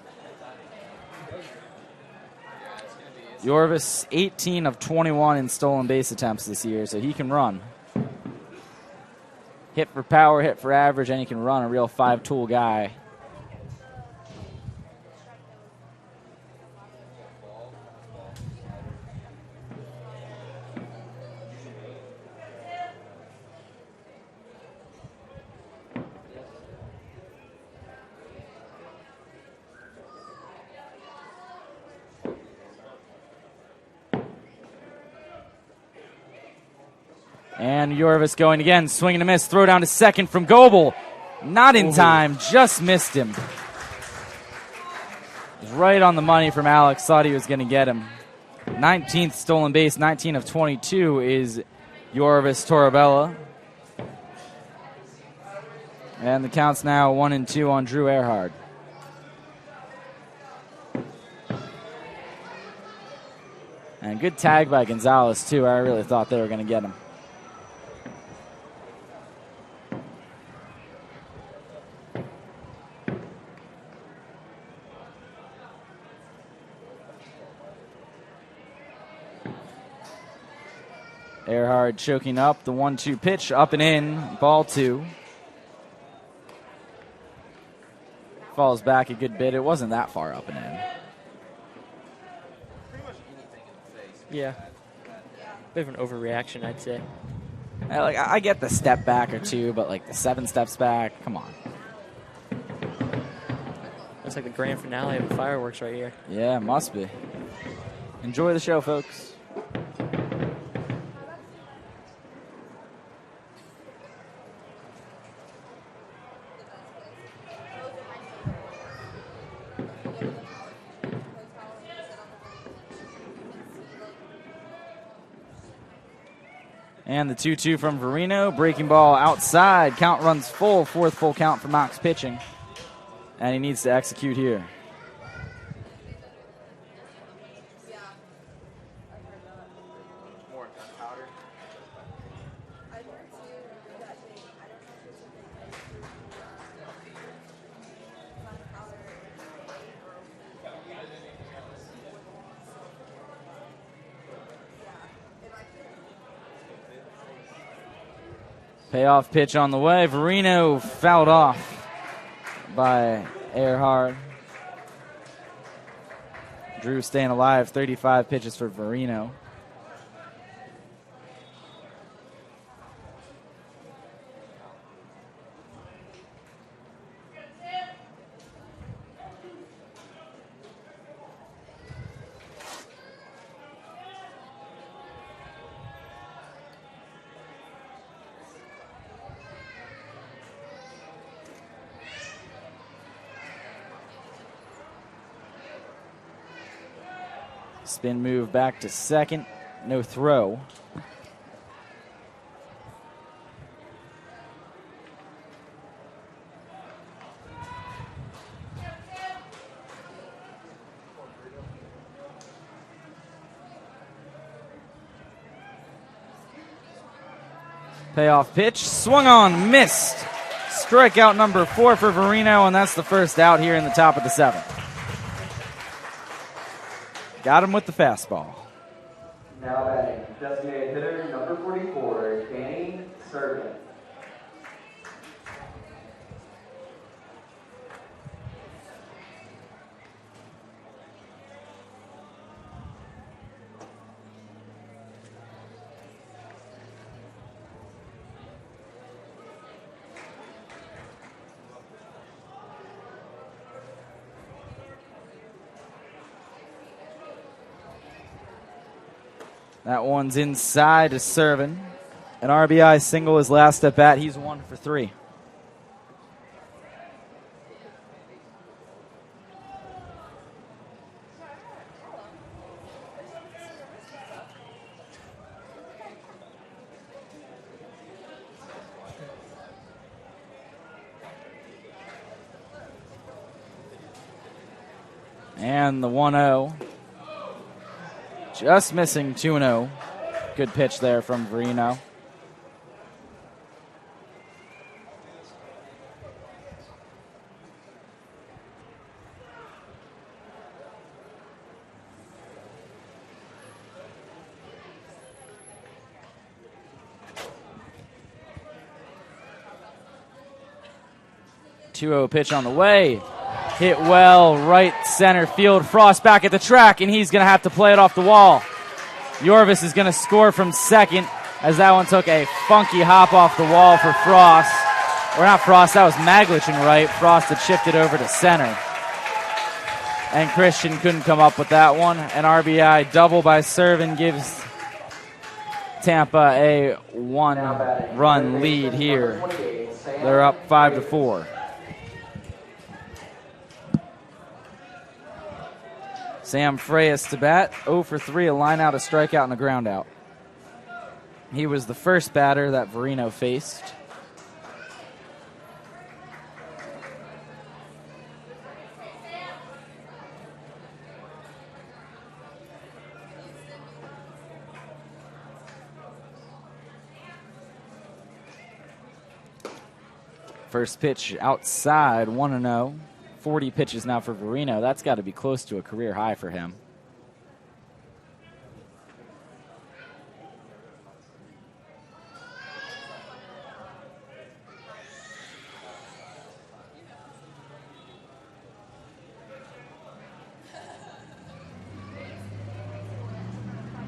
Yorvis, 18 of 21 in stolen base attempts this year, so he can run. Hit for power, hit for average, and he can run, a real five-tool guy. And Yorvis going again, swing and a miss, throw down to second from Goebel. Not in time, just missed him. Right on the money from Alex, thought he was going to get him. 19th stolen base, 19 of 22 is Yorvis Torabella. And the count's now 1-2 on Drew Earhart. And good tag by Gonzalez, too. I really thought they were going to get him. Earhart choking up the 1-2 pitch, up and in, ball 2. Falls back a good bit. It wasn't that far up and in. Yeah. Bit of an overreaction, I'd say. I get the step back or two, but like the 7 steps back, come on. That's like the grand finale of the fireworks right here. Yeah, must be. Enjoy the show, folks. And the 2-2 from Verino. Breaking ball outside. Count runs full. 4th full count for Mox pitching. And he needs to execute here. Payoff pitch on the way. Verino fouled off by Earhart. Drew staying alive, 35 pitches for Verino. Spin move back to second. No throw. Payoff pitch. Swung on. Missed. Strikeout number 4 for Verino, and that's the first out here in the top of the 7th. Got him with the fastball. Now batting, designated hitter number 44, Danny Servin. That one's inside to Servin. An RBI single his last at bat. He's 1 for 3. And the 1-0. Just missing 2-0. Good pitch there from Verino. Two-0 pitch on the way. Hit well, right center field. Frost back at the track, and he's going to have to play it off the wall. Yorvis is going to score from second as that one took a funky hop off the wall for Frost. Or not Frost, that was Maglich in right. Frost had shifted over to center. And Christian couldn't come up with that one. An RBI double by Servin gives Tampa a 1-run lead here. They're up 5-4. Sam Freyas to bat, 0 for 3, a line out, a strikeout, and a ground out. He was the first batter that Verino faced. First pitch outside, 1-0. 40 pitches now for Verino. That's got to be close to a career high for him.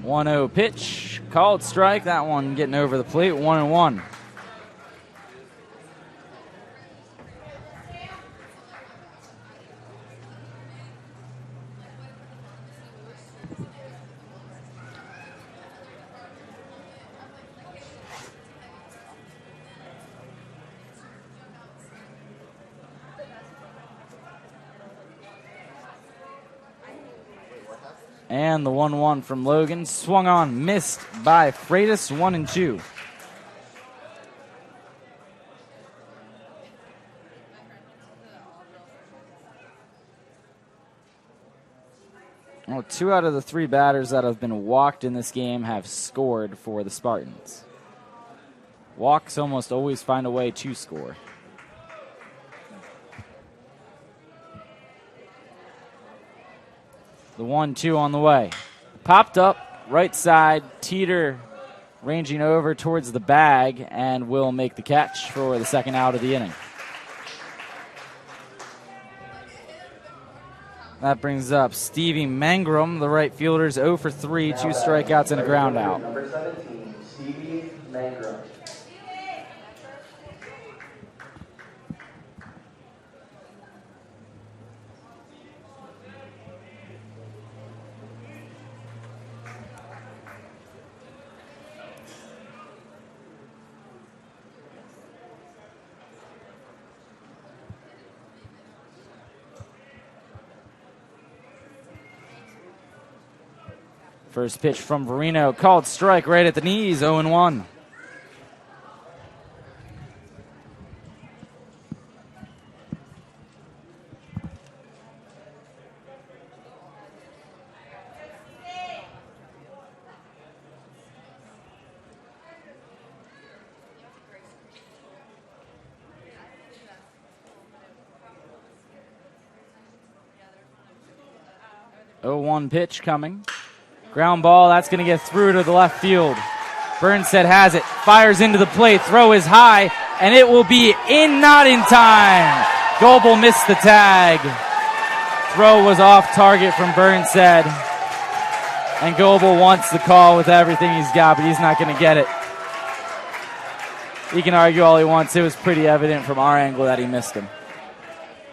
One-0 pitch, called strike. That one getting over the plate, 1-1. And the 1-1 from Logan. Swung on, missed by Freitas, 1-2. Well, 2 out of the 3 batters that have been walked in this game have scored for the Spartans. Walks almost always find a way to score. The 1-2 on the way. Popped up, right side. Teeter ranging over towards the bag and will make the catch for the second out of the inning. That brings up Stevie Mangrum, the right fielder's 0 for 3, 2 strikeouts and a ground out. Number 17, Stevie Mangrum. First pitch from Verino, called strike right at the knees, 0-1. Oh-1 pitch coming. Ground ball, that's going to get through to the left field. Burnstead has it, fires into the plate, throw is high, and it will be in, not in time. Goebel missed the tag. Throw was off target from Burnstead. And Goebel wants the call with everything he's got, but he's not going to get it. He can argue all he wants. It was pretty evident from our angle that he missed him.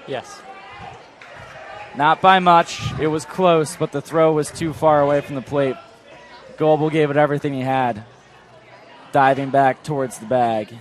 Yes. Not by much. It was close, but the throw was too far away from the plate. Goebel gave it everything he had, diving back towards the bag.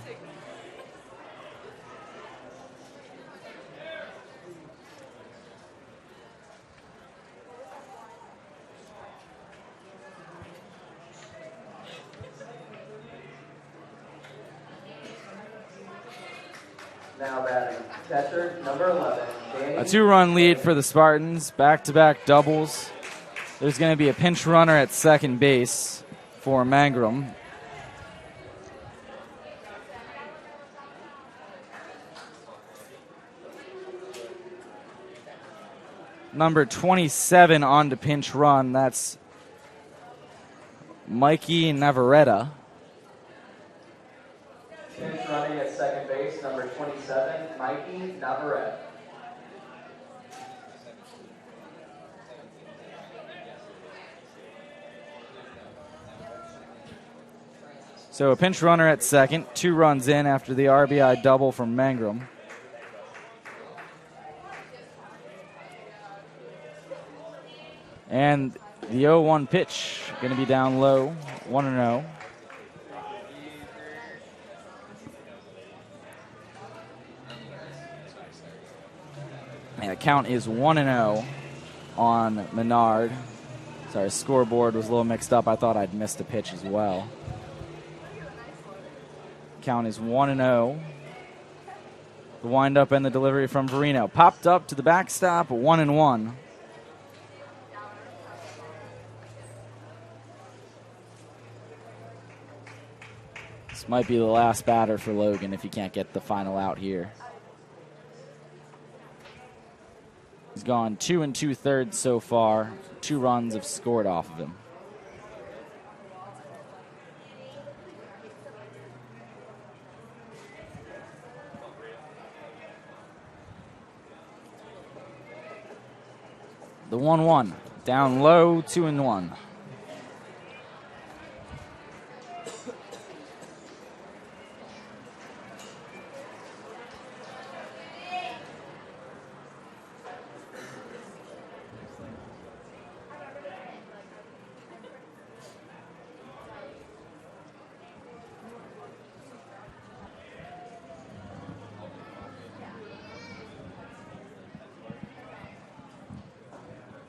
Now batting, catcher number 11. A 2-run lead for the Spartans, back-to-back doubles. There's going to be a pinch runner at second base for Mangrum. Number 27 on to pinch run, that's Mikey Navarrete. Pinch running at second base, number 27, Mikey Navarrete. So a pinch runner at second, 2 runs in after the RBI double from Mangrum. And the 0-1 pitch going to be down low, 1-0. And the count is 1-0 on Menard. Sorry, scoreboard was a little mixed up. I thought I'd missed a pitch as well. Count is 1-0. The windup and the delivery from Verino. Popped up to the backstop, 1-1. This might be the last batter for Logan if he can't get the final out here. He's gone 2 2/3 so far. 2 runs have scored off of him. The 1-1, down low, 2-1.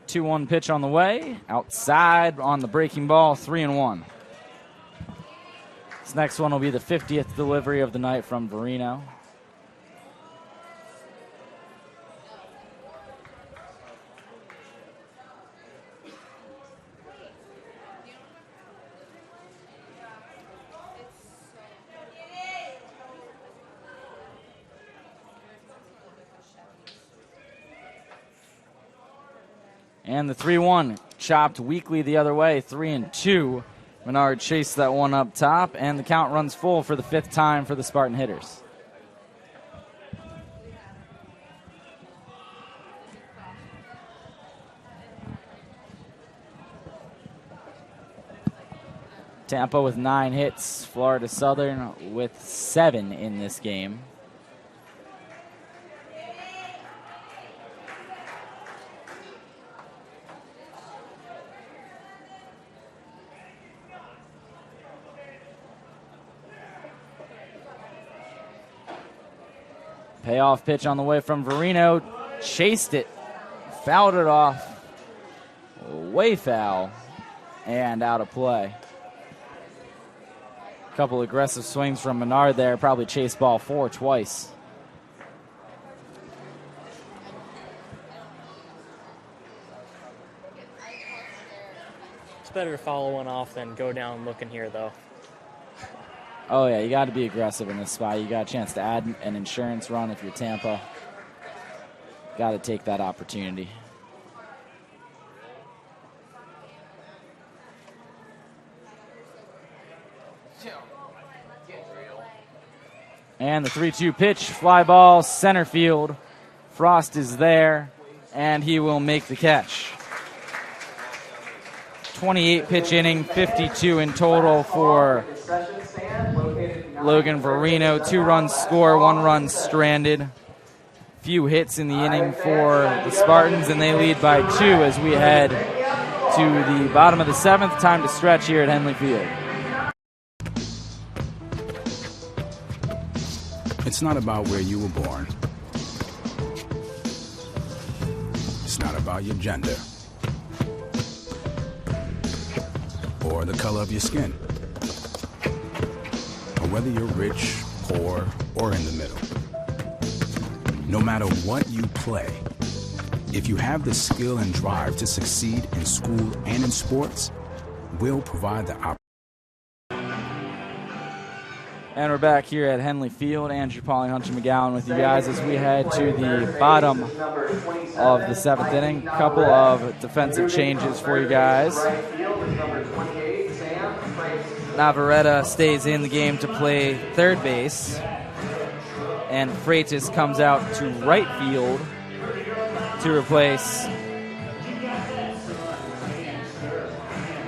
Two-one pitch on the way. Outside on the breaking ball, 3-1. This next one will be the 50th delivery of the night from Verino. And the 3-1 chopped weakly the other way, 3-2. Menard chased that one up top, and the count runs full for the 5th time for the Spartan hitters. Tampa with 9 hits, Florida Southern with 7 in this game. Payoff pitch on the way from Verino. Chased it. Fouled it off. Way foul. And out of play. A couple aggressive swings from Menard there. Probably chased ball 4 twice. It's better to follow one off than go down looking here, though. Oh, yeah, you got to be aggressive in this spot. You got a chance to add an insurance run if you're Tampa. Got to take that opportunity. And the 3-2 pitch, fly ball, center field. Frost is there, and he will make the catch. 28 pitch inning, 52 in total for Logan Verino. 2 runs score, 1 run stranded. Few hits in the inning for the Spartans, and they lead by 2 as we head to the bottom of the 7th. Time to stretch here at Henley Field. It's not about where you were born. It's not about your gender or the color of your skin, or whether you're rich, poor, or in the middle. No matter what you play, if you have the skill and drive to succeed in school and in sports, we'll provide the opportunity. And we're back here at Henley Field. Andrew Pauling, Hunter McGowan with you guys as we head to the bottom of the 7th inning. A couple of defensive changes for you guys. Navarrete stays in the game to play third base. And Freitas comes out to right field to replace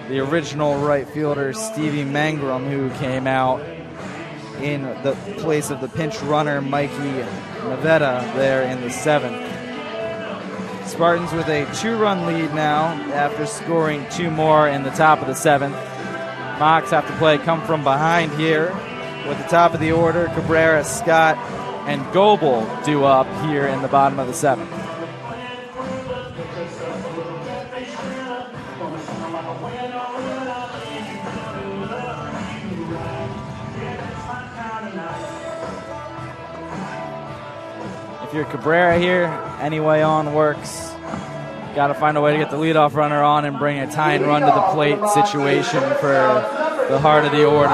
the original right fielder, Stevie Mangrum, who came out in the place of the pinch runner, Mikey Navetta, there in the 7th. Spartans with a 2-run lead now after scoring 2 more in the top of the 7th. Mocs have to play come from behind here with the top of the order. Cabrera, Scott, and Goebel due up here in the bottom of the 7th. If you're Cabrera here, any way on works. Got to find a way to get the leadoff runner on and bring a tying run to the plate situation for the heart of the order.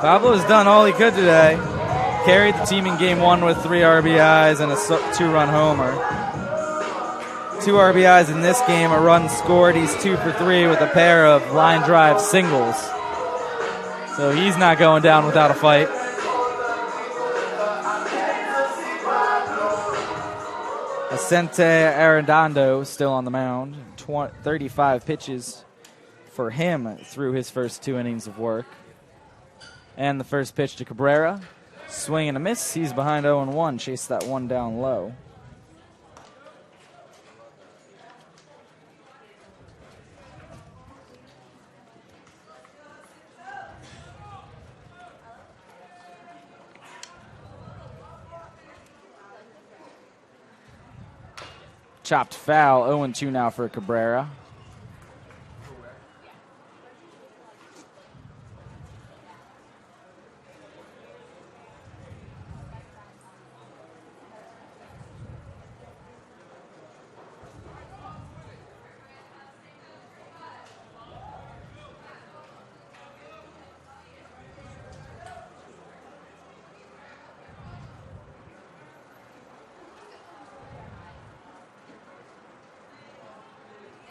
Pablo's done all he could today. Carried the team in game 1 with 3 RBIs and a 2-run homer. 2 RBIs in this game, a run scored. He's 2 for 3 with a pair of line drive singles. So he's not going down without a fight. Vicente Arredondo still on the mound. 35 pitches for him through his first 2 innings of work. And the first pitch to Cabrera. Swing and a miss. He's behind 0-1. Chase that one down low. Chopped foul, 0-2 now for Cabrera.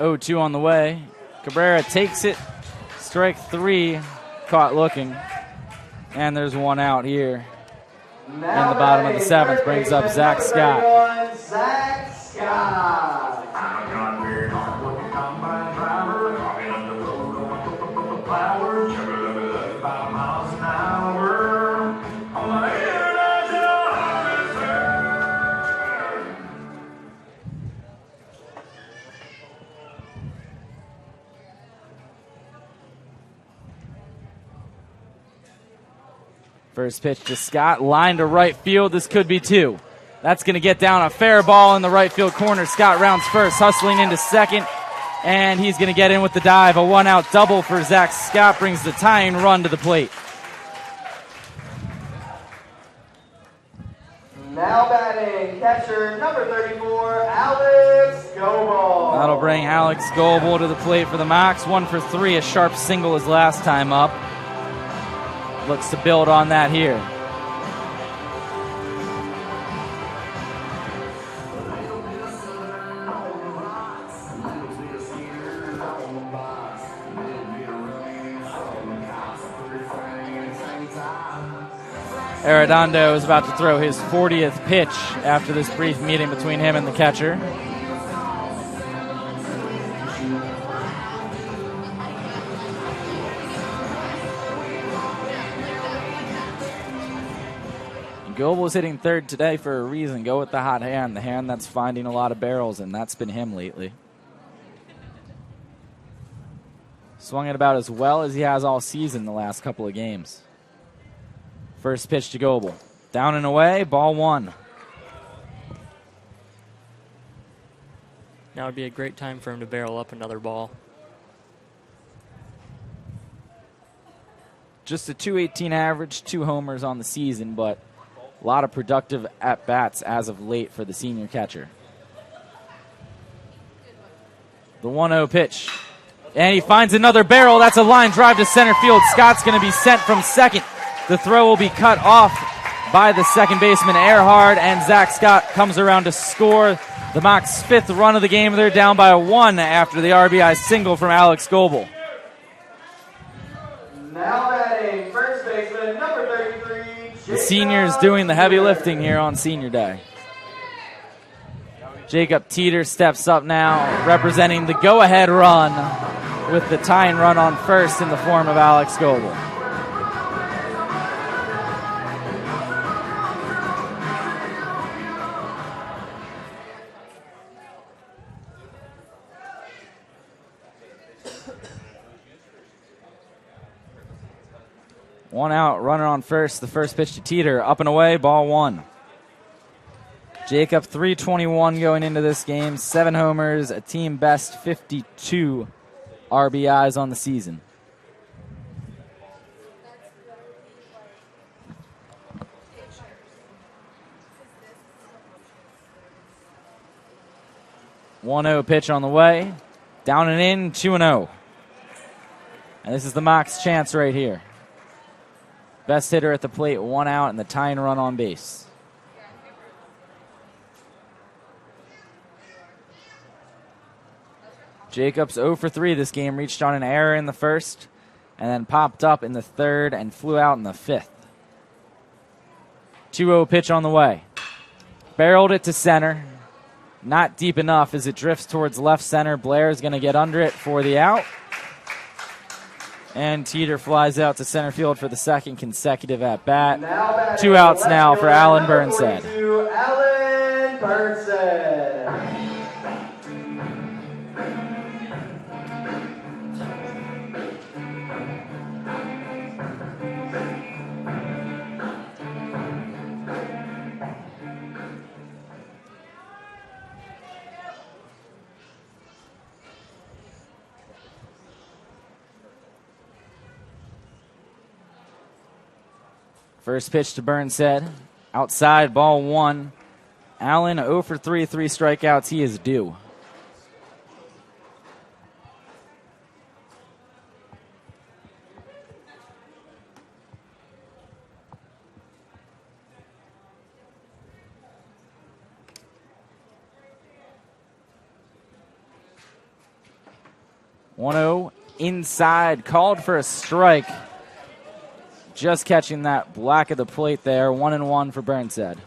Oh, 2 on the way. Cabrera takes it. Strike 3, caught looking. And there's one out here in the bottom of the 7th. Brings up Zach Scott. Zach Scott. First pitch to Scott, line to right field. This could be 2. That's going to get down a fair ball in the right field corner. Scott rounds first, hustling into second, and he's going to get in with the dive. A 1-out double for Zach Scott brings the tying run to the plate. Now batting, catcher number 34, Alex Goebel. That'll bring Alex Goebel to the plate for the Mocs. 1 for 3, a sharp single his last time up. Looks to build on that here. Arredondo is about to throw his 40th pitch after this brief meeting between him and the catcher. Goebel is hitting third today for a reason. Go with the hot hand, the hand that's finding a lot of barrels, and that's been him lately. Swung it about as well as he has all season the last couple of games. First pitch to Goebel. Down and away, ball 1. Now would be a great time for him to barrel up another ball. Just a .218 average, 2 homers on the season, but a lot of productive at-bats as of late for the senior catcher. The 1-0 pitch. And he finds another barrel. That's a line drive to center field. Scott's going to be sent from second. The throw will be cut off by the second baseman, Earhart, and Zach Scott comes around to score the Mocs' 5th run of the game. They're down by a 1 after the RBI single from Alex Goebel. Now batting, first baseman, number 33. The seniors doing the heavy lifting here on senior day. Jacob Teeter steps up now, representing the go-ahead run with the tying run on first in the form of Alex Goebel. One out, runner on first. The first pitch to Teeter, up and away, ball 1. Jacob, 321 going into this game, 7 homers, a team best 52 RBIs on the season. One 1-0 pitch on the way, down and in, 2-0. And this is the Mocs' chance right here. Best hitter at the plate, 1 out, and the tying run on base. Jacobs 0 for 3 this game, reached on an error in the first, and then popped up in the third and flew out in the 5th. 2-0 pitch on the way. Barreled it to center. Not deep enough as it drifts towards left center. Blair is going to get under it for the out. And Teeter flies out to center field for the second consecutive at-bat. 2 outs now for Alan Burnside. Alan Burnside. First pitch to Burnside. Outside, ball 1. Allen 0 for 3, 3 strikeouts. He is due. 1-0 inside, called for a strike. Just catching that black of the plate there. 1-1 for Burnside.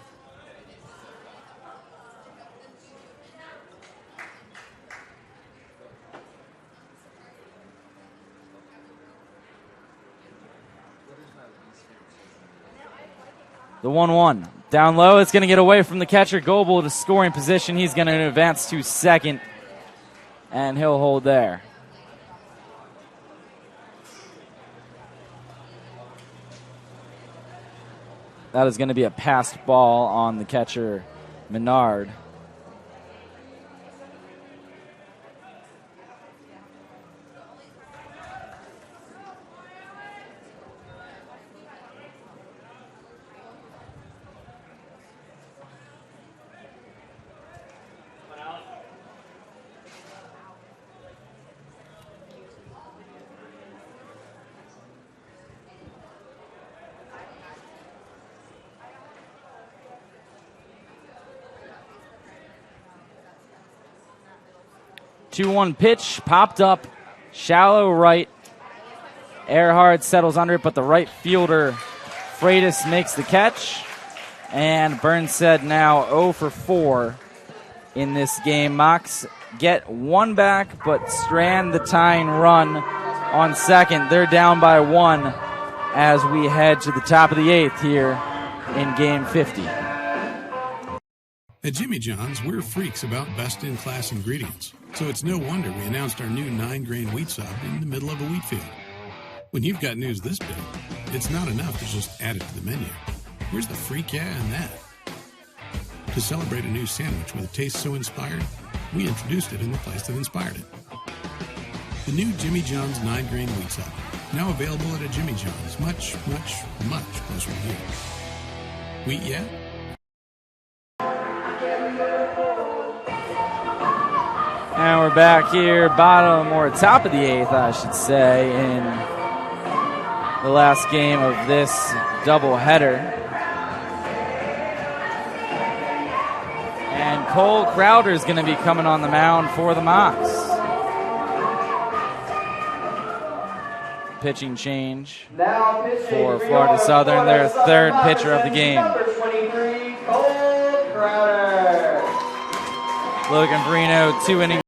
The 1-1. Down low, it's going to get away from the catcher. Goebel to scoring position. He's going to advance to second, and he'll hold there. That is going to be a passed ball on the catcher, Menard. Two-one pitch, popped up, shallow right. Earhart settles under it, but the right fielder, Freitas, makes the catch. And Burnside now 0 for 4 in this game. Mocs get one back, but strand the tying run on second. They're down by 1 as we head to the top of the 8th here in game 50. At Jimmy John's, we're freaks about best-in-class ingredients, so it's no wonder we announced our new 9-grain wheat sub in the middle of a wheat field. When you've got news this big, it's not enough to just add it to the menu. Where's the freak yeah in that? To celebrate a new sandwich with a taste so inspired, we introduced it in the place that inspired it. The new Jimmy John's 9-grain wheat sub, now available at a Jimmy John's much, much, much closer to you. Wheat yeah? And we're back here, bottom or top of the 8th, I should say, in the last game of this doubleheader. And Cole Crowder is going to be coming on the mound for the Mocs. Pitching change for Florida Southern, their third pitcher of the game. Number 23, Cole Crowder. Logan Verino, 2 innings.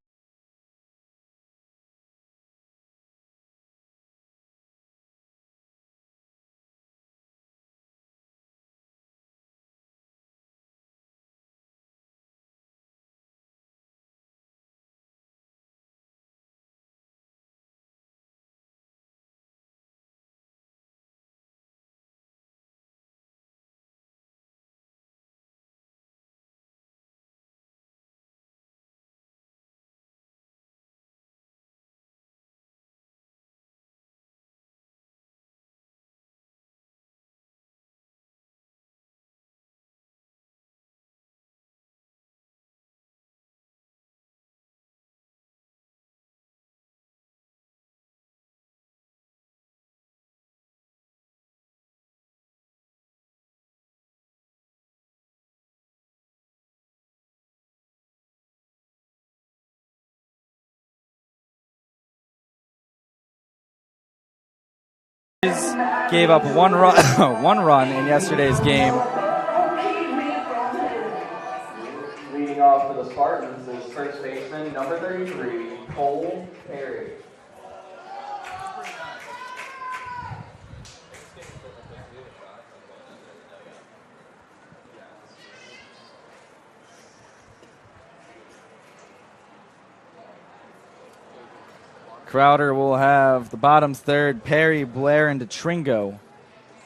Gave up one run in yesterday's game. Leading off for the Spartans is first baseman number 33, Cole Perry. Crowder will have the bottom's third, Perry, Blair, and DeTringo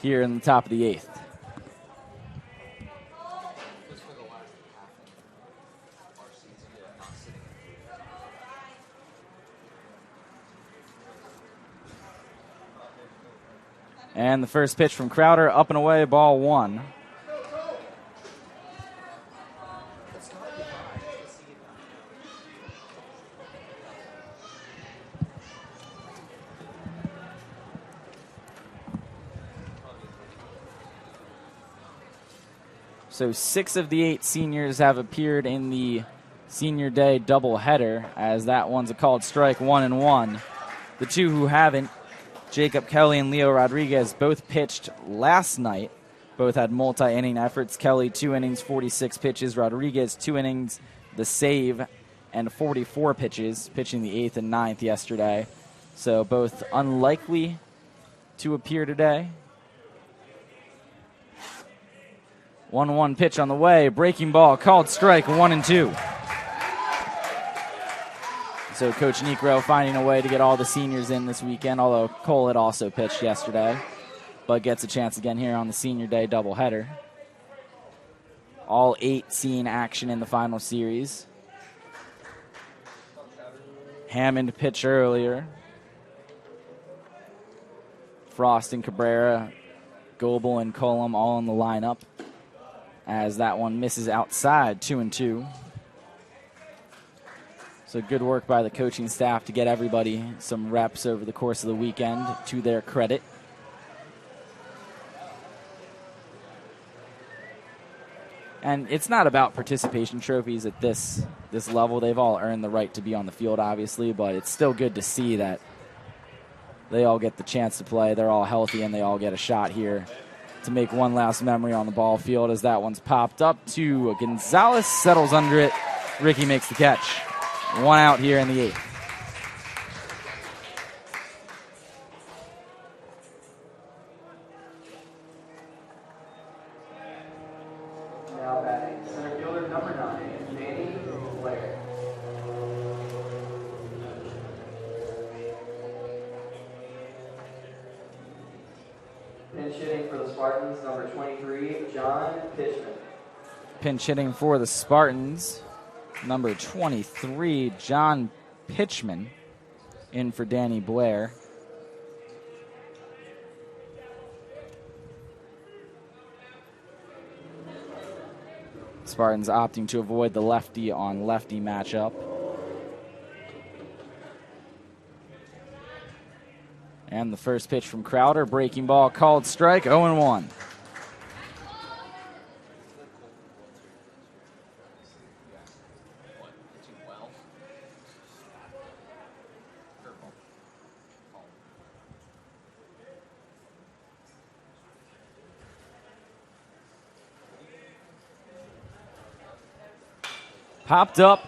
here in the top of the 8th. And the first pitch from Crowder, up and away, ball 1. So 6 of the 8 seniors have appeared in the Senior Day doubleheader, as that one's a called strike, 1-1. The two who haven't, Jacob Kelly and Leo Rodriguez, both pitched last night. Both had multi-inning efforts. Kelly, 2 innings, 46 pitches. Rodriguez, 2 innings, the save, and 44 pitches, pitching the 8th and 9th yesterday. So both unlikely to appear today. 1-1 pitch on the way. Breaking ball, called strike, 1-2. So Coach Necro finding a way to get all the seniors in this weekend, although Cole had also pitched yesterday, but gets a chance again here on the Senior Day doubleheader. All 8 seeing action in the final series. Hammond pitched earlier. Frost and Cabrera, Goebel and Cullum all in the lineup, as that one misses outside, 2-2. So good work by the coaching staff to get everybody some reps over the course of the weekend, to their credit. And it's not about participation trophies at this level. They've all earned the right to be on the field, obviously, but it's still good to see that they all get the chance to play. They're all healthy, and they all get a shot here to make one last memory on the ball field, as that one's popped up to Gonzalez, settles under it. Ricky makes the catch. 1 out here in the 8th. Now batting, center fielder number 9, Danny Blair. Pinch hitting for the Spartans, number 23, John Pitchman. Pinch hitting for the Spartans, number 23, John Pitchman, in for Danny Blair. Spartans opting to avoid the lefty on lefty matchup. And the first pitch from Crowder, breaking ball, called strike, 0-1. Popped up,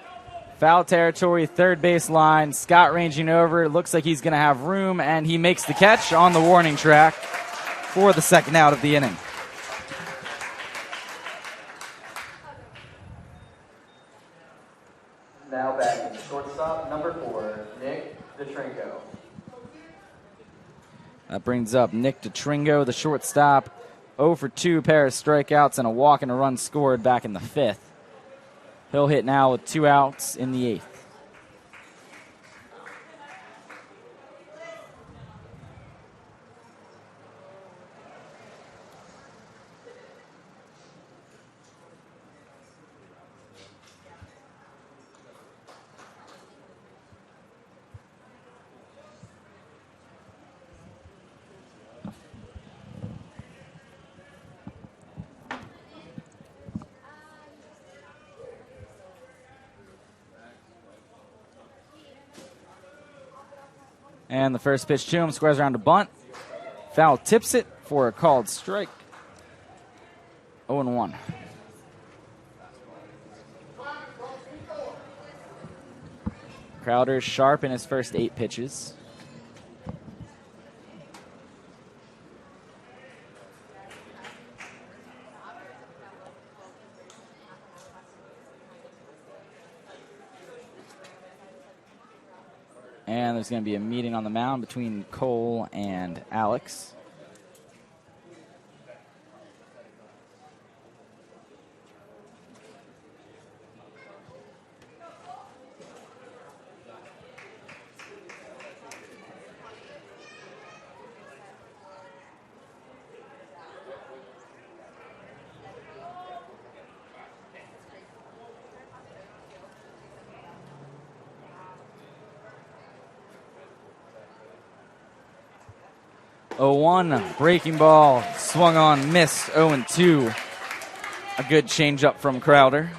foul territory, third base line. Scott ranging over. Looks like he's going to have room, and he makes the catch on the warning track for the second out of the inning. Now batting, shortstop number 4, Nick DeTrinco. That brings up Nick DeTringo, the shortstop. 0 for 2, pair of strikeouts and a walk and a run scored back in the 5th. He'll hit now with 2 outs in the 8th. And the first pitch to him, squares around to bunt. Foul tips it for a called strike. 0-1. Crowder sharp in his first 8 pitches. And there's going to be a meeting on the mound between Cole and Alex. One breaking ball, swung on, missed, 0-2. A good changeup from Crowder.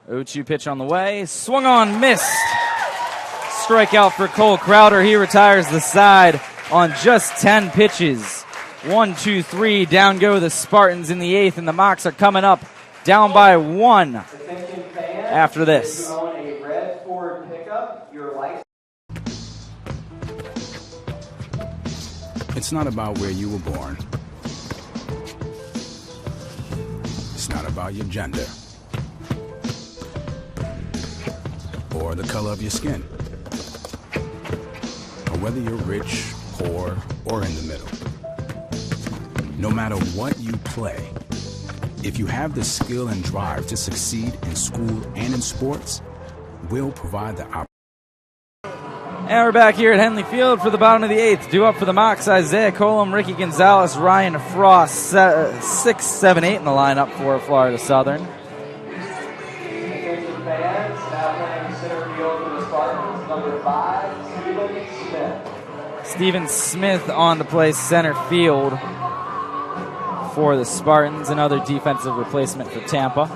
0-2 pitch on the way. Swung on, missed. Strikeout for Cole Crowder. He retires the side on just 10 pitches. 1, 2, 3. Down go the Spartans in the 8th, and the Mocs are coming up down by 1 after this. It's not about where you were born. It's not about your gender or the color of your skin, or whether you're rich, poor, or in the middle. No matter what you play, if you have the skill and drive to succeed in school and in sports, we'll provide the opportunity. And we're back here at Henley Field for the bottom of the 8th. Due up for the Mocs, Isaiah Colum, Ricky Gonzalez, Ryan Frost, 6, 7, 8 in the lineup for Florida Southern. Attention fans, now playing center field for the Spartans, number 5, Stephen Smith. Stephen Smith on to play center field for the Spartans, another defensive replacement for Tampa.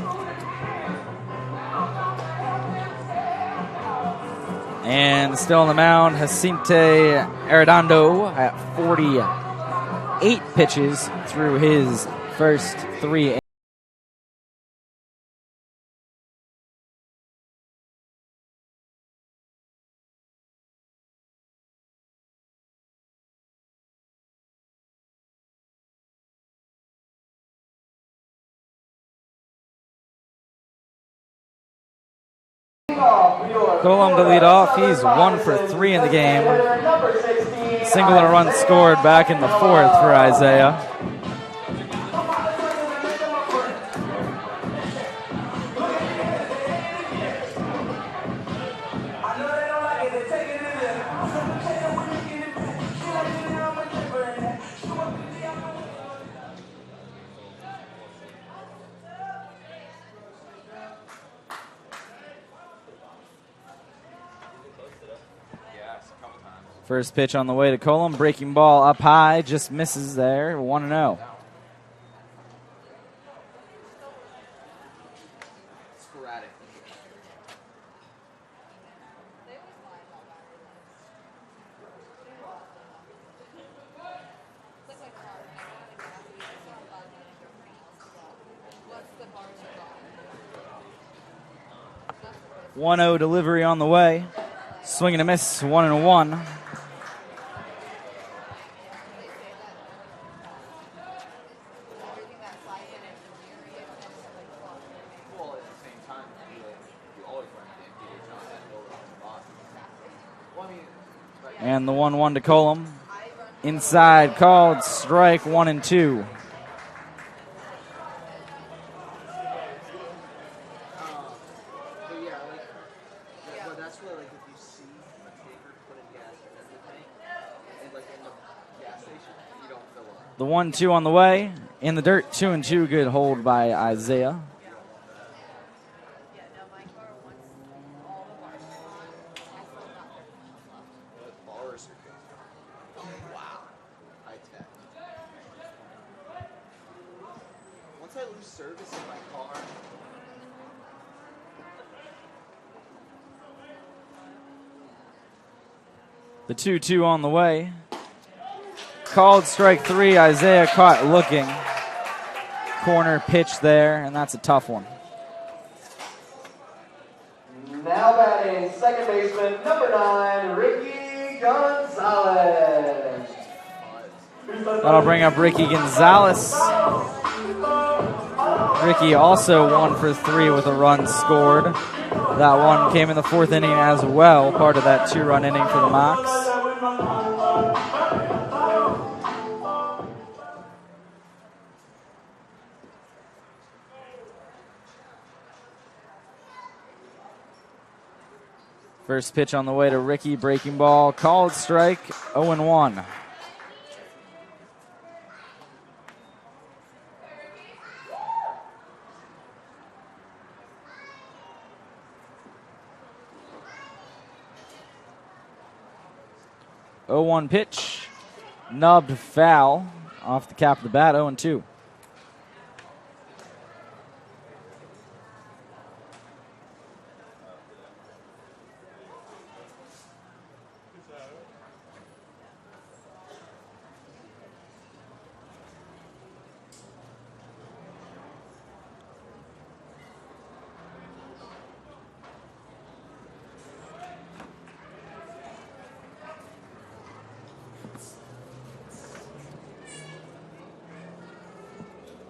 And still on the mound, Jacinto Arredondo at 48 pitches through his first 3. Colum to lead off. He's 1 for 3 in the game. Single and a run scored back in the 4th for Isaiah. First pitch on the way to Colum. Breaking ball up high. Just misses there. 1-0. Sporadic. One-0 delivery on the way. Swing and a miss. 1-1. And the 1-1 to Colum. Inside, called strike 1-2. The 1-2 on the way. In the dirt, 2-2. Good hold by Isaiah. The 2-2 on the way. Called strike 3. Isaiah caught looking. Corner pitch there, and that's a tough one. Now batting second baseman, number 9, Ricky Gonzalez. That'll bring up Ricky Gonzalez. Ricky also 1 for 3 with a run scored. That one came in the 4th inning as well, part of that 2-run inning for the Mocs. First pitch on the way to Ricky, breaking ball, called strike, 0-1. Oh, 0-1 pitch, nubbed foul off the cap of the bat, 0-2.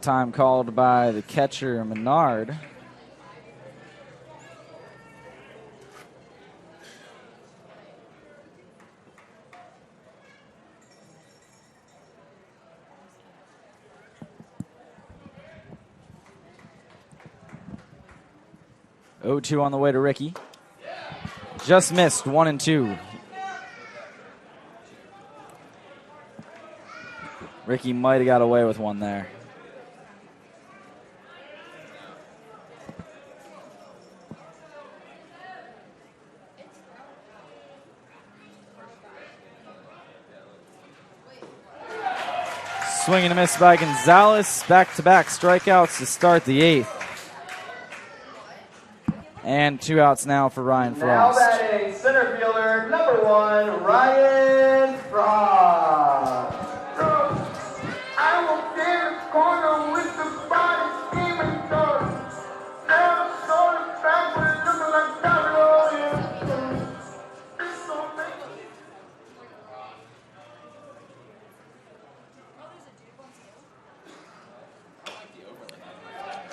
Time called by the catcher, Menard. O2 on the way to Ricky. Just missed, 1-2. Ricky might have got away with one there. Swing and a miss by Gonzalez. Back-to-back strikeouts to start the 8th. And 2 outs now for Ryan Now Frost. batting center fielder number 1, Ryan Frost. I will get a corner with the body scheming dog. Now short backward looking like Dollar. It's so big.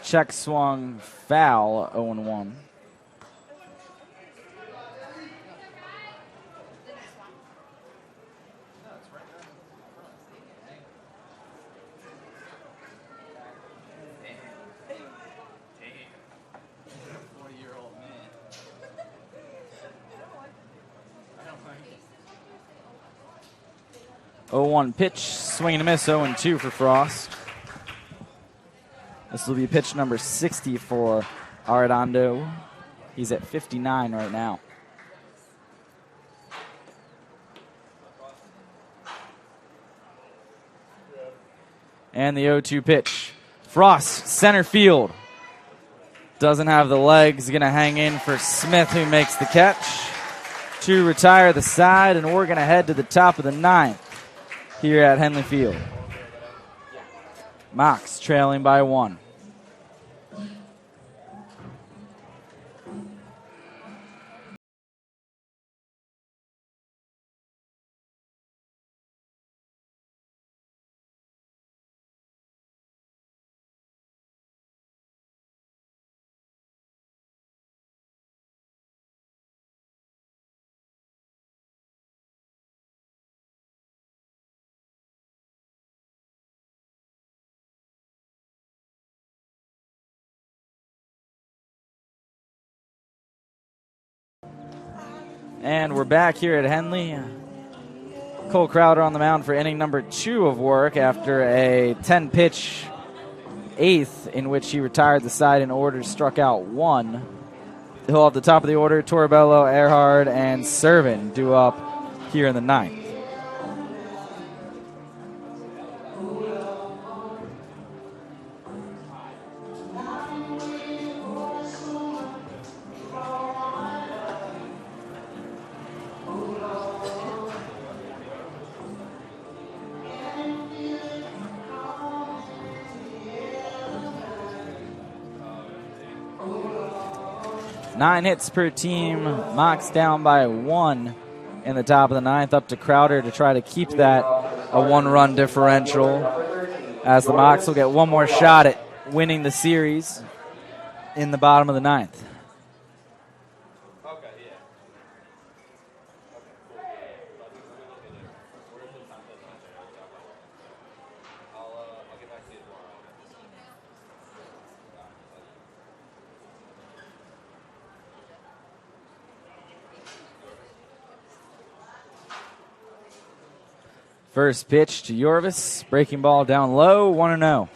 Check swung foul, 0-1. Oh, 1 pitch, swing and a miss, 0-2 for Frost. This will be pitch number 60 for Arredondo. He's at 59 right now. And the 0-2 pitch. Frost, center field. Doesn't have the legs. Going to hang in for Smith, who makes the catch to retire the side, and we're going to head to the top of the 9th here at Henley Field. Mox trailing by 1. And we're back here at Henley. Cole Crowder on the mound for inning number 2 of work after a 10-pitch 8th in which he retired the side in order, struck out 1. He'll have the top of the order, Toribello, Earhart, and Servin due up here in the 9th. Nine hits per team. Mox down by 1 in the top of the 9th, up to Crowder to try to keep that a 1-run differential, as the Mox will get one more shot at winning the series in the bottom of the 9th. First pitch to Yorvis, breaking ball down low, 1-0.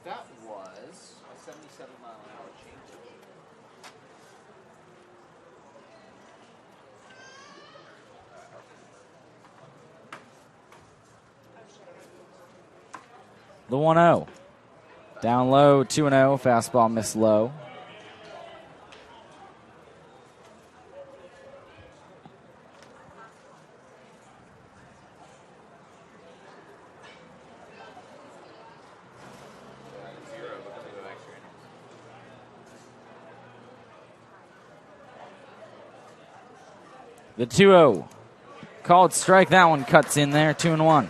That was a 77-mile-an-hour change. The 1-0. Down low, 2-0, fastball missed low. The 2-0. Called strike. That one cuts in there. 2-1.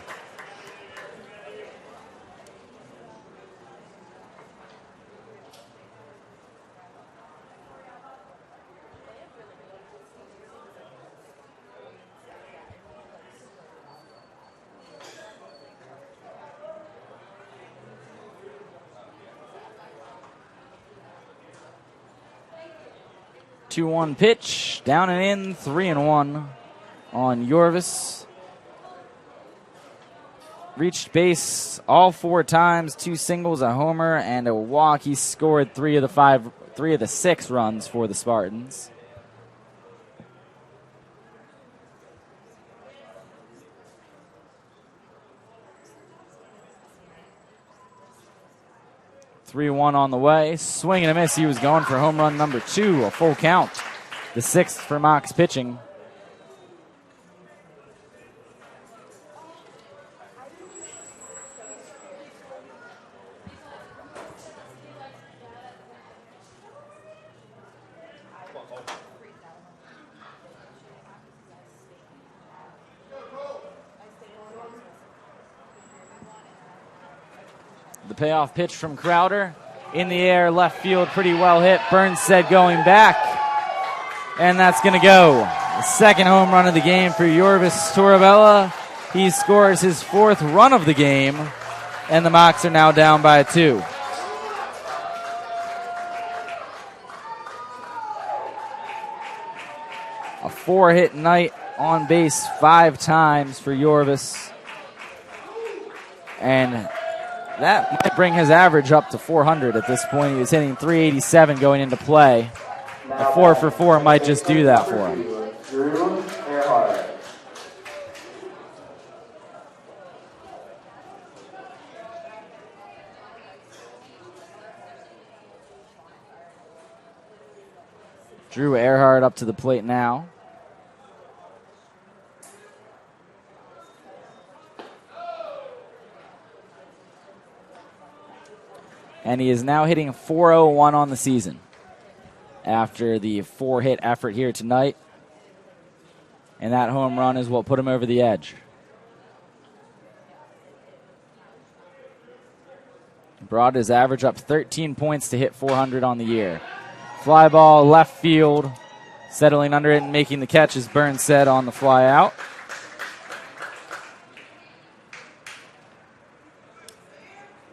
Two-one pitch, down and in, 3-1 on Yorvis. Reached base all 4 times, 2 singles, a homer, and a walk. He scored 3 of the 6 runs for the Spartans. Three-one on the way. Swing and a miss. He was going for home run number 2, a full count. The 6th for Mox pitching. The payoff pitch from Crowder. In the air, left field, pretty well hit. Burnstead going back. And that's going to go. The 2nd home run of the game for Yorvis Torabella. He scores his 4th run of the game. And the Mocs are now down by 2. A 4-hit night on base 5 times for Yorvis. And that might bring his average up to 400 at this point. He was hitting 387 going into play. A 4 for 4 might just do that for him. Drew Earhart up to the plate now. And he is now hitting .401 on the season after the 4-hit effort here tonight. And that home run is what put him over the edge. Brought his average up 13 points to hit 400 on the year. Fly ball left field. Settling under it and making the catch is Burnstead on the fly out.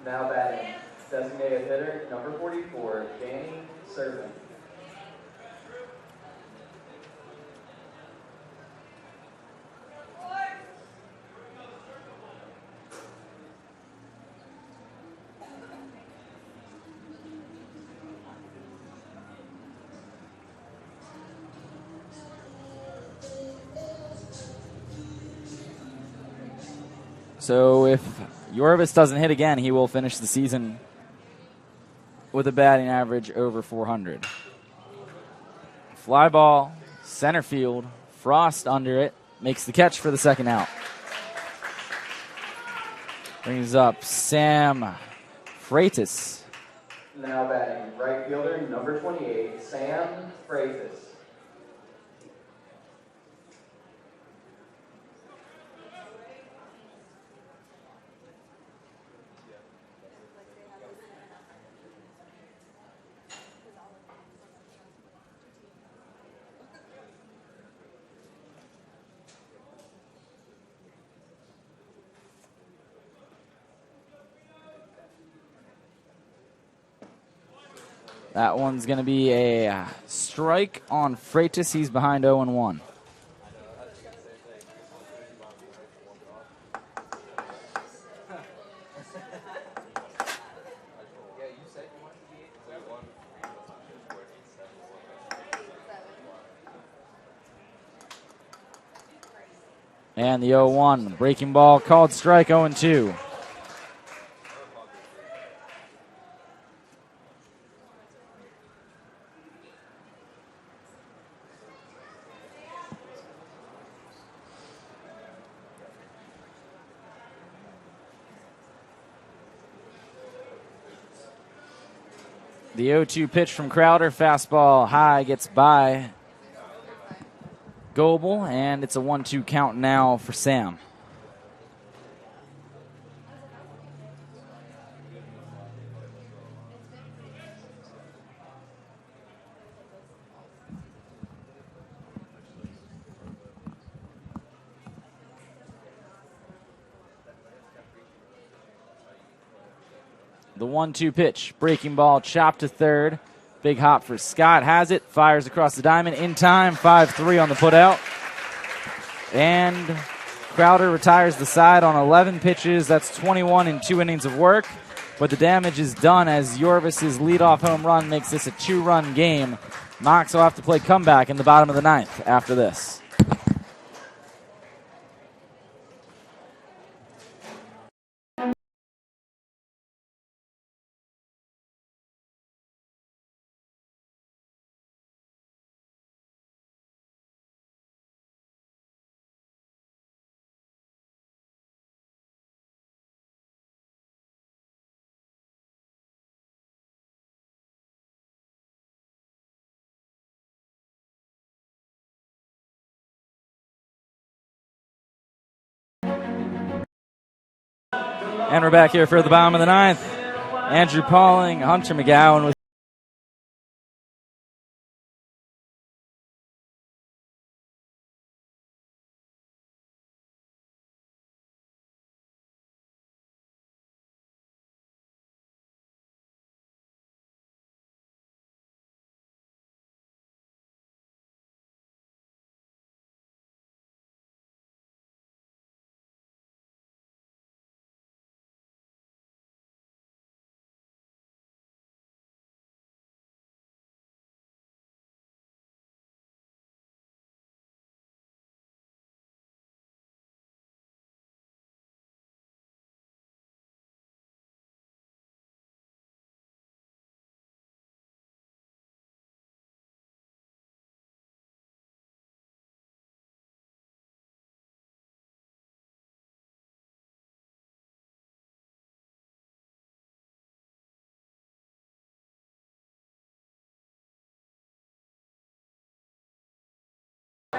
Now batting, designated hitter, number 44, Danny Servant. So if Yorvis doesn't hit again, he will finish the season with a batting average over 400. Fly ball, center field, Frost under it, makes the catch for the 2nd out. Brings up Sam Freitas. Now batting, right fielder, number 28, Sam Freitas. That one's going to be a strike on Freitas. He's behind 0-1. And the 0-1. Breaking ball called strike, 0-2. The 0-2 pitch from Crowder. Fastball high, gets by. Goebel, and it's a 1-2 count now for Sam. The 1-2 pitch. Breaking ball, chopped to third. Big hop for Scott. Has it. Fires across the diamond. In time. 5-3 on the putout. And Crowder retires the side on 11 pitches. That's 21 in 2 innings of work. But the damage is done as Yorvis's leadoff home run makes this a 2-run game. Knox will have to play comeback in the bottom of the 9th after this. And we're back here for the bottom of the 9th. Andrew Pauling, Hunter McGowan with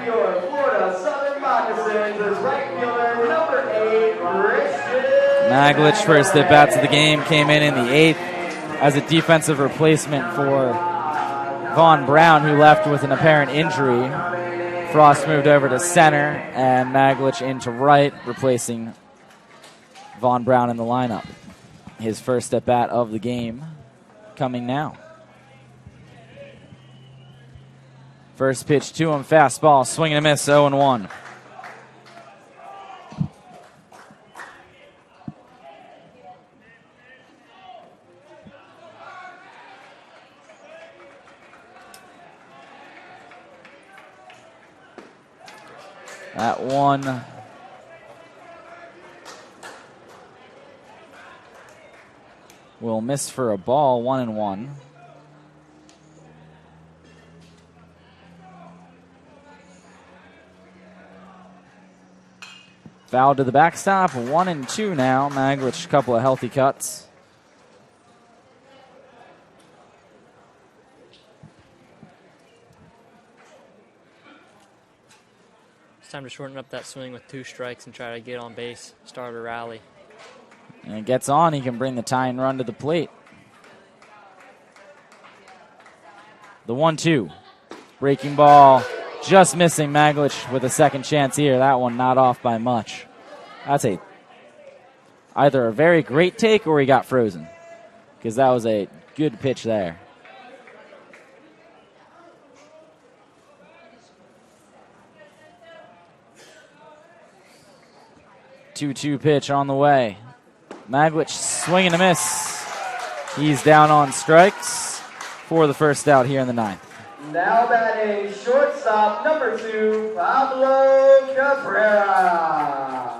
Your Florida Southern Moccasins is right fielder number 8, Christian Maglich. First at bats of the game came in the 8th as a defensive replacement for Vaughn Brown, who left with an apparent injury. Frost moved over to center, and Maglich into right, replacing Vaughn Brown in the lineup. His first at bat of the game coming now. First pitch to him, fastball, swing and a miss, 0-1. That one will miss for a ball, 1-1. Foul to the backstop, 1-2 now. Maglich, a couple of healthy cuts. It's time to shorten up that swing with 2 strikes and try to get on base, start a rally. And it gets on, he can bring the tying run to the plate. The 1-2. Breaking ball. Just missing. Maglich with a second chance here. That one not off by much. That's either a very great take or he got frozen, because that was a good pitch there. Two-two pitch on the way. Maglich swing and a miss. He's down on strikes for the first out here in the 9th. Now batting shortstop number 2, Pablo Cabrera.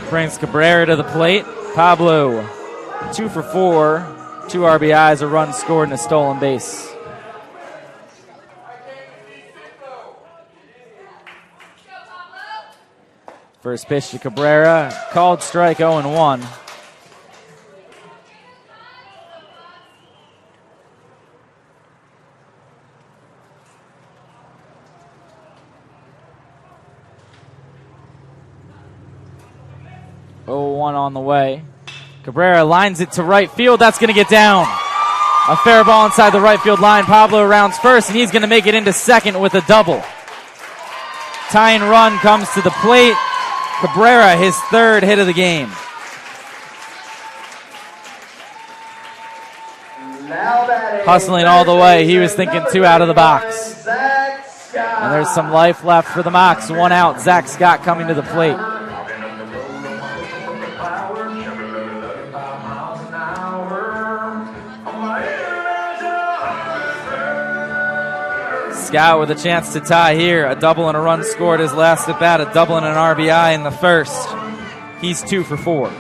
Brings Cabrera to the plate. Pablo, 2 for 4, 2 RBIs, a run scored, and a stolen base. First pitch to Cabrera, called strike, 0-1. 0-1 on the way. Cabrera lines it to right field. That's going to get down. A fair ball inside the right field line. Pablo rounds first, and he's going to make it into second with a double. Tying run comes to the plate. Cabrera, his third hit of the game. Hustling all the way. He was thinking 2 out of the box. And there's some life left for the Mocs. 1 out. Zach Scott coming to the plate. Scott with a chance to tie here. A double and a run scored his last at bat. A double and an RBI in the first. He's 2 for 4.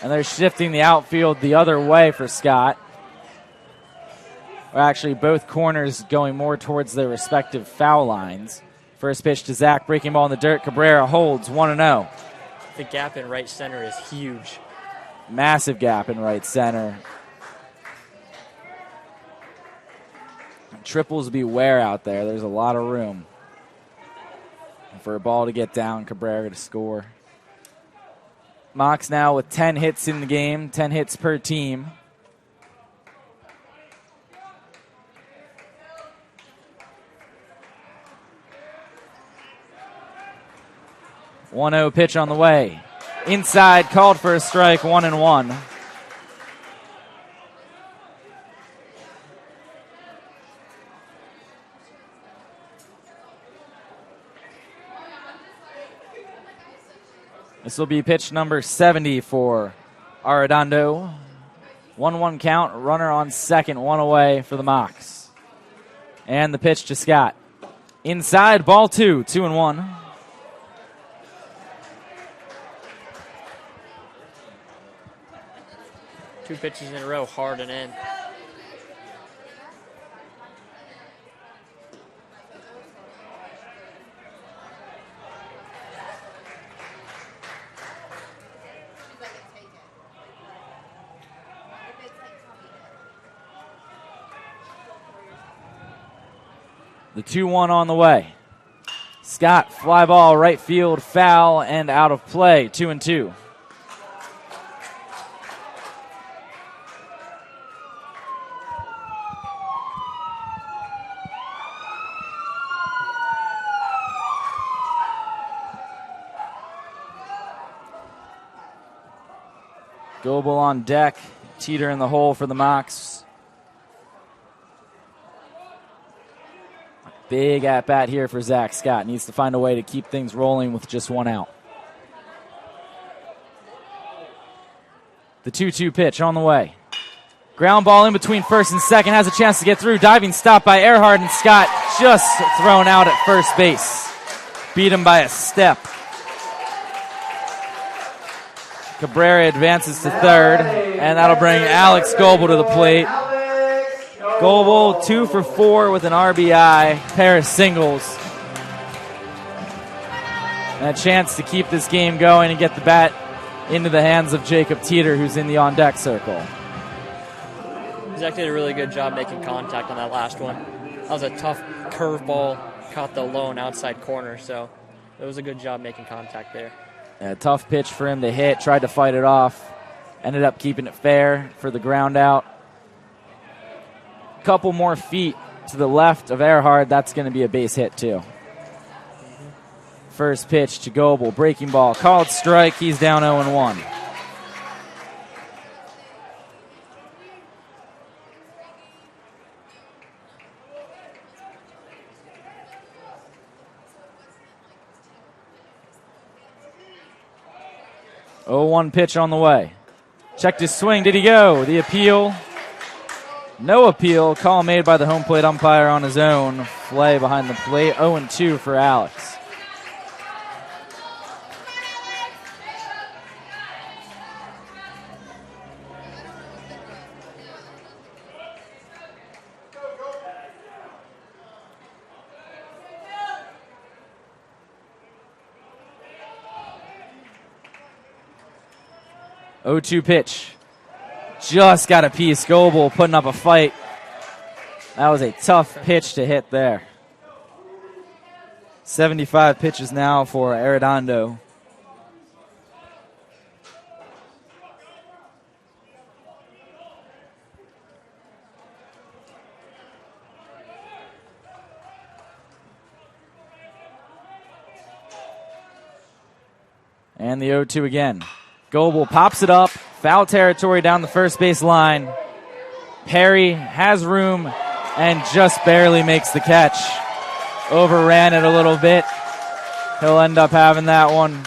And they're shifting the outfield the other way for Scott. Or actually, both corners going more towards their respective foul lines. First pitch to Zach, breaking ball in the dirt. Cabrera holds 1-0. The gap in right center is huge. Massive gap in right center. Triples beware out there. There's a lot of room. And for a ball to get down, Cabrera to score. Mocs now with 10 hits in the game, 10 hits per team. One-0 pitch on the way. Inside, called for a strike, 1-1. This will be pitch number 70 for Arredondo. 1-1 count, runner on second, 1 away for the Mocs. And the pitch to Scott. Inside, ball 2, 2-1. Two pitches in a row, hard and in. The 2-1 on the way. Scott, fly ball, right field, foul, and out of play. 2-2. Goebel on deck. Teeter in the hole for the Mocs. Big at-bat here for Zach Scott. Needs to find a way to keep things rolling with just 1 out. The 2-2 pitch on the way. Ground ball in between first and second. Has a chance to get through. Diving stop by Earhart, and Scott just thrown out at first base. Beat him by a step. Cabrera advances to third, and that'll bring Alex Goebel to the plate. Goebel 2 for 4 with an RBI, pair of singles. And a chance to keep this game going and get the bat into the hands of Jacob Teeter, who's in the on-deck circle. Zach did a really good job making contact on that last one. That was a tough curveball, caught the low and outside corner, so it was a good job making contact there. A tough pitch for him to hit, tried to fight it off, ended up keeping it fair for the ground out. Couple more feet to the left of Earhart, that's going to be a base hit too. First pitch to Goebel, breaking ball, called strike, he's down 0-1. Oh, 0-1 pitch on the way. Checked his swing, did he go? The appeal. No appeal. Call made by the home plate umpire on his own. Play behind the plate. 0-2 for Alex. Oh, 0-2 pitch. Just got a piece. Goebel putting up a fight. That was a tough pitch to hit there. 75 pitches now for Arredondo. And the 0-2 again. Goebel pops it up. Foul territory down the first base line. Perry has room and just barely makes the catch. Overran it a little bit. He'll end up having that one.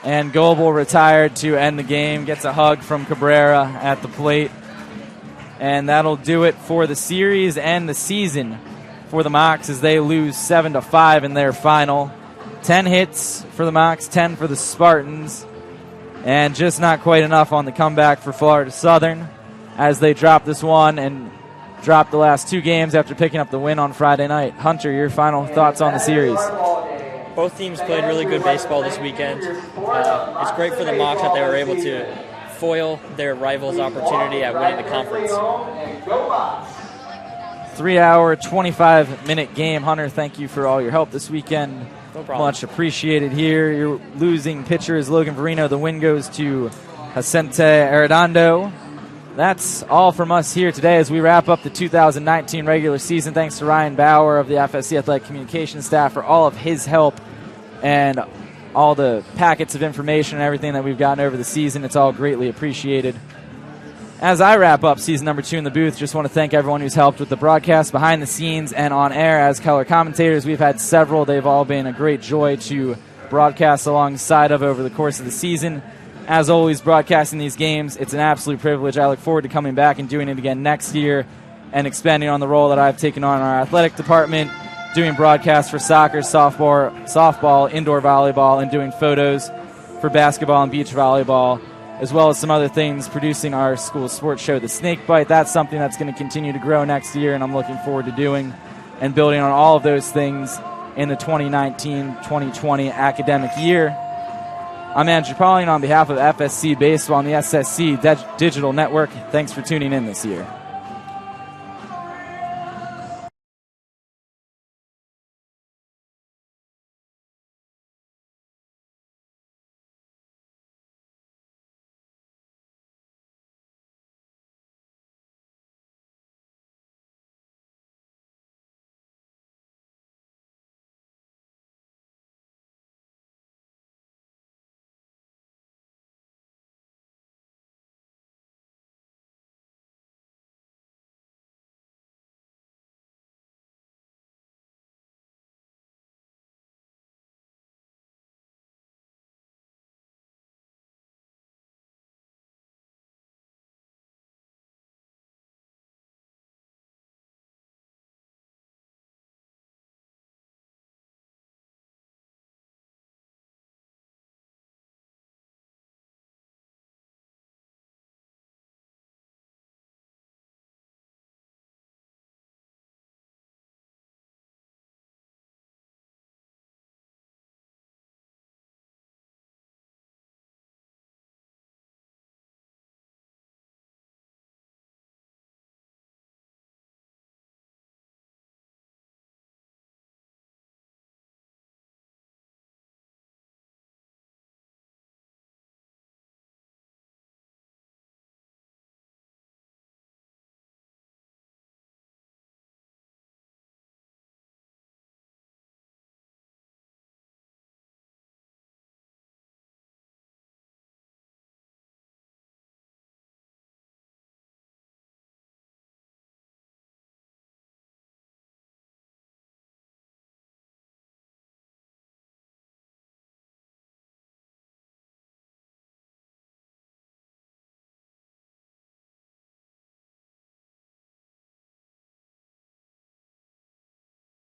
And Goebel retired to end the game. Gets a hug from Cabrera at the plate. And that'll do it for the series and the season for the Mocs as they lose 7-5 in their final. 10 hits for the Mocs, 10 for the Spartans. And just not quite enough on the comeback for Florida Southern as they drop this one and drop the last 2 games after picking up the win on Friday night. Hunter, your final thoughts on the series? Both teams played really good baseball this weekend. It's great for the Mocs that they were able to foil their rivals' opportunity at winning the conference. 3-hour, 25-minute game. Hunter, thank you for all your help this weekend. No problem. Much appreciated here. Your losing pitcher is Logan Verino. The win goes to Jacinto Arredondo. That's all from us here today as we wrap up the 2019 regular season. Thanks to Ryan Bauer of the FSC Athletic Communications staff for all of his help and all the packets of information and everything that we've gotten over the season. It's all greatly appreciated. As I wrap up season number 2 in the booth, just want to thank everyone who's helped with the broadcast behind the scenes and on air as color commentators. We've had several. They've all been a great joy to broadcast alongside of over the course of the season. As always, broadcasting these games, it's an absolute privilege. I look forward to coming back and doing it again next year and expanding on the role that I've taken on in our athletic department, doing broadcasts for soccer, softball, indoor volleyball, and doing photos for basketball and beach volleyball, as well as some other things, producing our school sports show, The Snake Bite. That's something that's going to continue to grow next year, and I'm looking forward to doing and building on all of those things in the 2019-2020 academic year. I'm Andrew Pauling on behalf of FSC Baseball and the SSC Digital Network. Thanks for tuning in this year.